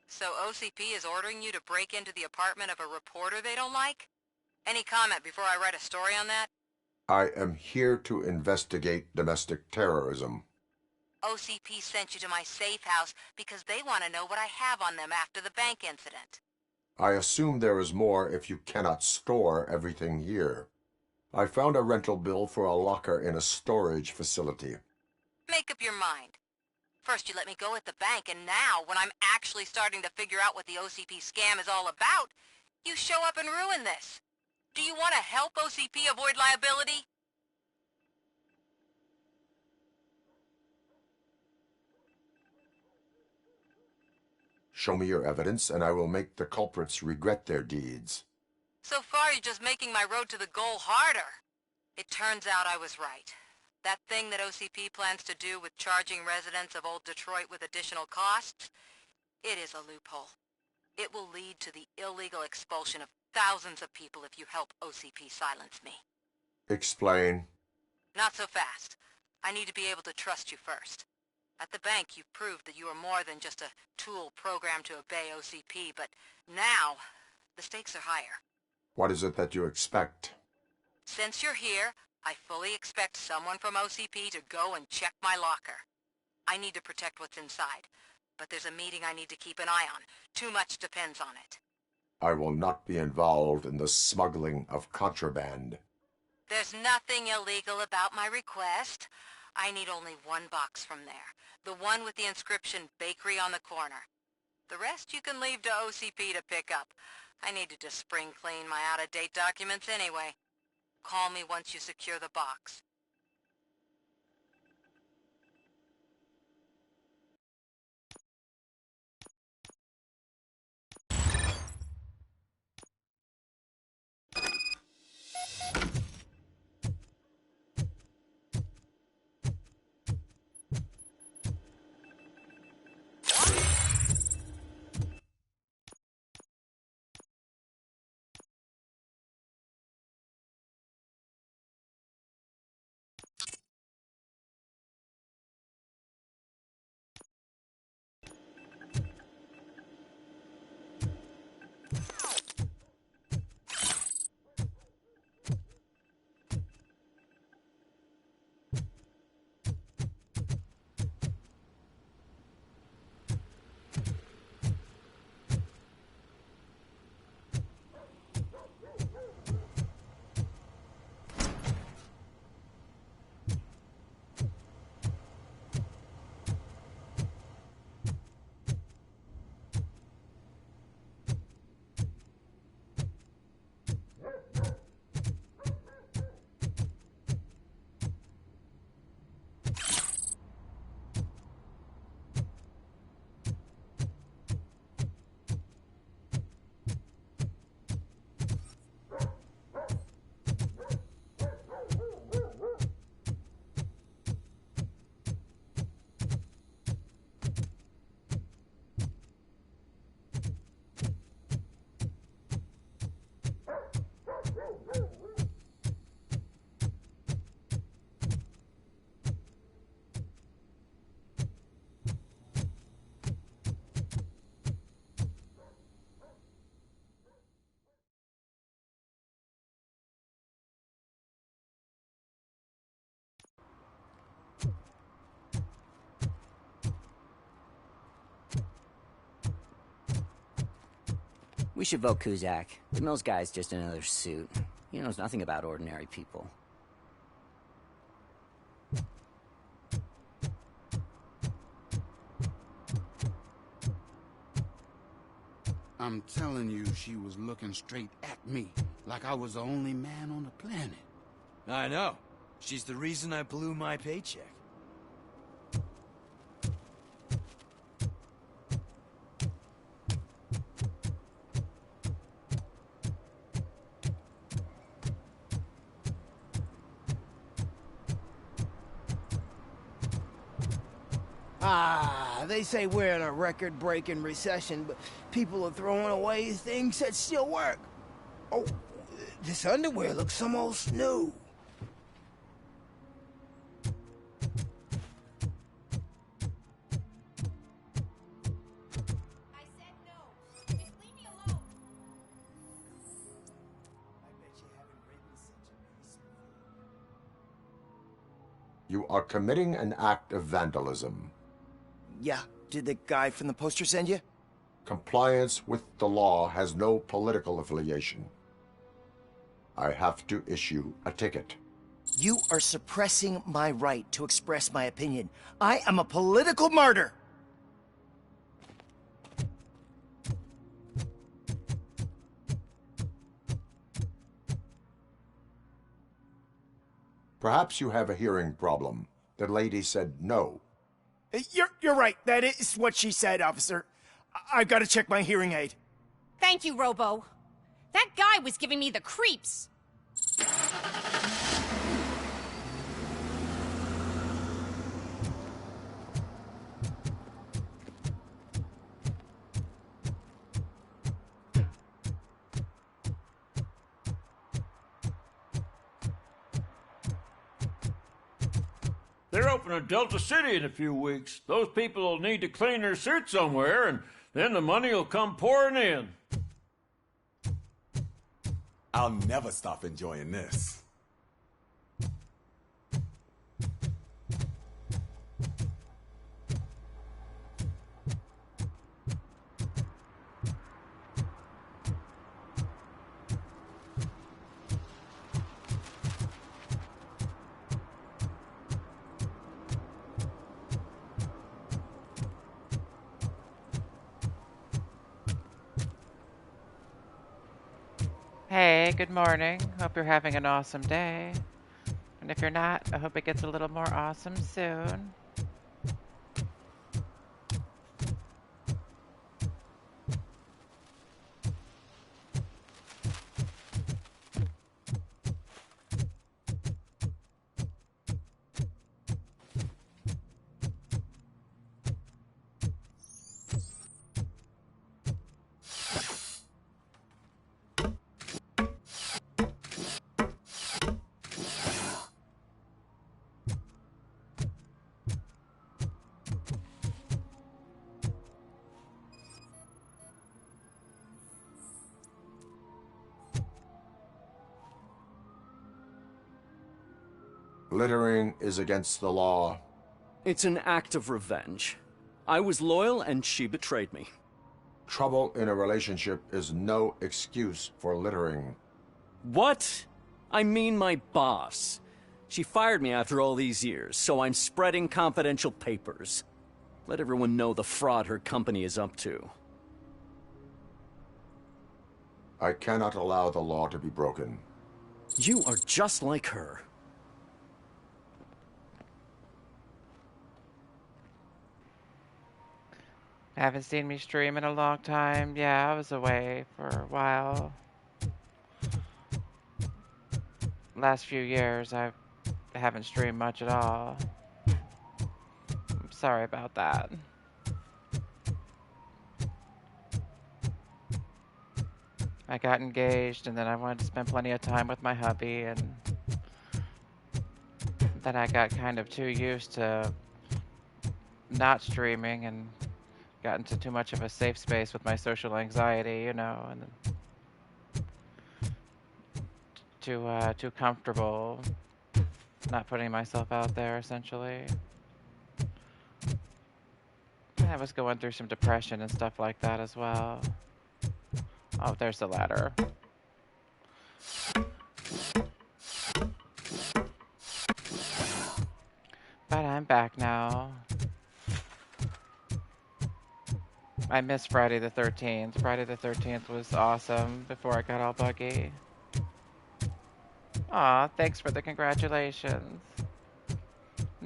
So OCP is ordering you to break into the apartment of a reporter they don't like? Any comment before I write a story on that? I am here to investigate domestic terrorism. OCP sent you to my safe house because they want to know what I have on them after the bank incident. I assume there is more if you cannot store everything here. I found a rental bill for a locker in a storage facility. Make up your mind. First you let me go at the bank, and now, when I'm actually starting to figure out what the OCP scam is all about, you show up and ruin this. Do you want to help OCP avoid liability? Show me your evidence, and I will make the culprits regret their deeds. So far, you're just making my road to the goal harder. It turns out I was right. That thing that OCP plans to do with charging residents of Old Detroit with additional costs, it is a loophole. It will lead to the illegal expulsion of thousands of people if you help OCP silence me. Explain. Not so fast. I need to be able to trust you first. At the bank, you've proved that you are more than just a tool programmed to obey OCP, but now, the stakes are higher. What is it that you expect? Since you're here, I fully expect someone from OCP to go and check my locker. I need to protect what's inside. but there's a meeting I need to keep an eye on. Too much depends on it. I will not be involved in the smuggling of contraband. There's nothing illegal about my request. I need only one box from there. The one with the inscription Bakery on the corner. The rest you can leave to OCP to pick up. I need to just spring clean my out-of-date documents anyway. Call me once you secure the box. We should vote Kuzak. The Mills guy's just another suit. He knows nothing about ordinary people. I'm telling you, she was looking straight at me, like I was the only man on the planet. I know. She's the reason I blew my paycheck. They say we're in a record-breaking recession, but people are throwing away things that still work. Oh, this underwear looks almost new. You are committing an act of vandalism. Yeah, did the guy from the poster send you? Compliance with the law has no political affiliation. I have to issue a ticket. You are suppressing my right to express my opinion. I am a political martyr! Perhaps you have a hearing problem. The lady said no. You're right. That is what she said, officer. I've got to check my hearing aid. Thank you, Robo. That guy was giving me the creeps. They're opening Delta City in a few weeks. Those people will need to clean their suits somewhere, and then the money will come pouring in. I'll never stop enjoying this. Hey, good morning. Hope you're having an awesome day. And if you're not, I hope it gets a little more awesome soon. Littering is against the law. It's an act of revenge. I was loyal and she betrayed me. Trouble in a relationship is no excuse for littering. What? I mean my boss. She fired me after all these years, so I'm spreading confidential papers. Let everyone know the fraud her company is up to. I cannot allow the law to be broken. You are just like her. Haven't seen me stream in a long time. Yeah, I was away for a while. Last few years, I haven't streamed much at all. I'm sorry about that. I got engaged, and then I wanted to spend plenty of time with my hubby, and then I got kind of too used to not streaming and got into too much of a safe space with my social anxiety, you know, and too comfortable not putting myself out there, essentially. I was going through some depression and stuff like that as well. Oh, there's the ladder. But I'm back now. I missed Friday the 13th. Friday the 13th was awesome before I got all buggy. Aw, thanks for the congratulations.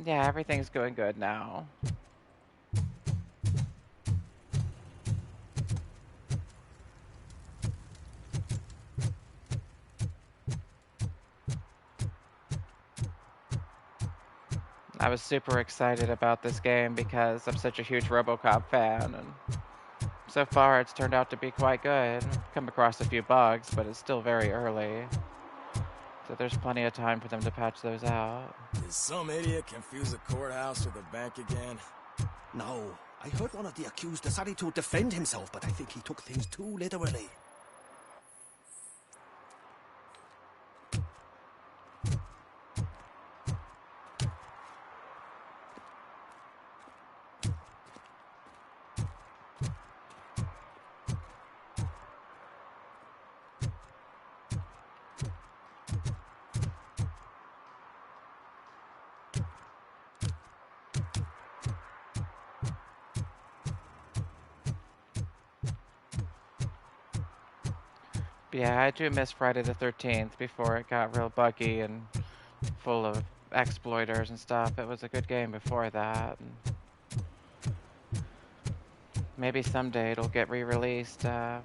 Yeah, everything's going good now. I was super excited about this game because I'm such a huge Robocop fan, and so far it's turned out to be quite good. Come across a few bugs, but it's still very early. So there's plenty of time for them to patch those out. Did some idiot confuse the courthouse with the bank again? No, I heard one of the accused decided to defend himself, but I think he took things too literally. Yeah, I do miss Friday the 13th before it got real buggy and full of exploiters and stuff. It was a good game before that. Maybe someday it'll get re-released. Well,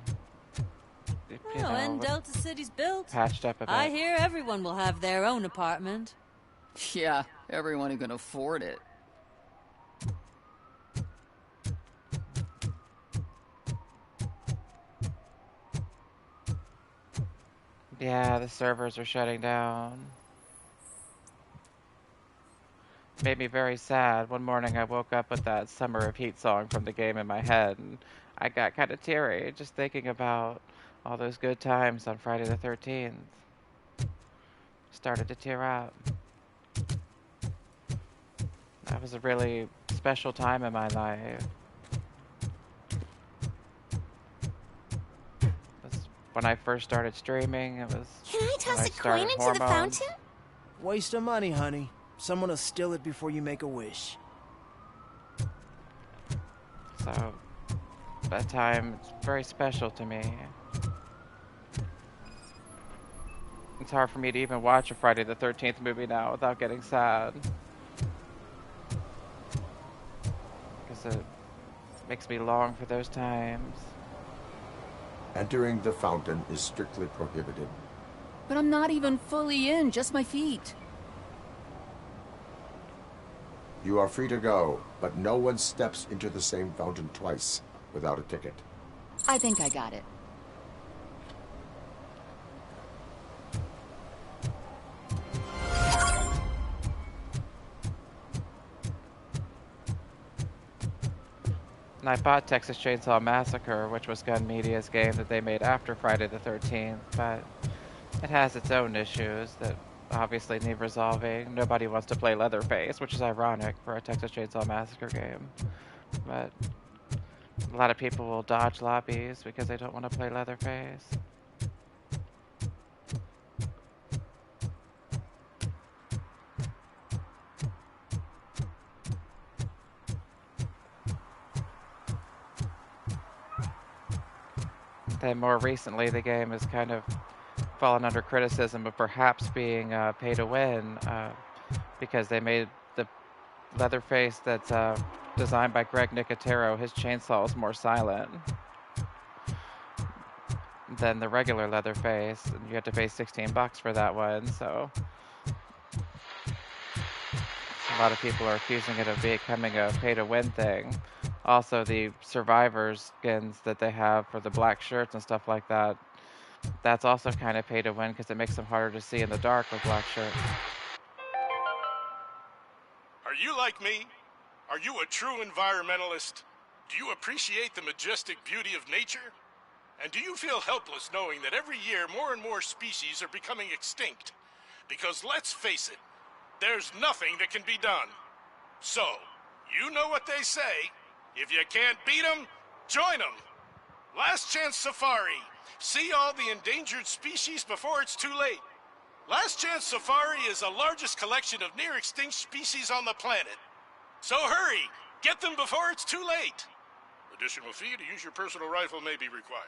when Delta City's built, patched up a bit. I hear everyone will have their own apartment. Yeah, everyone who can afford it. Yeah, the servers are shutting down. Made me very sad. One morning I woke up with that Summer of Heat song from the game in my head, and I got kind of teary just thinking about all those good times on Friday the 13th. Started to tear up. That was a really special time in my life. When I first started streaming, it was. Can I toss a coin into the fountain? Waste of money, honey. Someone will steal it before you make a wish. So, that time, it's very special to me. It's hard for me to even watch a Friday the 13th movie now without getting sad. Because it makes me long for those times. Entering the fountain is strictly prohibited. But I'm not even fully in, just my feet. You are free to go, but no one steps into the same fountain twice without a ticket. I think I got it. And I bought Texas Chainsaw Massacre, which was Gun Media's game that they made after Friday the 13th, but it has its own issues that obviously need resolving. Nobody wants to play Leatherface, which is ironic for a Texas Chainsaw Massacre game. But a lot of people will dodge lobbies because they don't want to play Leatherface. Then more recently, the game has kind of fallen under criticism of perhaps being pay to win because they made the Leatherface that's designed by Greg Nicotero, his chainsaw is more silent than the regular Leatherface, and you have to pay $16 for that one, so a lot of people are accusing it of becoming a pay-to-win thing. Also, the survivors skins that they have for the black shirts and stuff like that, that's also kind of pay-to-win because it makes them harder to see in the dark with black shirts. Are you like me? Are you a true environmentalist? Do you appreciate the majestic beauty of nature? And do you feel helpless knowing that every year more and more species are becoming extinct? Because let's face it, there's nothing that can be done. So, you know what they say. If you can't beat them, join them. Last Chance Safari. See all the endangered species before it's too late. Last Chance Safari is the largest collection of near-extinct species on the planet. So hurry, get them before it's too late. Additional fee to use your personal rifle may be required.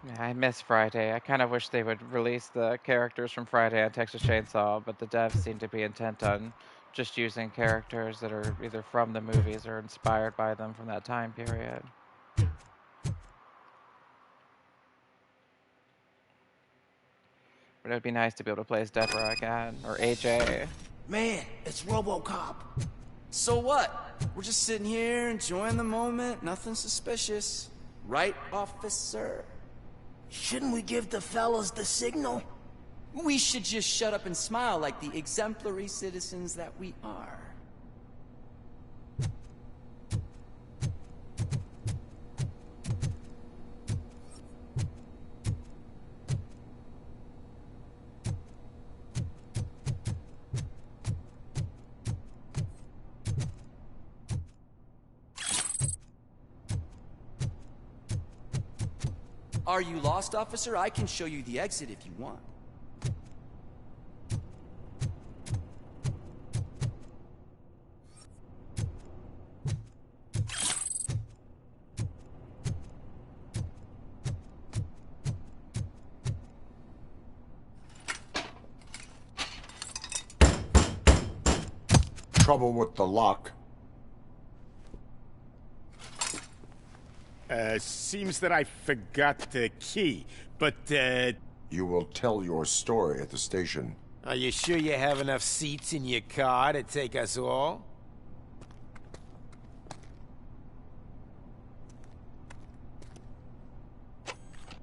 Yeah, I miss Friday. I kind of wish they would release the characters from Friday on Texas Chainsaw, but the devs seem to be intent on just using characters that are either from the movies or inspired by them from that time period. But it would be nice to be able to play as Deborah again, or AJ. Man, it's Robocop. So what? We're just sitting here enjoying the moment, nothing suspicious. Right, officer? Shouldn't we give the fellas the signal? We should just shut up and smile like the exemplary citizens that we are. Are you lost, officer? I can show you the exit if you want. Trouble with the lock. Seems that I forgot the key, but, You will tell your story at the station. Are you sure you have enough seats in your car to take us all?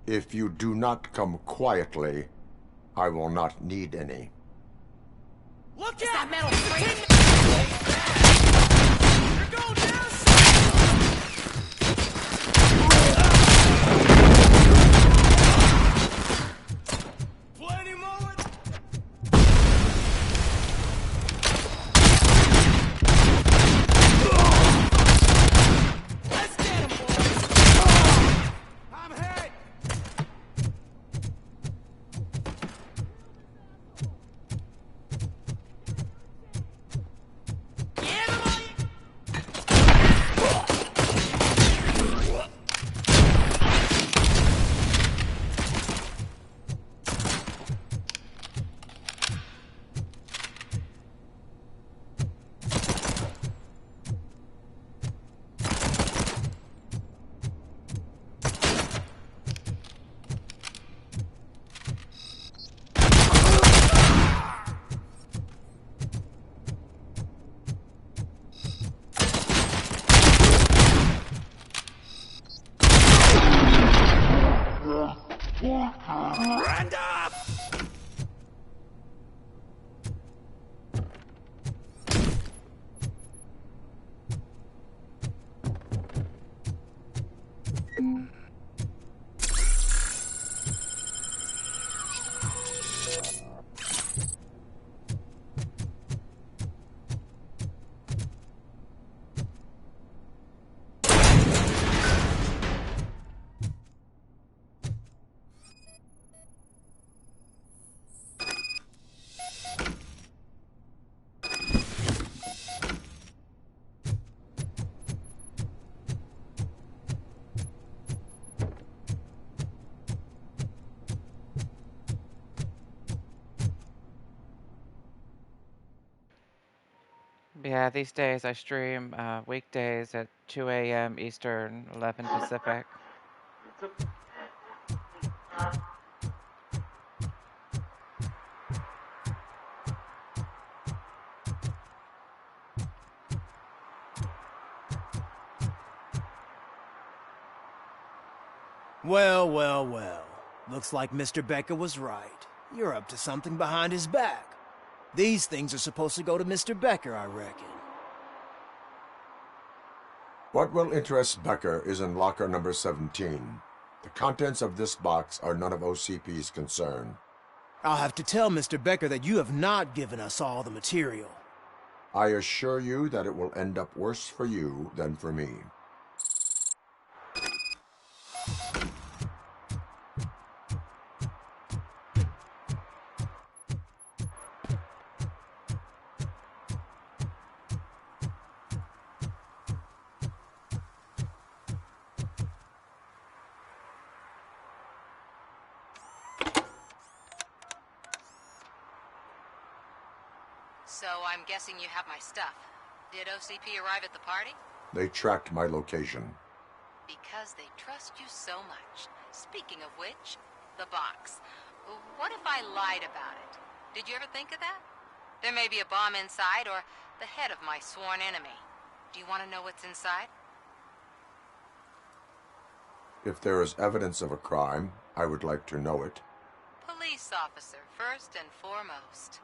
If you do not come quietly, I will not need any. Look at that metal crate! You're going down, plenty more. Let's get him, boys. I'm hit. Brenda! Yeah, these days I stream weekdays at 2 a.m. Eastern, 11 Pacific. Well, well, well. Looks like Mr. Becker was right. You're up to something behind his back. These things are supposed to go to Mr. Becker, I reckon. What will interest Becker is in locker number 17. The contents of this box are none of OCP's concern. I'll have to tell Mr. Becker that you have not given us all the material. I assure you that it will end up worse for you than for me. So I'm guessing you have my stuff. Did OCP arrive at the party? They tracked my location. Because they trust you so much. Speaking of which, the box. What if I lied about it? Did you ever think of that? There may be a bomb inside or the head of my sworn enemy. Do you want to know what's inside? If there is evidence of a crime, I would like to know it. Police officer, first and foremost.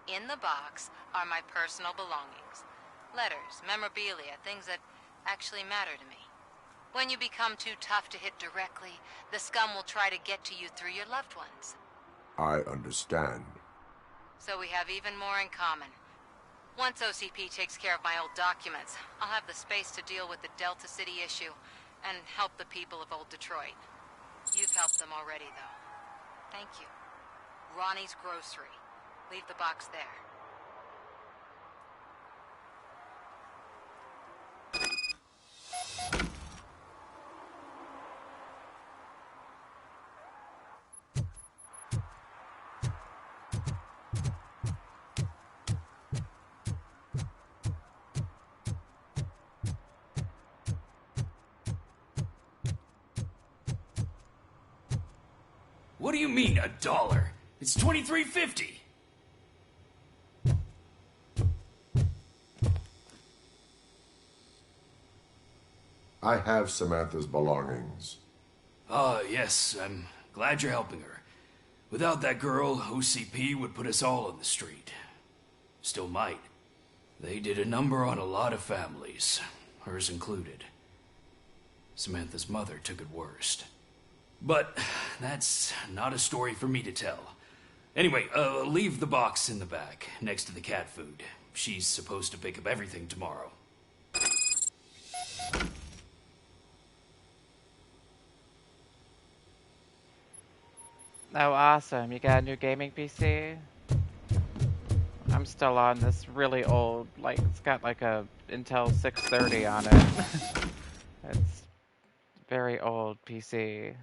In the box are my personal belongings. Letters, memorabilia, things that actually matter to me. When you become too tough to hit directly, the scum will try to get to you through your loved ones. I understand. So we have even more in common. Once OCP takes care of my old documents, I'll have the space to deal with the Delta City issue and help the people of Old Detroit. You've helped them already, though. Thank you. Ronnie's Grocery. Leave the box there. What do you mean, $1? It's $23.50. I have Samantha's belongings. Yes, I'm glad you're helping her. Without that girl, OCP would put us all on the street. Still might. They did a number on a lot of families, hers included. Samantha's mother took it worst. But that's not a story for me to tell. Anyway, leave the box in the back, next to the cat food. She's supposed to pick up everything tomorrow. Oh, awesome. You got a new gaming PC? I'm still on this really old, like, it's got like a Intel 630 on it. It's very old PC.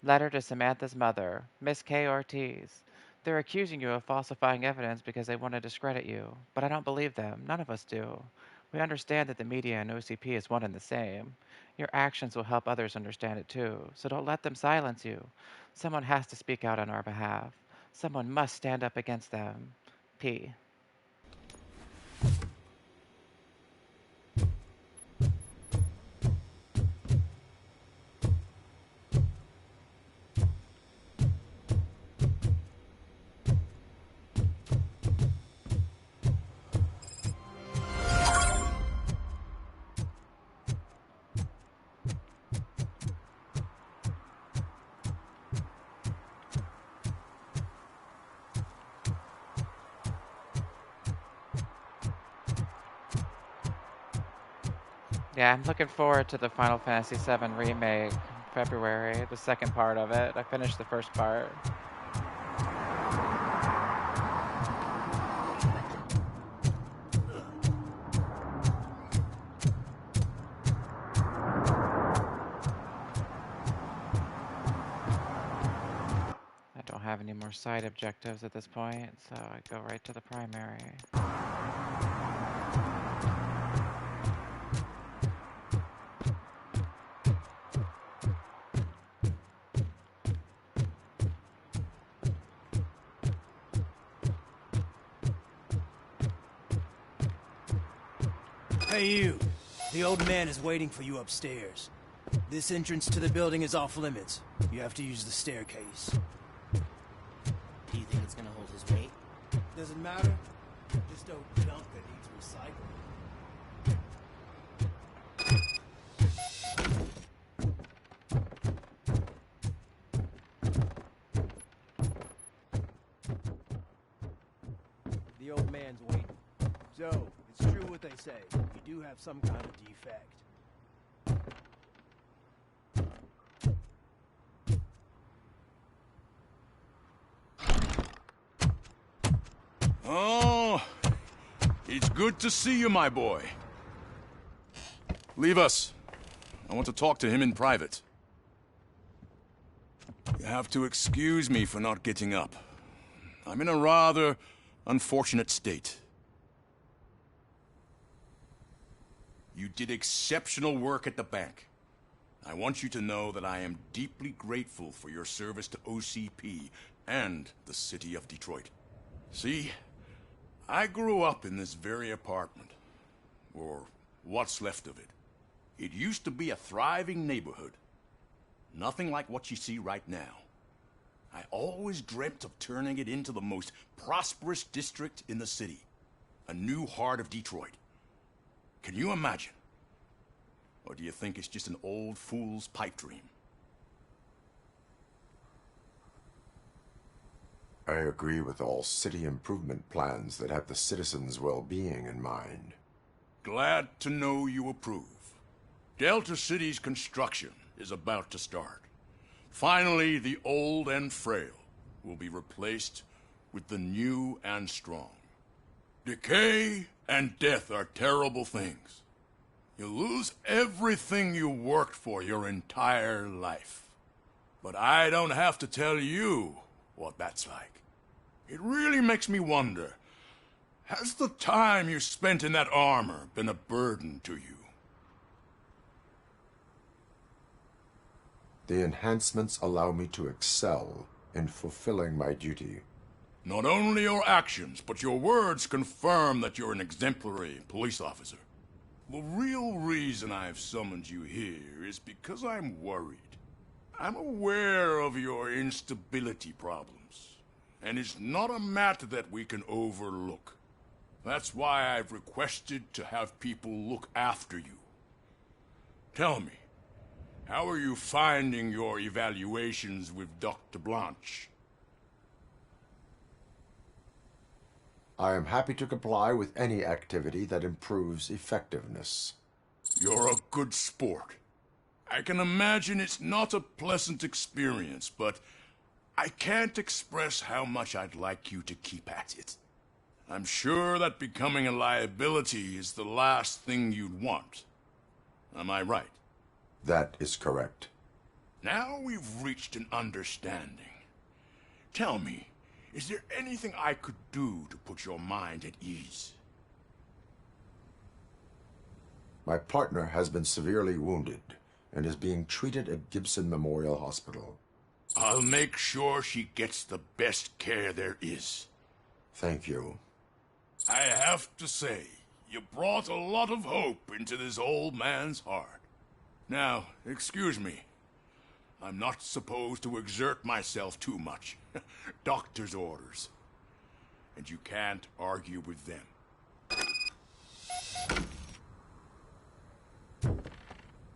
Letter to Samantha's mother, Miss K. Ortiz. They're accusing you of falsifying evidence because they want to discredit you. But I don't believe them. None of us do. We understand that the media and OCP is one and the same. Your actions will help others understand it too, so don't let them silence you. Someone has to speak out on our behalf. Someone must stand up against them. P. Yeah, I'm looking forward to the Final Fantasy VII Remake, February, the second part of it. I finished the first part. I don't have any more side objectives at this point, so I go right to the primary. Hey, you. The old man is waiting for you upstairs. This entrance to the building is off limits. You have to use the staircase. Do you think it's gonna hold his weight? Doesn't matter. Just old junk that needs recycling. The old man's waiting. So, it's true what they say. You do have some kind of defect. Oh, it's good to see you, my boy. Leave us. I want to talk to him in private. You have to excuse me for not getting up. I'm in a rather unfortunate state. You did exceptional work at the bank. I want you to know that I am deeply grateful for your service to OCP and the city of Detroit. See, I grew up in this very apartment, or what's left of it. It used to be a thriving neighborhood. Nothing like what you see right now. I always dreamt of turning it into the most prosperous district in the city. A new heart of Detroit. Can you imagine? Or do you think it's just an old fool's pipe dream? I agree with all city improvement plans that have the citizens' well-being in mind. Glad to know you approve. Delta City's construction is about to start. Finally, the old and frail will be replaced with the new and strong. Decay and death are terrible things. You lose everything you worked for your entire life. But I don't have to tell you what that's like. It really makes me wonder, has the time you spent in that armor been a burden to you? The enhancements allow me to excel in fulfilling my duty. Not only your actions, but your words confirm that you're an exemplary police officer. The real reason I've summoned you here is because I'm worried. I'm aware of your instability problems, and it's not a matter that we can overlook. That's why I've requested to have people look after you. Tell me, how are you finding your evaluations with Dr. Blanche? I am happy to comply with any activity that improves effectiveness. You're a good sport. I can imagine it's not a pleasant experience, but I can't express how much I'd like you to keep at it. I'm sure that becoming a liability is the last thing you'd want. Am I right? That is correct. Now we've reached an understanding. Tell me, is there anything I could do to put your mind at ease? My partner has been severely wounded and is being treated at Gibson Memorial Hospital. I'll make sure she gets the best care there is. Thank you. I have to say, you brought a lot of hope into this old man's heart. Now, excuse me. I'm not supposed to exert myself too much. Doctor's orders. And you can't argue with them.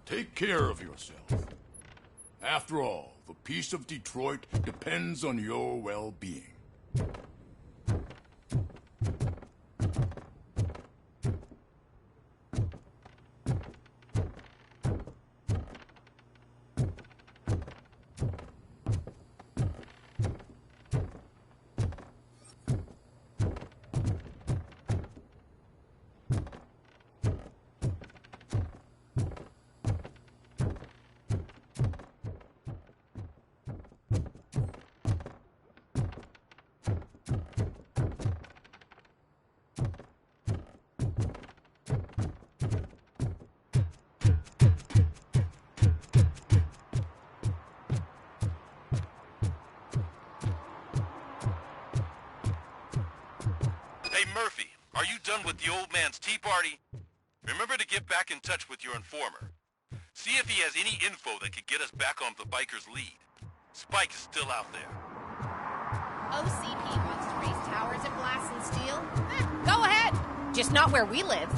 Take care of yourself. After all, the peace of Detroit depends on your well-being. done with the old man's tea party, remember to get back in touch with your informer. See if he has any info that could get us back on the biker's lead. Spike is still out there. OCP wants to raise towers at Glass and Steel? Go ahead. Just not where we live.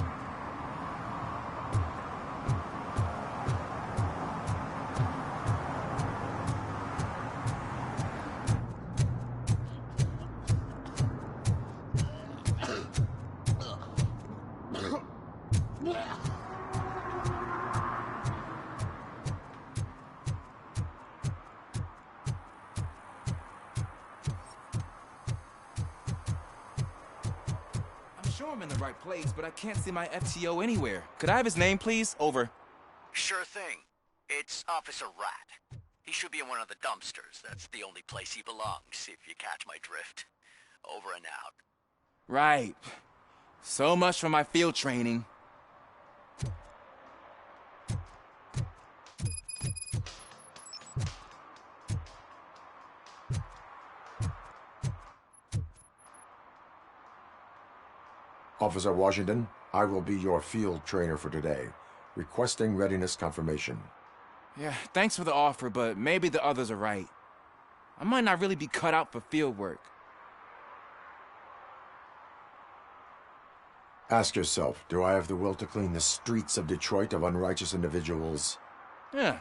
I'm in the right place, but I can't see my FTO anywhere. Could I have his name, please? Over. Sure thing. It's Officer Rat. He should be in one of the dumpsters. That's the only place he belongs, if you catch my drift. Over and out. Right. So much for my field training. Officer Washington, I will be your field trainer for today. Requesting readiness confirmation. Yeah, thanks for the offer, but maybe the others are right. I might not really be cut out for field work. Ask yourself, do I have the will to clean the streets of Detroit of unrighteous individuals? Yeah.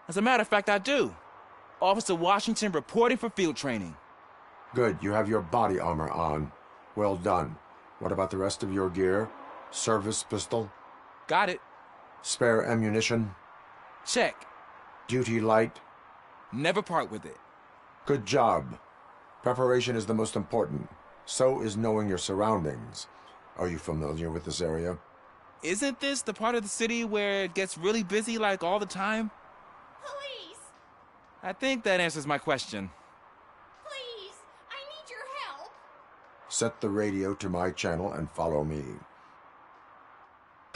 As a matter of fact, I do. Officer Washington reporting for field training. Good, you have your body armor on. Well done. What about the rest of your gear? Service pistol? Got it. Spare ammunition? Check. Duty light? Never part with it. Good job. Preparation is the most important. So is knowing your surroundings. Are you familiar with this area? Isn't this the part of the city where it gets really busy like all the time? Police! I think that answers my question. Please! I need your help! Set the radio to my channel and follow me.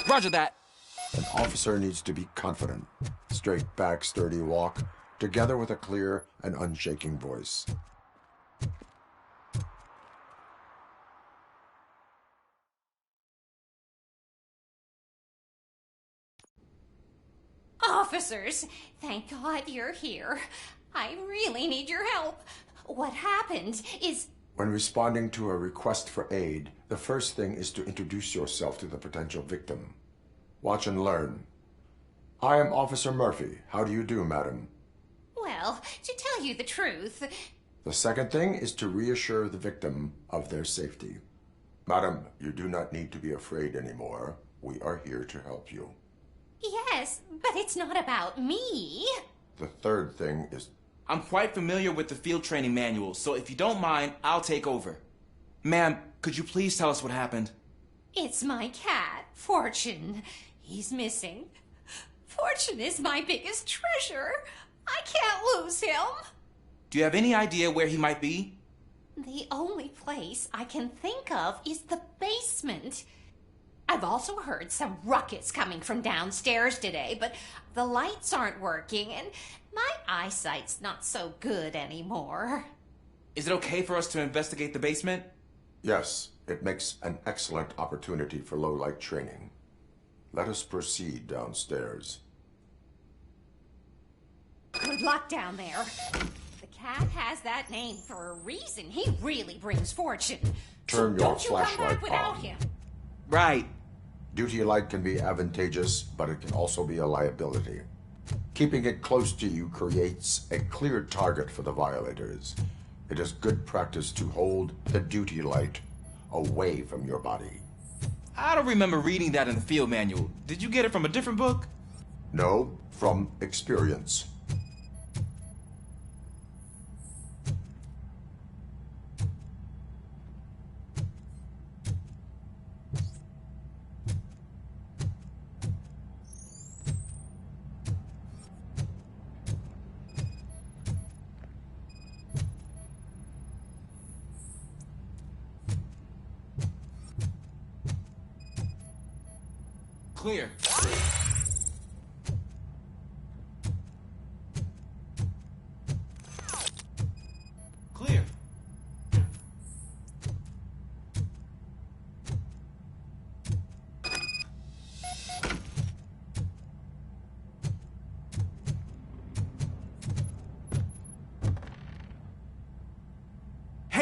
Roger that. An officer needs to be confident. Straight back, sturdy walk, together with a clear and unshaking voice. Officers, thank God you're here. I really need your help. What happened is... When responding to a request for aid, the first thing is to introduce yourself to the potential victim. Watch and learn. I am Officer Murphy. How do you do, madam? Well, to tell you the truth... The second thing is to reassure the victim of their safety. Madam, you do not need to be afraid anymore. We are here to help you. Yes, but it's not about me. The third thing is... I'm quite familiar with the field training manual, so if you don't mind, I'll take over. Ma'am, could you please tell us what happened? It's my cat, Fortune. He's missing. Fortune is my biggest treasure. I can't lose him. Do you have any idea where he might be? The only place I can think of is the basement. I've also heard some ruckus coming from downstairs today, but the lights aren't working and my eyesight's not so good anymore. Is it okay for us to investigate the basement? Yes, it makes an excellent opportunity for low-light training. Let us proceed downstairs. Good luck down there. The cat has that name for a reason. He really brings fortune. Turn so your don't you come flashlight back without on. him. Right. Duty light can be advantageous, but it can also be a liability. Keeping it close to you creates a clear target for the violators. It is good practice to hold the duty light away from your body. I don't remember reading that in the field manual. Did you get it from a different book? No, from experience. Clear. Clear.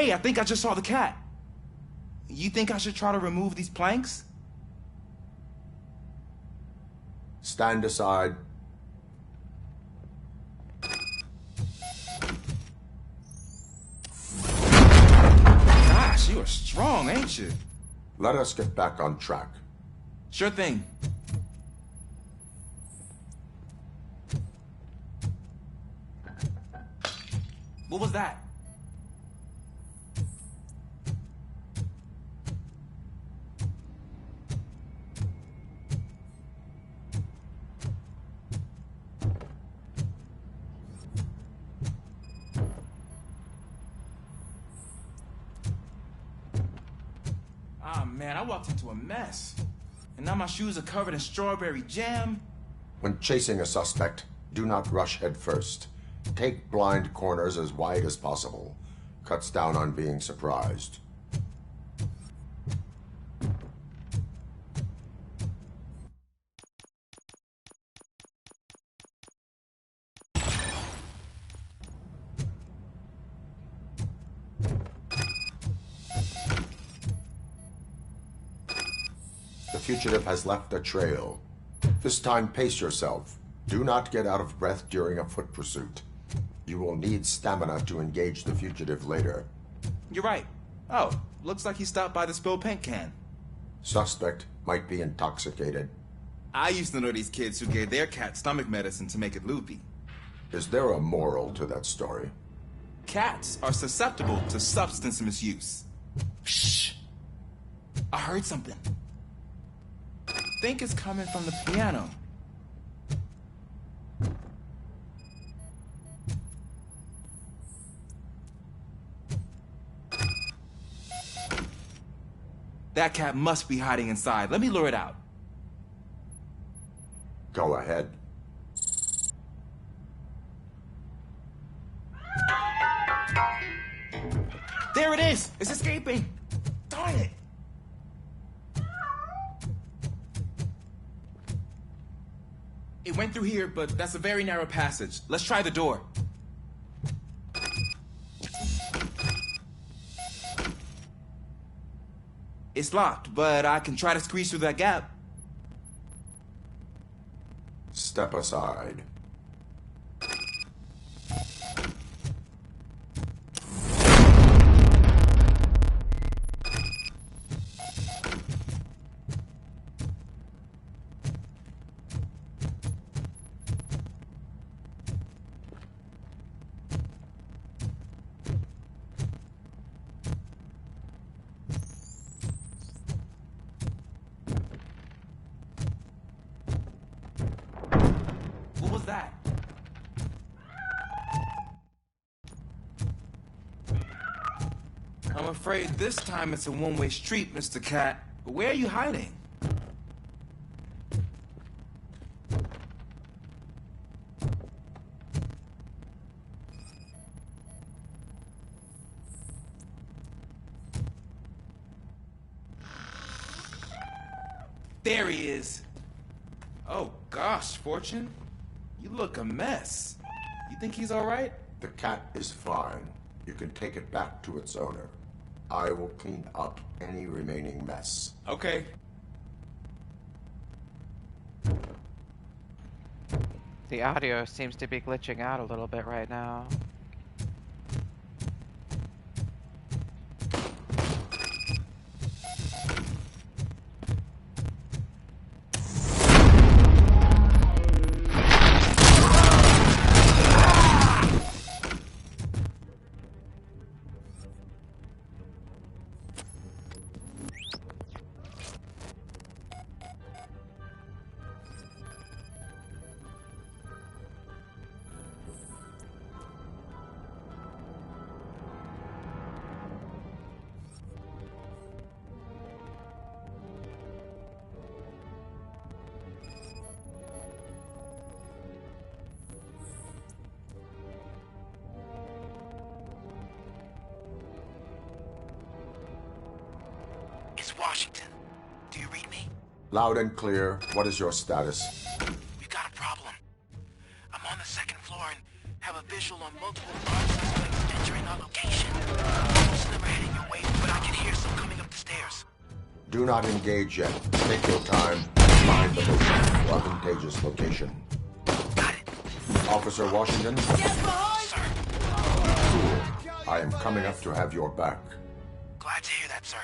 Hey, I think I just saw the cat. You think I should try to remove these planks? Stand aside. Gosh, you are strong, ain't you? Let us get back on track. Sure thing. What was that? Ah, man, I walked into a mess. And now my shoes are covered in strawberry jam. When chasing a suspect, do not rush head first. Take blind corners as wide as possible. Cuts down on being surprised. The fugitive has left a trail. This time, pace yourself. Do not get out of breath during a foot pursuit. You will need stamina to engage the fugitive later. You're right. Oh, looks like he stopped by the spilled paint can. Suspect might be intoxicated. I used to know these kids who gave their cat stomach medicine to make it loopy. Is there a moral to that story? Cats are susceptible to substance misuse. Shh! I heard something. I think it's coming from the piano. That cat must be hiding inside. Let me lure it out. Go ahead. There it is! It's escaping! Darn it! It went through here, but that's a very narrow passage. Let's try the door. It's locked, but I can try to squeeze through that gap. Step aside. That? I'm afraid this time it's a one-way street, Mr. Cat. Where are you hiding? There he is. Oh gosh, Fortune. You look a mess. You think he's all right? The cat is fine. You can take it back to its owner. I will clean up any remaining mess. Okay. The audio seems to be glitching out a little bit right now. It's Washington. Do you read me? Loud and clear. What is your status? We've got a problem. I'm on the second floor and have a visual on multiple armed suspects entering our location. Most of them Do not engage yet. Take your time and find the most advantageous location. Got it. Officer Washington? Get behind! Sir. Cool. I am coming up to have your back. Glad to hear that, sir.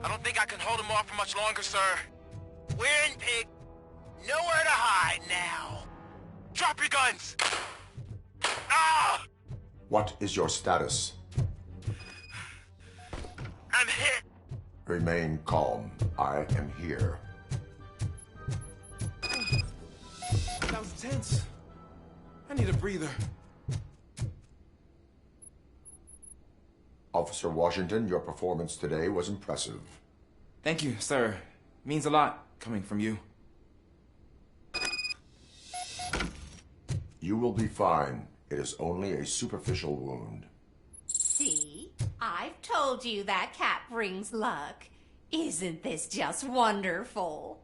I don't think I can hold him off for much longer, sir. We're in, pig. Nowhere to hide now. Drop your guns! Ah! What is your status? I'm hit. Remain calm. I am here. That was tense. I need a breather. Officer Washington, your performance today was impressive. Thank you, sir. Means a lot coming from you. You will be fine. It is only a superficial wound. See? I've told you that cat brings luck. Isn't this just wonderful?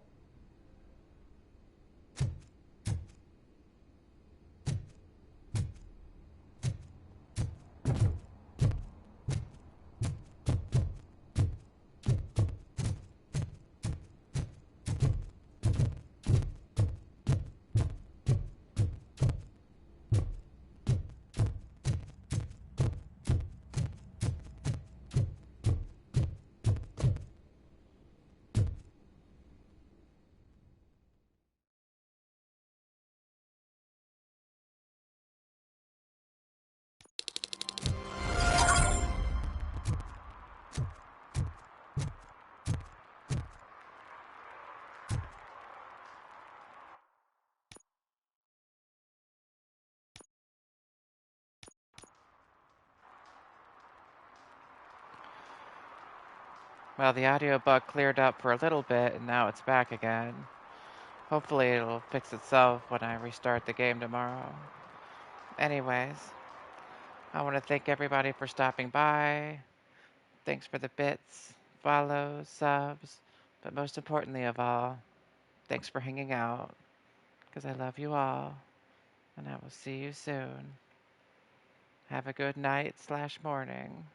Well, the audio bug cleared up for a little bit, and now it's back again. Hopefully it'll fix itself when I restart the game tomorrow. Anyways, I want to thank everybody for stopping by. Thanks for the bits, follows, subs, but most importantly of all, thanks for hanging out, because I love you all, and I will see you soon. Have a good night/morning.